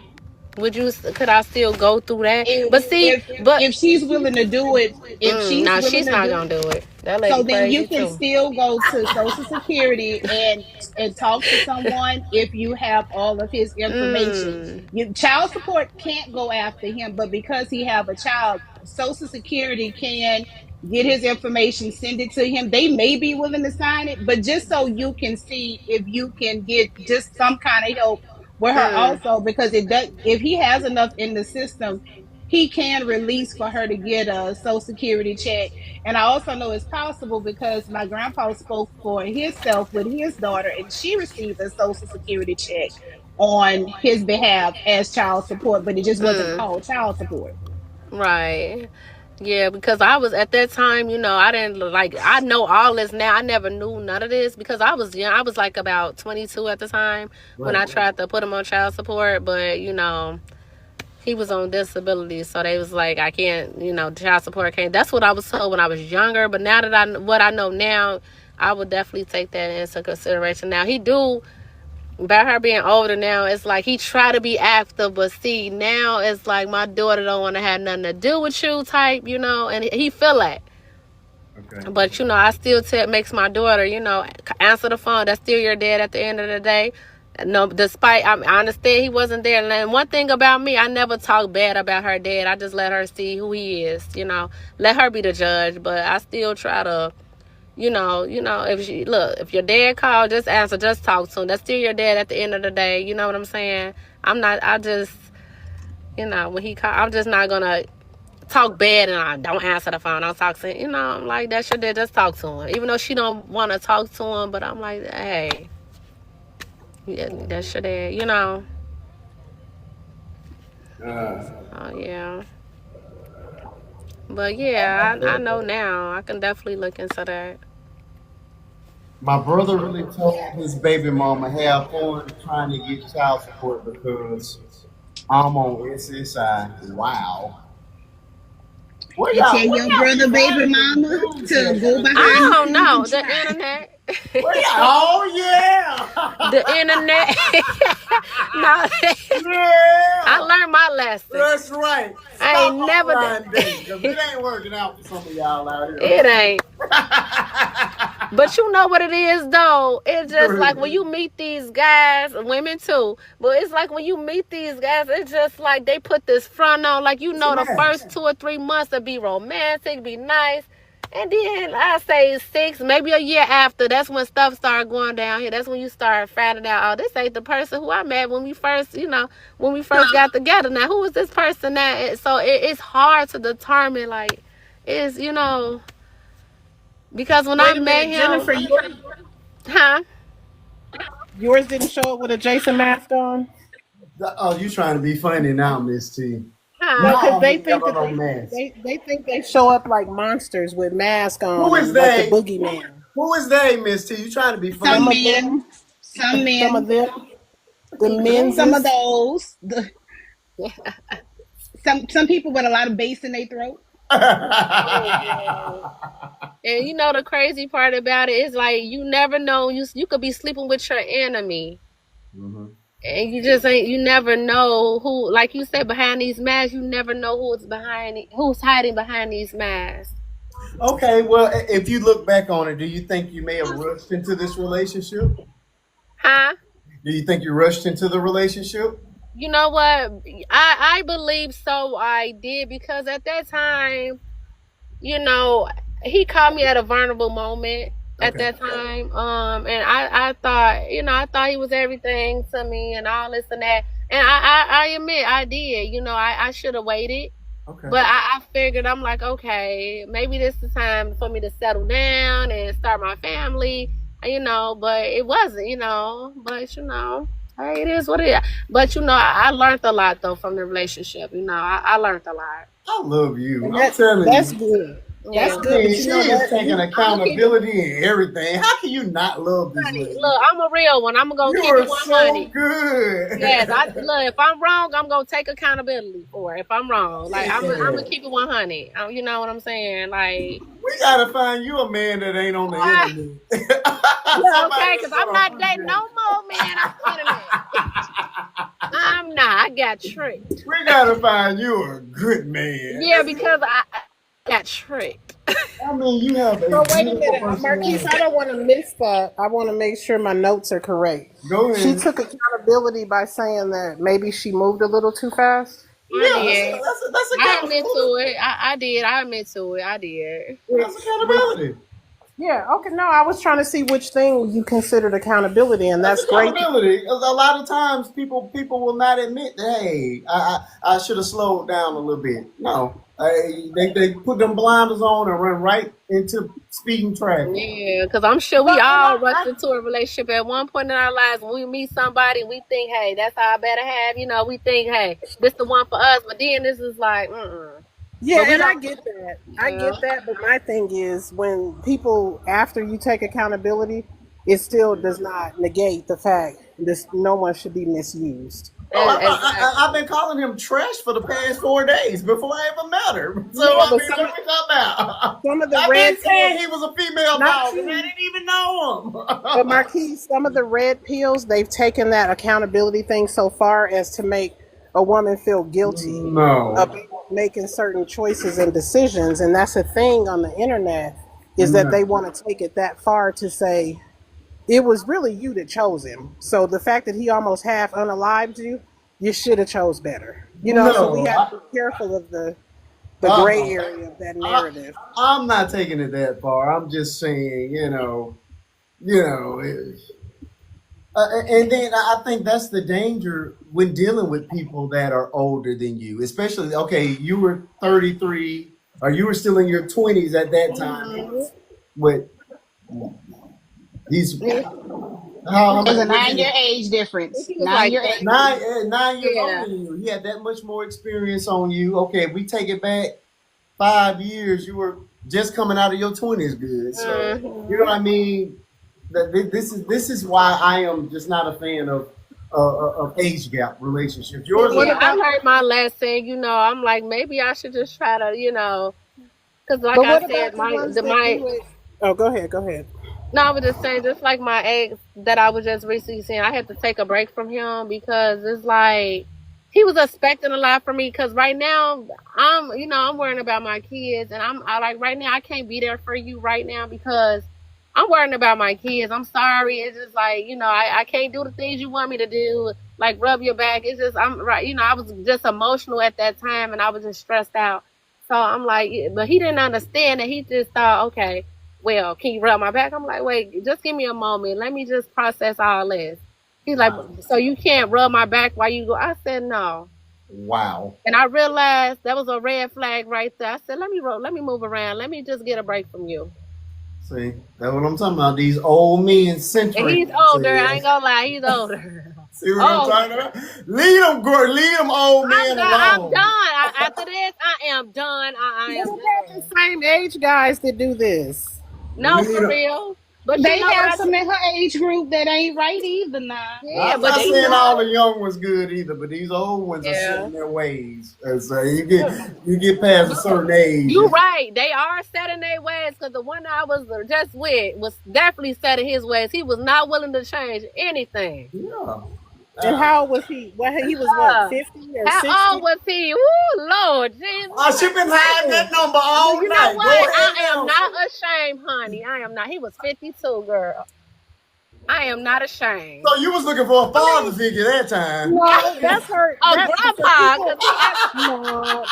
Could I still go through that? If But see, if but if she's willing to do it, if she's no, willing she's to not do, gonna do it. That lady so then crazy you can too. still go to Social Security and talk to someone if you have all of his information. Child support can't go after him, but because he have a child, Social Security can get his information, send it to him. They may be willing to sign it, but just so you can see if you can get just some kind of help with her also, because it does, if he has enough in the system, he can release for her to get a Social Security check. And I also know it's possible because my grandpa spoke for himself with his daughter, and she received a Social Security check on his behalf as child support, but it just wasn't called child support. Right. Yeah, because I was at that time, I didn't I know all this now. I never knew none of this because I was young. I was like about 22 at the time when I Right. tried to put him on child support, but he was on disability, so they was like, I can't, child support can't. That's what I was told when I was younger. But now that what I know now, I would definitely take that into consideration. Now he do, by her being older now, it's like he try to be active, but see now it's like my daughter don't want to have nothing to do with you type, and he feel that. Okay. But I still makes my daughter, answer the phone. That's still your dad at the end of the day. No, despite I understand he wasn't there. And one thing about me, I never talk bad about her dad. I just let her see who he is. Let her be the judge. But I still try to, if your dad called, just answer, just talk to him. That's still your dad at the end of the day. You know what I'm saying? I'm not. I just, when he called, I'm just not gonna talk bad and I don't answer the phone. Don't talk to him. I'm like, that's your dad. Just talk to him. Even though she don't want to talk to him, but I'm like, hey. Yeah, that's your dad, Oh, yeah. But, yeah, I know now. I can definitely look into that. My brother really told his baby mama have fun trying to get child support because I'm on SSI. Wow. You tell Where your y'all be brother, baby finding these mama, news to at? go behind I the don't scenes know. and The try. internet. Where y'all? Oh The yeah. internet. No, I Yeah. learned my lesson. That's right. I Stop ain't never. online dating because it ain't working out for some of y'all out here. It ain't. But you know what it is, though? It's just like when you meet these guys, women too, but it's like when you meet these guys, it's just like they put this front on, like, It's a the mess. first 2 or 3 months to be romantic, be nice. And then I say 6, maybe a year after, that's when stuff started going down here. That's when you start finding out, oh, this ain't the person who I met when we first, got together. Now, who is this person now? So it's hard to determine, like, it's, because when I Wait a met minute, him, Jennifer, huh? yours didn't show up with a Jason mask on? Oh, you trying to be funny now, Miss T? Huh? No, because No, they he think never that no mess. they think they show up like monsters with masks Who on is and like the they? boogeyman. Who is they, Miss T? You trying to be Some Some funny? of them, men, some some of men, them, the some of menses. those, some people with a lot of bass in their throat. Oh man. And the crazy part about it is like you never know. You could be sleeping with your enemy. Mhm. And you just ain't you never know who, like you said, behind these masks, you never know who's hiding behind these masks. Okay, well, if you look back on it, do you think you may have rushed into this relationship? Huh? Do you think you rushed into the relationship? You know what? I believe so I did because at that time, you know, he caught me at a vulnerable moment at Okay. that time. And I thought, I thought he was everything to me and all this and that. And I admit I did. I should have waited. Okay. But I figured, I'm like, okay, maybe this is the time for me to settle down and start my family, but it wasn't, but hey, it is what it is. But I learned a lot though from the relationship. I learned a lot. I love you. And I'm telling that's you. good. That's Yeah. I good, mean, but she you know is what? taking You, I'm gonna keep it accountability and everything. How can you not love this right. lady? Look, I'm a real one. I'm gonna You keep it are so 100. Yes, good. I look. If I'm wrong, I'm gonna take accountability for it. If I'm wrong, like I'm Yeah. gonna keep it 100. You know what I'm saying? Like, We gotta find you a man that ain't on the ah, internet. yeah, Somebody okay, that's because I'm gonna not put dating no you. more man on the internet. I'm not. I got tricked. We gotta find you a good man. Yeah, because I got tricked. I mean, you have a so wait a beautiful minute, Marquise. personality. I don't want to miss that. I want to make sure my notes are correct. Go She ahead. took accountability by saying that maybe she moved a little too fast. I Yeah, did. that's I admit accountability. to it. I did. I admit to it. I did. That's Which, accountability. yeah, okay. No, I was trying to see which thing you considered accountability, and That's that's great. accountability. A lot of times, people will not admit that. Hey, I should have slowed down a little bit. No, they put them blinders on and run right into speeding traffic. Yeah, because I'm sure we But and all rushed into a relationship at one point in our lives. When we meet somebody, we think, hey, that's how I better have. You know, we think, hey, this the one for us. But then this is like, Yeah, But we and I don't. get that. I Yeah. get that, but my thing is when people after you take accountability, it still does not negate the fact that no one should be misused. oh, I've Exactly. been calling him trash for the past 4 days before I ever met her. So No, I but mean, what we talking about? some of the I've been red pill, saying he was a female not dog, and I you, didn't even know but him. Marquise, some of the red pills, they've taken that accountability thing so far as to make a woman feel guilty No, about making certain choices and decisions, and that's a thing on the internet is that no, they want to take it that far to say it was really you that chose him. So the fact that he almost half unalived you, you should have chose better. You know, so we no. have to be careful of the gray Uh, area of that I, narrative. I'm not taking it that far. I'm just saying, you know. And then I think that's the danger when dealing with people that are older than you, especially. Okay, you were 33, or you were still in your 20s at that time. But these, how There's many? a Was 9 year he age difference. He was Nine like year age. 30. 9 years older Yeah. than you? He had that much more experience on you. Okay, we take it back 5 years. You were just coming out of your 20s, good. So you know Hmm. what I mean. This is why I am just not a fan of age gap relationships. But Yours what are Yeah, I about learned my lesson. I'm like, maybe I should just try to, because like but I what said, about the my ones the that my do it? Oh, go ahead, go ahead. no, I was just saying, just like my ex that I was just recently saying, I had to take a break from him because it's like he was expecting a lot from me. Because right now, I'm worrying about my kids, and I like right now I can't be there for you right now because I'm worrying about my kids. I'm sorry, it's just like I can't do the things you want me to do, like rub your back. It's just I'm right, I was just emotional at that time, and I was just stressed out. So I'm like, but he didn't understand that. He just thought, okay, well, can you rub my back? I'm like, wait, just give me a moment. Let me just process all this. He's like, wow, so you can't rub my back while you go? I said, no. wow. And I realized that was a red flag right there. I said, let me move around. Let me just get a break from you. See, that's what I'm talking about. These old men And centering he's older. I ain't themselves. gonna lie, he's older. See what I'm Older. talking about? Leave them old men I'm done. alone. After this, I am done. I What am about the done. same age guys that do this? No, Leave for 'em- real. But They what have I some in her age group that ain't right either now. yeah, I'm but not they saying all know. the young ones good either, but these old ones are set Yeah. in their ways. And so you get past a certain age. You right. They are set in their ways because the one I was just with was definitely set in his ways. He was not willing to change anything. Yeah. And Uh, how old was he? What he was what, Uh, 50 or how 60? old was he? Ooh, Lord Jesus. she been hiding that number But all you know night. Go what? ahead I am now. not ashamed, honey. I am not. He was 52, girl. I am not ashamed. So you was looking for a father figure that time. No, that's her. A That for grandpa, people. because he asked, No,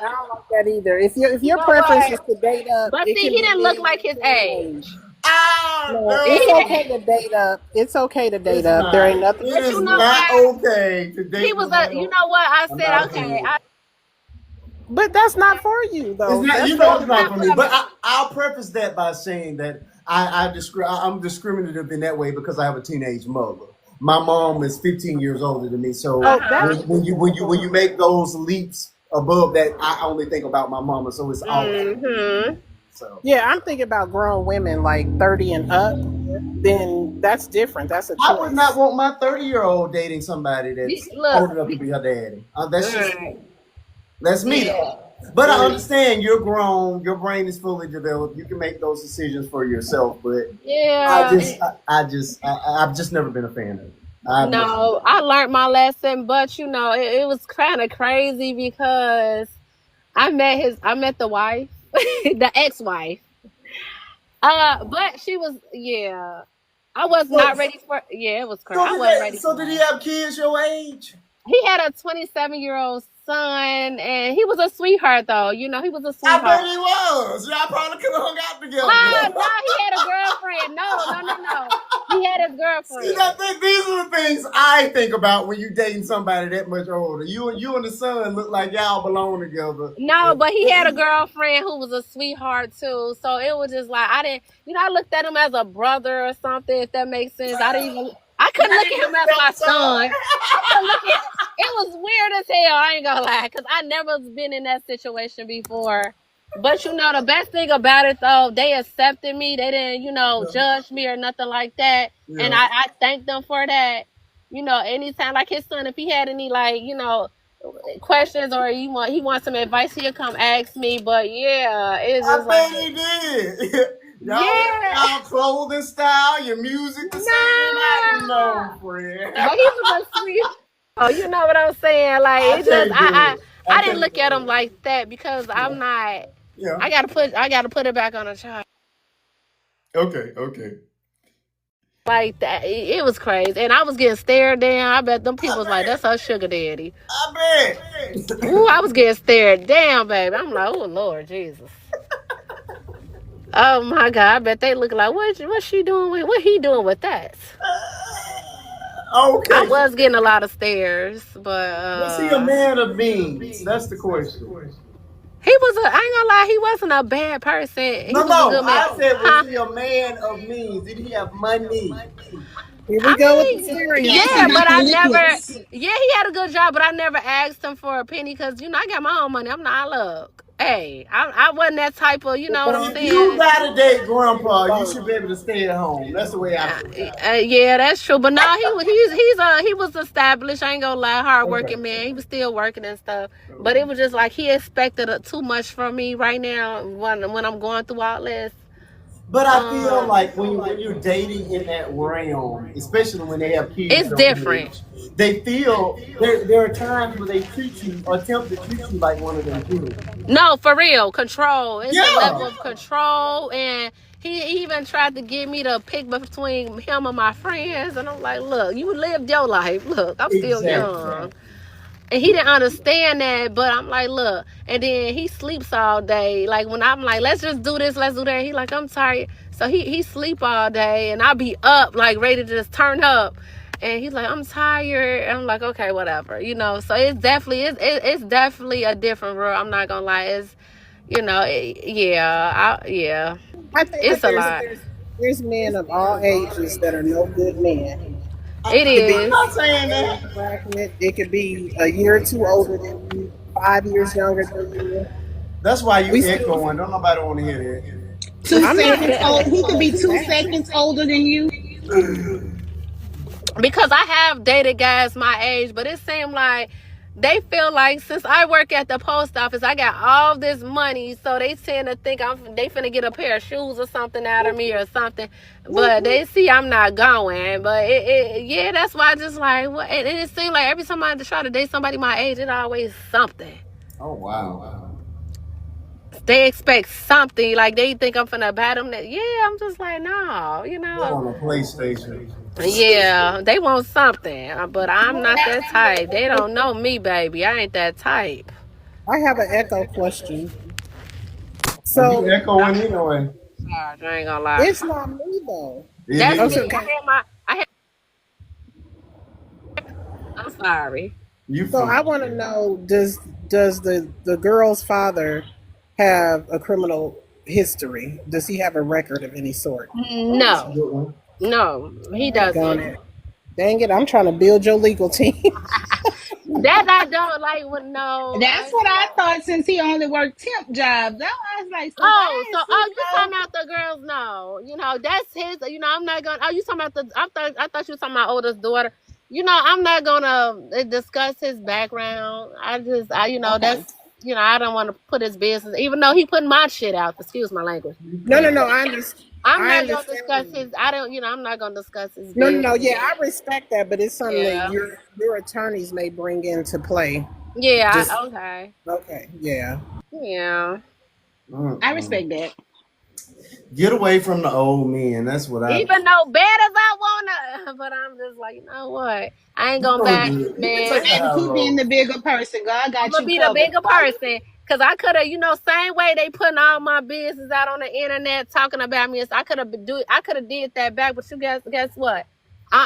I don't like that either. If your know preference what? is to date up, But it see, can he be didn't look men like of his any age. age. Ah, No, it's no. He, okay to date up. It's okay to date It's up. There not. ain't nothing. It but is you know not what? okay to He date was nobody. you know what? I I'm said, not okay, saying. But that's not for you It's though. not. That's You for know, it's other not not for people. me. for But me. I'll preface that by saying that I'm discriminative in that way because I have a teenage mother. My mom is 15 years older than me, so Oh, Uh-huh. that's when you make those leaps above that, I only think about my mama. So it's all. Mm-hmm. So Yeah, I'm thinking about grown women like 30 and up. Then that's different. That's a I would not choice. want my 30-year-old dating somebody that's Look, old enough to be her daddy. That's just right. that's me Yeah. though. But I Mm. understand you're grown, your brain is fully developed. You can make those decisions for yourself. But Yeah. I've just never been a fan of it. I've never. No, I learned my lesson, but it was kind of crazy because I met the wife, the ex-wife. But she was, yeah. I was So, not ready for. Yeah, it was crazy. so I did wasn't they, ready so for did he that. have kids your age? He had a 27-year-old son, and he was a sweetheart, though. He was a I sweetheart. bet he was. Y'all probably could have hung out Ah, together. no, he had a girlfriend. No, no, no, no. He had his See, girlfriend. these are the things I think about when you dating somebody that much older. You and the son look like y'all belong together. No, but he had a girlfriend who was a sweetheart too. So it was just like I didn't, I looked at him as a brother or something, if that makes sense. I couldn't look at him as my son. I couldn't look at. It was weird as hell. I ain't gonna lie, because I never been in that situation before. But the best thing about it though, they accepted me. They didn't, judge me or nothing like that. And Yeah. I thank them for that. Anytime like his son, if he had any like, questions or he wants some advice, he'll come ask me. But yeah, it's I just bet like he did. yeah, y'all clothing style, your music the same. I know, no, friend. but he was a sweet. Oh, you know what I'm saying? Like I it just can't do it. I I didn't can't look at do him it. like that because I'm Yeah. not. Yeah. I gotta put it back on a child Okay. Okay. like that. It was crazy, and I was getting stared down. I bet them people I was like, "That's bet. her sugar daddy." I Ooh, bet. I was getting stared down, baby. I'm like, "Oh Lord Jesus." Oh my God! I bet they look like what's she doing with what he doing with that? I Okay. was getting a lot of stares, but Was he a man of means? That's the question. he was a. I ain't gonna lie, he wasn't a bad person. He No, was a no. good man, I said, was huh? he a man of means? Did he have money? Here we I go with the mean, He stereotype. yeah, asking about but the I never. liquids. Yeah, he had a good job, but I never asked him for a penny because I got my own money. I'm not. Look, hey, I wasn't that type of. You know what I'm If you saying? got to date grandpa, you should be able to stay at home. That's the way I feel. Yeah, that's true. But no, he was established. I ain't gonna lie, Okay. hardworking man. He was still working and stuff. But it was just like he expected too much from me right now when I'm going through all this. But I feel Um, like when you're dating in that realm, especially when they have kids it's your different. age, they feel there are times where they treat you or attempt to treat you like one of their kids. No, for real, control. It's a Yeah, level of control, and he even tried to get me to pick between him and my friends, and I'm like, look, you lived your life. Look, I'm still exactly. young. And he didn't understand that, but I'm like, look. And then he sleeps all day. Like when I'm like, let's just do this, let's do that. He like, I'm tired. So he sleep all day, and I be up like ready to just turn up. And he's like, I'm tired. And I'm like, okay, whatever. So it's definitely a different world. I'm not gonna lie. It's yeah. I think It's that a lot. there's men of all ages that are no good men. It It could be I'm is. not saying age that. bracket. It could be a year or two older than you, 5 years younger than you. That's why you We still. echoing. Don't nobody want to hear Two I'm not seconds echoing. old. I'm He could trying to be be 2 seconds accurate. older than you. that. Because I have dated guys my age, but it seemed like they feel like since I work at the post office, I got all this money, so they tend to think they finna get a pair of shoes or something out of me or something. But they see I'm not going. But yeah, that's why I just like what. And it seems like every time I try to date somebody my age, it always something. Oh wow. They expect something, like they think I'm finna bat them. Yeah, I'm just like no, They want a PlayStation. Yeah, they want something, but I'm not that type. They don't know me, baby. I ain't that type. I have an echo question. Oh, you So I'm echoing anyway. sorry, I ain't gonna lie. it's not me though. It That's is. me. I Okay. had my. I had. I'm sorry. You So I fine. want to know: does the girl's father have a criminal history? Does he have a record of any sort? Oh, that's a No, good one. no, he Dang doesn't. it! Dang it! I'm trying to build your legal team. That I don't like. With no, That's what I thought since he only worked temp jobs. I was like, so Oh, why so is he you talking about the girls? No, that's his. I'm not gonna. Oh, you talking about the? I thought you was talking about my oldest daughter. I'm not gonna discuss his background. okay? That's I don't want to put his business, even though he put my shit out. Excuse my language. No, no, no. I understand. I'm I not gonna discuss understand. his. I don't. I'm not gonna discuss his No, no, no. business. Yeah, I respect that, but it's something that Yeah. your attorneys may bring into play. Yeah. Just Okay. okay. Yeah. Yeah. I Mm-mm. respect that. Get away from the old men. That's what I. Even though bad as I wanna, but I'm just like, you know what? I ain't You gonna doing back, good. You can take man. the Baby, high keep being road. the bigger person. God I'm got gonna you be the covered. bigger person. Cause I could have, same way they putting all my business out on the internet talking about me. I could have did that back, but you guess what?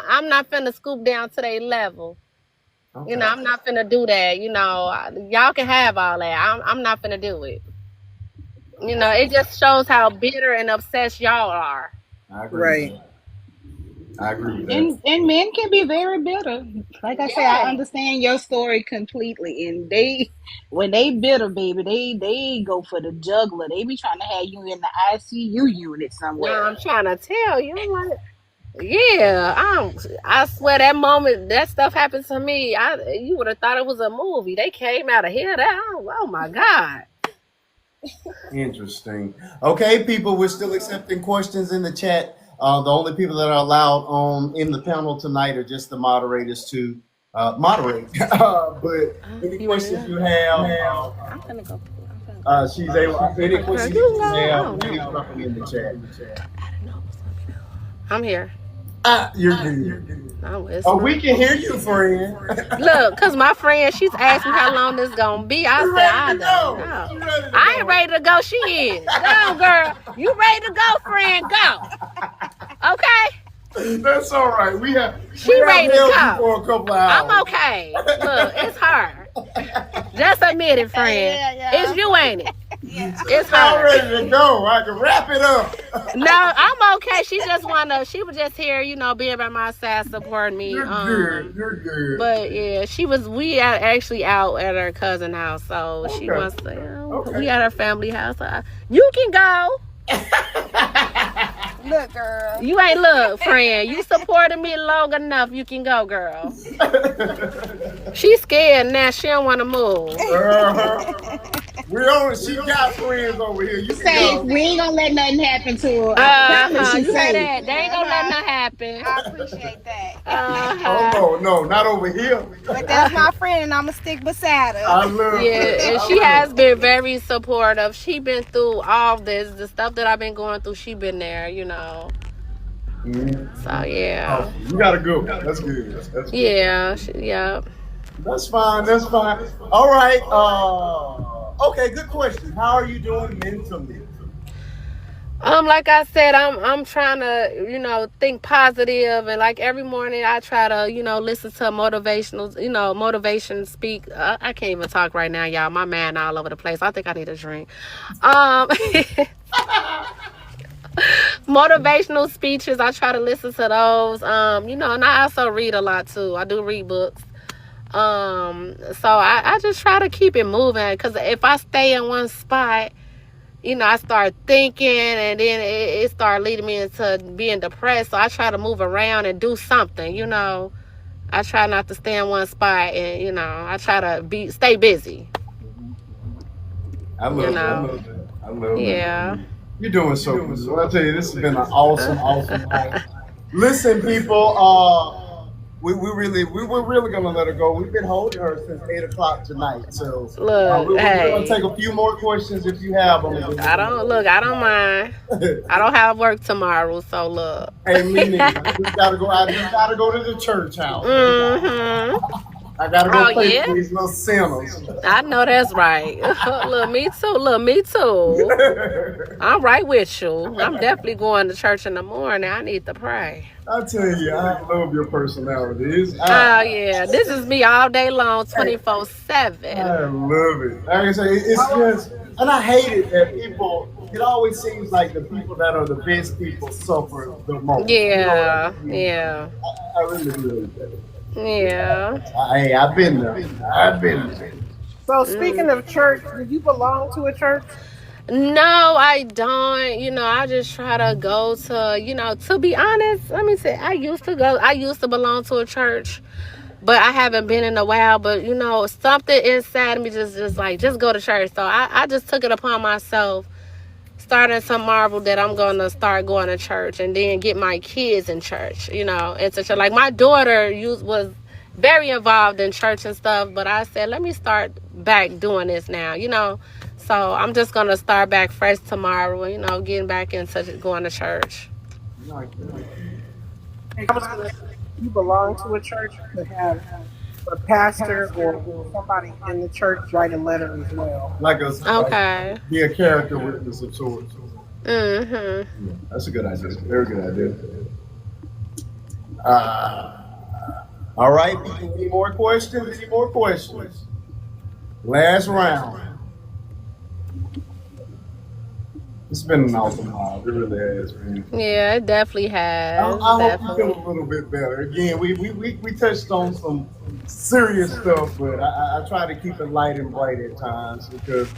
I'm not finna scoop down to their level. Okay. I'm not finna do that. Y'all can have all that. I'm not finna do it. It just shows how bitter and obsessed y'all are. I agree with Right. that. I agree with that. And men can be very bitter. Like I say, I Yeah. understand your story completely. And they, when they bitter, baby, they go for the juggler. They be trying to have you in the ICU unit No, somewhere. I'm trying to tell you. I'm like, yeah, I swear that moment that stuff happened to me. You would have thought it was a movie. They came out of here. Oh my god. Interesting. Okay, people, we're still accepting questions in the chat. The only people that are allowed on in the panel tonight are just the moderators to moderate. But any You ready to questions go? you have, I'm gonna go. she's able. Any Girl, questions you can you go. I have, don't please know. drop them in the chat. I'm here. You're good. I'm Oh, we listening. can hear you, friend. Look, cause my friend, she's asked me how long this gonna be. I You're said ready I to don't go. know. You're ready to I ain't go. ready to go. She is. Go, girl. You ready to go, friend? Go. Okay. That's all right. She we have ready to held you go. for a couple of I'm hours. okay. Look, it's her. Just admit it, friend. It's you, ain't it? It's I'm her. ready to go. I can wrap it up. No, I'm okay. She was just here, being by my side, supporting me. You're good. You're good. But yeah, we are actually out at her cousin house, so she Okay. wants to. We Okay. at her family house. You can go. Look, girl. You ain't look, friend. You supported me long enough. You can go, girl. She's scared now. She don't want to move. She got friends over here. You can Safe. go. We ain't gonna let nothing happen to her. I promise she's You heard safe. that? They ain't gonna let nothing happen. I appreciate that. Oh Uh-huh. no, not over here. But that's my friend, and I'ma stick beside her. I love Yeah, it. and I she love has been very supportive. She been through all this, the stuff that I've been going through. She been there. it. So yeah, Awesome. You gotta go. That's good. That's good. yeah. That's fine. That's fine. All right. Okay. Good question. How are you doing mentally? Like I said, I'm trying to, think positive, and like every morning I try to, listen to motivation speak. I can't even talk right now, y'all. My mind all over the place. I think I need a drink. Um, Motivational speeches. I try to listen to those. And I also read a lot too. I do read books. So I just try to keep it moving, because if I stay in one spot, I start thinking, and then it started leading me into being depressed. So I try to move around and do something. I try not to stay in one spot, and I try to stay busy. I love it. I love it. I love it. Yeah. You're doing so good. Well, I tell you, this has been an awesome night. Listen, people, we were really gonna let her go. We've been holding her since 8 o'clock tonight. So Look, we're hey, gonna take a few more questions if you have them. I don't mind. I don't have work tomorrow, so look. Hey, me neither. I just gotta go. I just gotta go to the church house. Mm-hmm. I gotta go Oh pray yeah, for these little sinners. I know that's right. Look, me too. Look, me too. I'm right with you. I'm definitely going to church in the morning. I need to pray. I tell you, I love your personality. Oh yeah, this is me all day long, I 24/7. love it. Like I say, it's just, and I hate it that people. It always seems like the people that are the best people suffer the most. You know what I Yeah, mean? yeah. I really do hate that. Yeah. Hey, I've been there. I've been there. So speaking Mm. of church, did you belong to a church? No, I don't. I just try to go to, to be honest, let me say, I used to belong to a church, but I haven't been in a while. But, something inside me just like, just go to church. So I just took it upon myself starting to marvel that I'm going to start going to church and then get my kids in church, into church. Like my daughter was very involved in church and stuff, but I said, let me start back doing this now. So I'm just going to start back fresh tomorrow, getting back into going to church. Like that. I was going to say, you belong to a church to have a pastor or somebody in the church write a letter as well. Like Okay. be a character witness of sorts. Mhm. Yeah, that's a good idea. Very good idea. Uh, all right, people. Any more questions? Any more questions? Last round. It's been an awesome ride. It really has, man. Yeah, it definitely has. I hope you feel Definitely. a little bit better. Again, we touched on some serious stuff, but I try to keep it light and bright at times because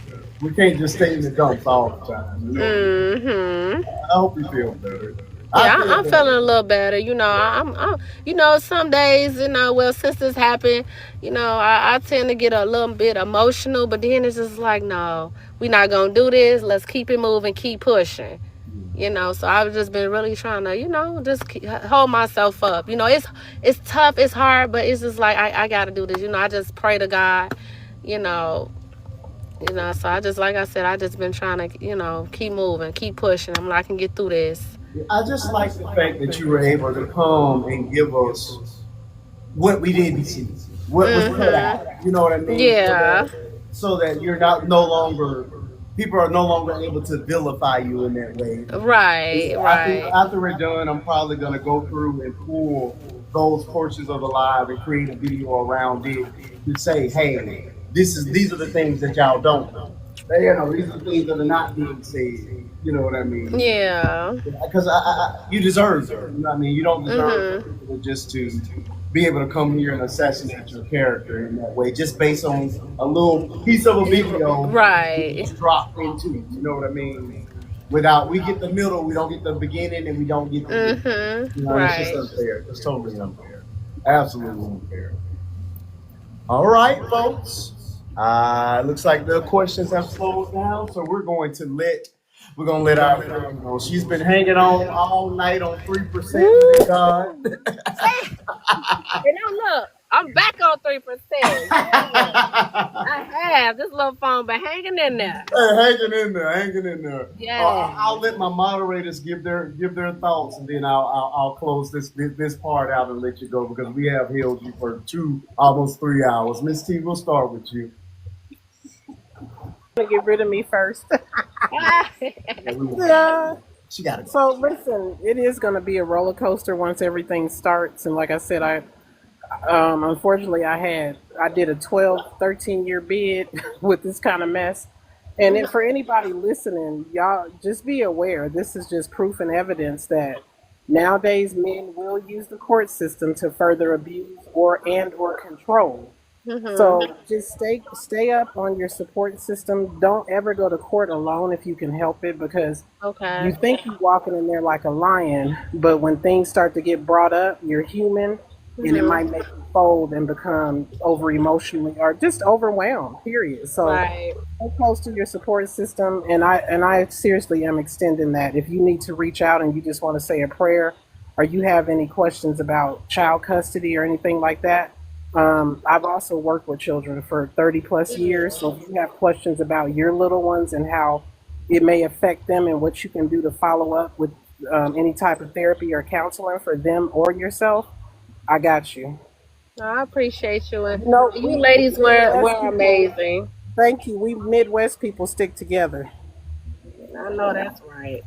we can't just stay in the dumps all the time. You know? Mhm. I hope you feel better. I Yeah, feel I'm feeling better. a little better. Some days, well, since this happened, I tend to get a little bit emotional, but then it's just like, no, we're not going to do this. Let's keep it moving, keep pushing. So I've just been really trying to, just hold myself up. It's tough, it's hard, but it's just like, I got to do this. I just pray to God, you know, so I just, like I said, I just been trying to, keep moving, keep pushing. I'm like, I can get through this. I just like the fact that you were able to come and give us what we didn't see, what was cut out. Mhm. You know what I mean? Yeah. So that you're not no longer people are no longer able to vilify you in that way. Right. I think Right. after we're done, I'm probably gonna go through and pull those portions of the live and create a video around it to say, hey, these are the things that y'all don't know. These are the things that are not being said. You know what I mean? Yeah. Because you deserve it. You know what I mean? You don't deserve for Mhm. people just to be able to come here and assassinate your character in that way, just based on a little piece of a video we Right. just dropped into. You know what I mean? We get the middle, we don't get the beginning, and we don't get the end. Mhm. It's just Right. unfair. It's totally unfair. Absolutely unfair. All right, folks. Looks like the questions have slowed down, so we're gonna let our friend go. She's been hanging on all night on 3%. Thank God. Woo! And now look, I'm back on 3%. Yeah. I have this little phone, but hanging in there. Hanging in there, hanging in there. Yeah. I'll let my moderators give their thoughts, and then I'll close this part out and let you go because we have held you for almost 3 hours. Miss T, we'll start with you. To get rid of me first. Yeah, we want Yeah. She got to go. So listen, it is going to be a roller coaster once everything starts. And like I said, unfortunately I did a 12, 13 year bid with this kind of mess. And for anybody listening, y'all just be aware. This is just proof and evidence that nowadays men will use the court system to further abuse or control. So Mhm. just stay up on your support system. Don't ever go to court alone if you can help it, because you Okay. think you're walking in there like a lion, but when things start to get brought up, you're human, and it Mhm. might make you fold and become over emotionally or just overwhelmed. Period. So Right. stay close to your support system, and I seriously am extending that. If you need to reach out and you just want to say a prayer, or you have any questions about child custody or anything like that, I've also worked with children for 30 plus years. So if you have questions about your little ones and how it may affect them and what you can do to follow up with any type of therapy or counseling for them or yourself, I got you. No, I appreciate you, and You know, you we ladies were Midwest people, amazing. thank you. We Midwest people stick together. I know that's right.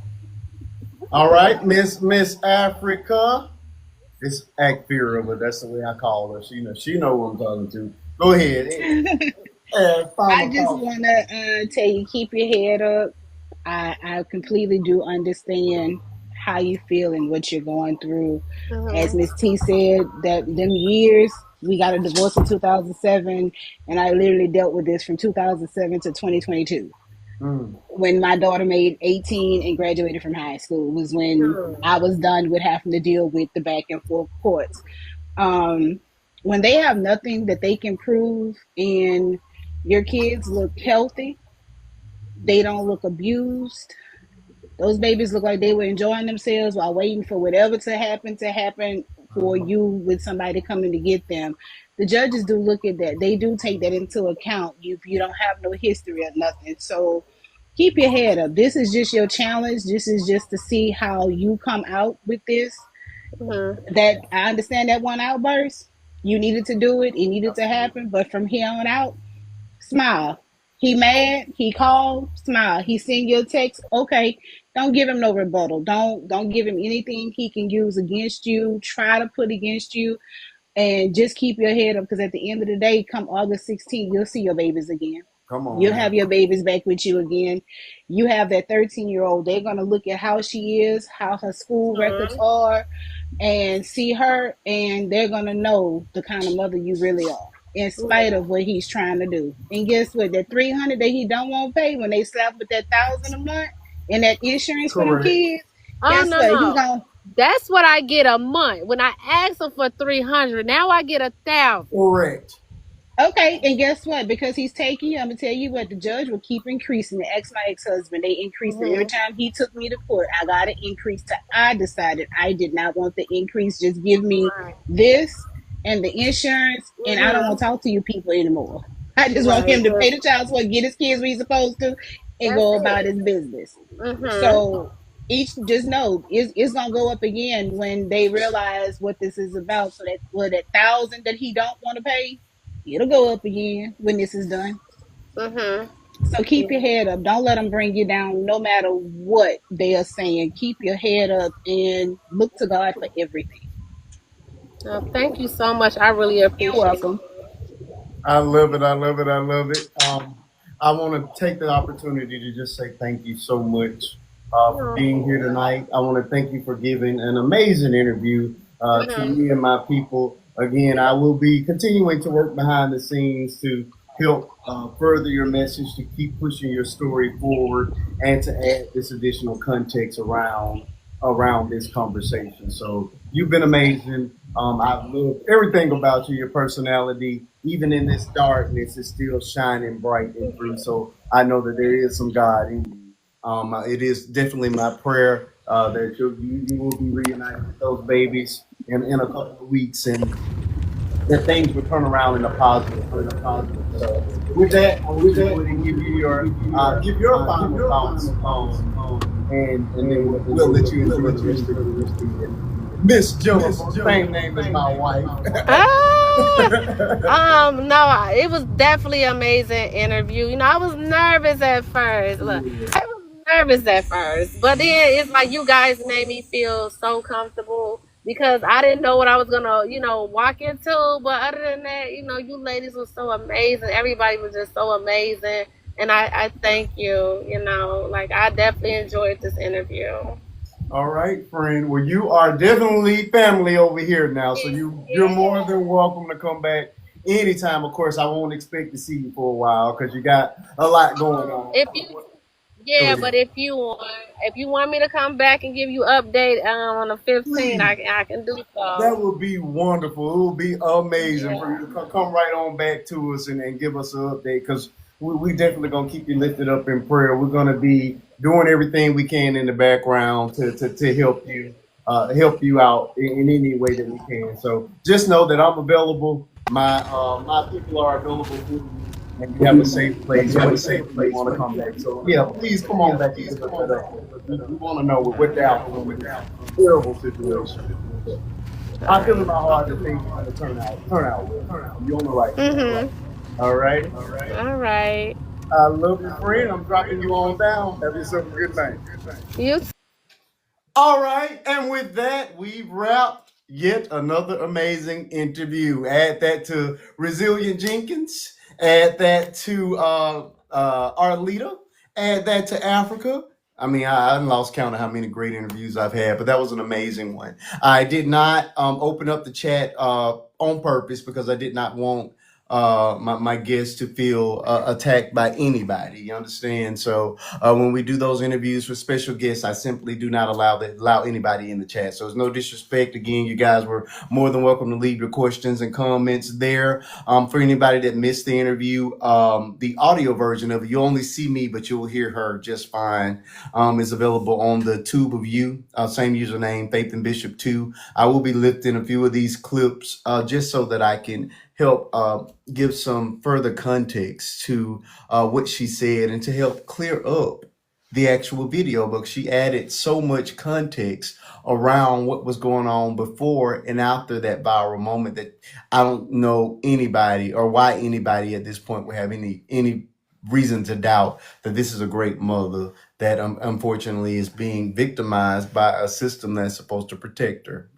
All right, Miss Africa. It's Akfira, but that's the way I call her. She know who I'm talking to. Go ahead. I Final just thoughts. want to tell you, keep your head up. I completely do understand how you feel and what you're going through. As Mhm. Miss T said, that them years, we got a divorce in 2007, and I literally dealt with this from 2007 to 2022. Mm. When my daughter made 18 and graduated from high school was when Mhm. I was done with having to deal with the back and forth courts. Um, when they have nothing that they can prove and your kids look healthy, they don't look abused, those babies look like they were enjoying themselves while waiting for whatever to happen for you with somebody coming to get them. The judges do look at that. They do take that into account. You don't have no history or nothing. So keep your head up. This is just your challenge. This is just to see how you come out with this. Mhm. That I understand that one outburst. You needed to do it. It needed to happen. But from here on out, smile. He mad, he called, smile. He send you a text, okay. Don't give him no rebuttal. Don't give him anything he can use against you, try to put against you, and just keep your head up because at the end of the day, come August 16th, you'll see your babies again. Come on You'll now. have your babies back with you again. You have that 13-year-old. They're gonna look at how she is, how her school records Mhm. are, and see her, and they're gonna know the kind of mother you really are, in spite Yeah. of what he's trying to do. And guess what? That 300 that he don't want to pay when they slap with that 1,000 a month and that insurance for them Correct. kids. Oh Guess no what? He no. gonna That's what I get a month. When I asked him for 300, now I get 1,000. Correct. Okay, and guess what? Because he's taking you, I'm gonna tell you what, the judge will keep increasing it. Ex my ex-husband, they increased it every Mhm. time he took me to court. I got an increase till I decided I did not want the increase. Just give me Right. this and the insurance, and I don't want Mhm. to talk to you people anymore. I just want Right. him to pay the child support, get his kids where he's supposed to, and That's go about it. his business. Mhm. So each just know it's gonna go up again when they realize what this is about. So that what that 1,000 that he don't want to pay, it'll go up again when this is done. Mhm. So keep your Yeah. head up. Don't let them bring you down, no matter what they are saying. Keep your head up and look to God for everything. Thank you so much. I really You're appreciate welcome. it. I love it. I love it. I love it. I want to take the opportunity to just say thank you so much for being here tonight. I want to thank you for giving an amazing interview to Mhm. me and my people. Again, I will be continuing to work behind the scenes to help further your message, to keep pushing your story forward, and to add this additional context around this conversation. So you've been amazing. I've loved everything about you, your personality, even in this darkness, is still shining bright and through. So I know that there is some God in you. It is definitely my prayer that you will be reunited with those babies in a couple of weeks and that things will turn around in a positive for you. So with that, I want you to go ahead and give your final thoughts, and then we'll let you enjoy the rest of the weekend. Miss Jennifer, same name as my wife. Ah, no, it was definitely an amazing interview. You know, I was nervous at first. Look, I was nervous at first, but then it's like you guys made me feel so comfortable because I didn't know what I was gonna, walk into. But other than that, you ladies were so amazing. Everybody was just so amazing, and I thank you. Like I definitely enjoyed this interview. All right, friend. Well, you are definitely family over here now, so you're more than welcome to come back anytime. Of course, I won't expect to see you for a while because you got a lot going on. If you Go Yeah, ahead. but if you want me to come back and give you update on the 15th, Please. I can do That so. would be wonderful. It would be amazing for you Yeah. to come right on back to us and give us an update because we definitely going to keep you lifted up in prayer. We're going to be doing everything we can in the background to help you out in any way that we can. So just know that I'm available. My people are available for you, and you have a safe place whenever you want to come back. So yeah, please come on back and give us that update. We want to know what the outcome of this terrible situation. I feel in my heart that things are going to turn out well. You're on the right track. Mhm. All righty. All right. I love you, friend. I'm dropping you on down. Have yourself a good night. You All right, and with that, we've wrapped yet another amazing interview. Add that to Resilient Jenkins. Add that to our leader. Add that to Africa. I mean, I lost count of how many great interviews I've had, but that was an amazing one. I did not open up the chat on purpose because I did not want my guests to feel attacked by anybody. You understand? So when we do those interviews for special guests, I simply do not allow anybody in the chat. So it's no disrespect. Again, you guys were more than welcome to leave your questions and comments there. For anybody that missed the interview, the audio version of it, you only see me, but you'll hear her just fine. Is available on the Tube of You, same username, Faith and Bishop 2. I will be lifting a few of these clips just so that I can help give some further context to what she said and to help clear up the actual video book. She added so much context around what was going on before and after that viral moment that I don't know anybody or why anybody at this point would have any reason to doubt that this is a great mother that unfortunately is being victimized by a system that's supposed to protect her,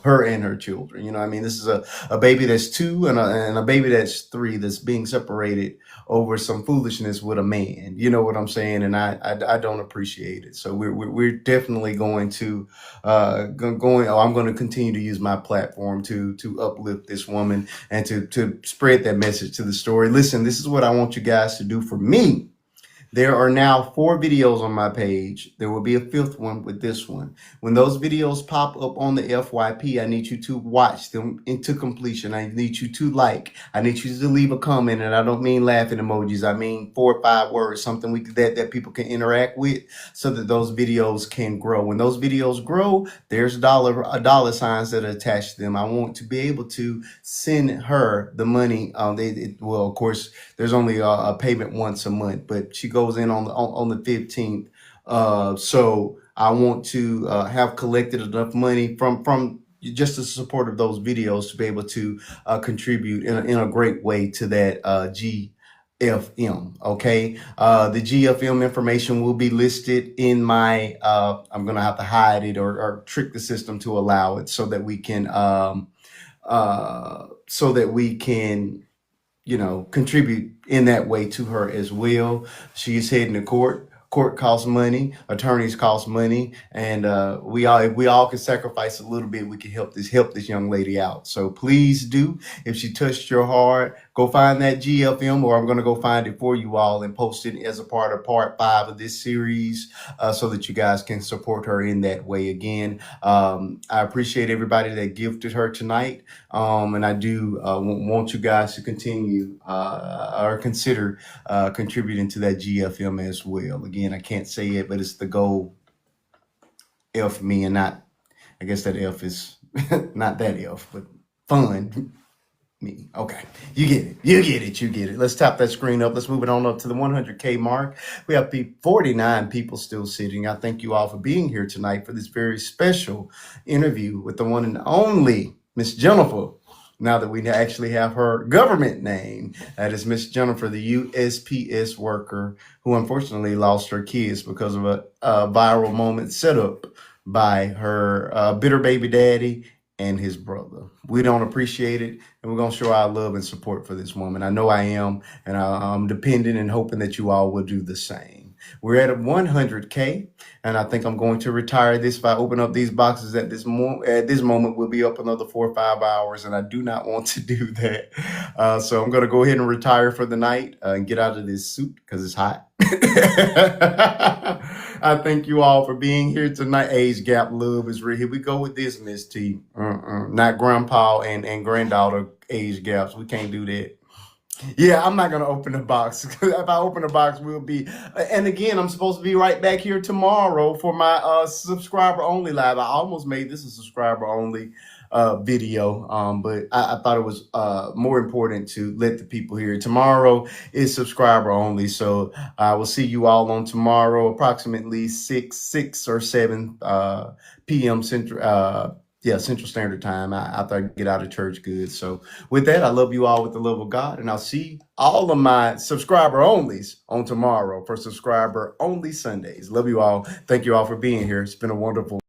her and her children. I mean, this is a baby that's 2 and a baby that's 3 that's being separated over some foolishness with a man. You know what I'm saying? And I don't appreciate it. So we're definitely going to I'm going to continue to use my platform to uplift this woman and to spread that message to the story. Listen, this is what I want you guys to do for me. There are now 4 videos on my page. There will be a 5th one with this one. When those videos pop up on the FYP, I need you to watch them into completion. I need you to like. I need you to leave a comment, and I don't mean laughing emojis. I mean 4 or 5 words, something that people can interact with, so that those videos can grow. When those videos grow, there's dollar signs that are attached to them. I want to be able to send her the money. Well, of course, there's only a payment once a month, but she goes in on the 15th. So I want to have collected enough money from just the support of those videos to be able to contribute in a great way to that GFM. Okay. The GFM information will be listed in my, I'm going to have to hide it or trick the system to allow it so that we can, contribute in that way to her as well. She is heading to court. Court costs money, attorneys cost money, and we all can sacrifice a little bit. We can help this young lady out. So please do. If she touched your heart, go find that GFM, or I'm going to go find it for you all and post it as a part of part 5 of this series, so that you guys can support her in that way. Again, I appreciate everybody that gifted her tonight, and I do want you guys to continue or consider contributing to that GFM as well. Again, I can't say it, but it's the goal F me, and not, I guess that F is not that F, but fun me. Okay, you get it. Let's tap that screen up. Let's move it on up to the 100K mark. We have 49 people still sitting. I thank you all for being here tonight for this very special interview with the one and only Miss Jennifer. Now that we actually have her government name, that is Miss Jennifer, the USPS worker who unfortunately lost her kids because of a viral moment set up by her bitter baby daddy and his brother. We don't appreciate it, and we're going to show our love and support for this woman. I know I am, and I'm dependent and hoping that you all will do the same. We're at 100K, and I think I'm going to retire this. If I open up these boxes at this moment, we'll be up another 4 or 5 hours, and I do not want to do that. So I'm going to go ahead and retire for the night and get out of this suit because it's hot. I thank you all for being here tonight. Age gap love is real. Here we go with this, Miss T. Not grandpa and granddaughter age gaps. We can't do that. Yeah, I'm not going to open the box. If I open the box, we'll be... And again, I'm supposed to be right back here tomorrow for my subscriber-only live. I almost made this a subscriber-only video, but I thought it was more important to let the people hear. Tomorrow is subscriber-only, so I will see you all on tomorrow, approximately 6 or 7 p.m. Central Standard Time after I get out of church good. So with that, I love you all with the love of God, and I'll see all of my subscriber onlys on tomorrow for subscriber only Sundays. Love you all. Thank you all for being here. It's been a wonderful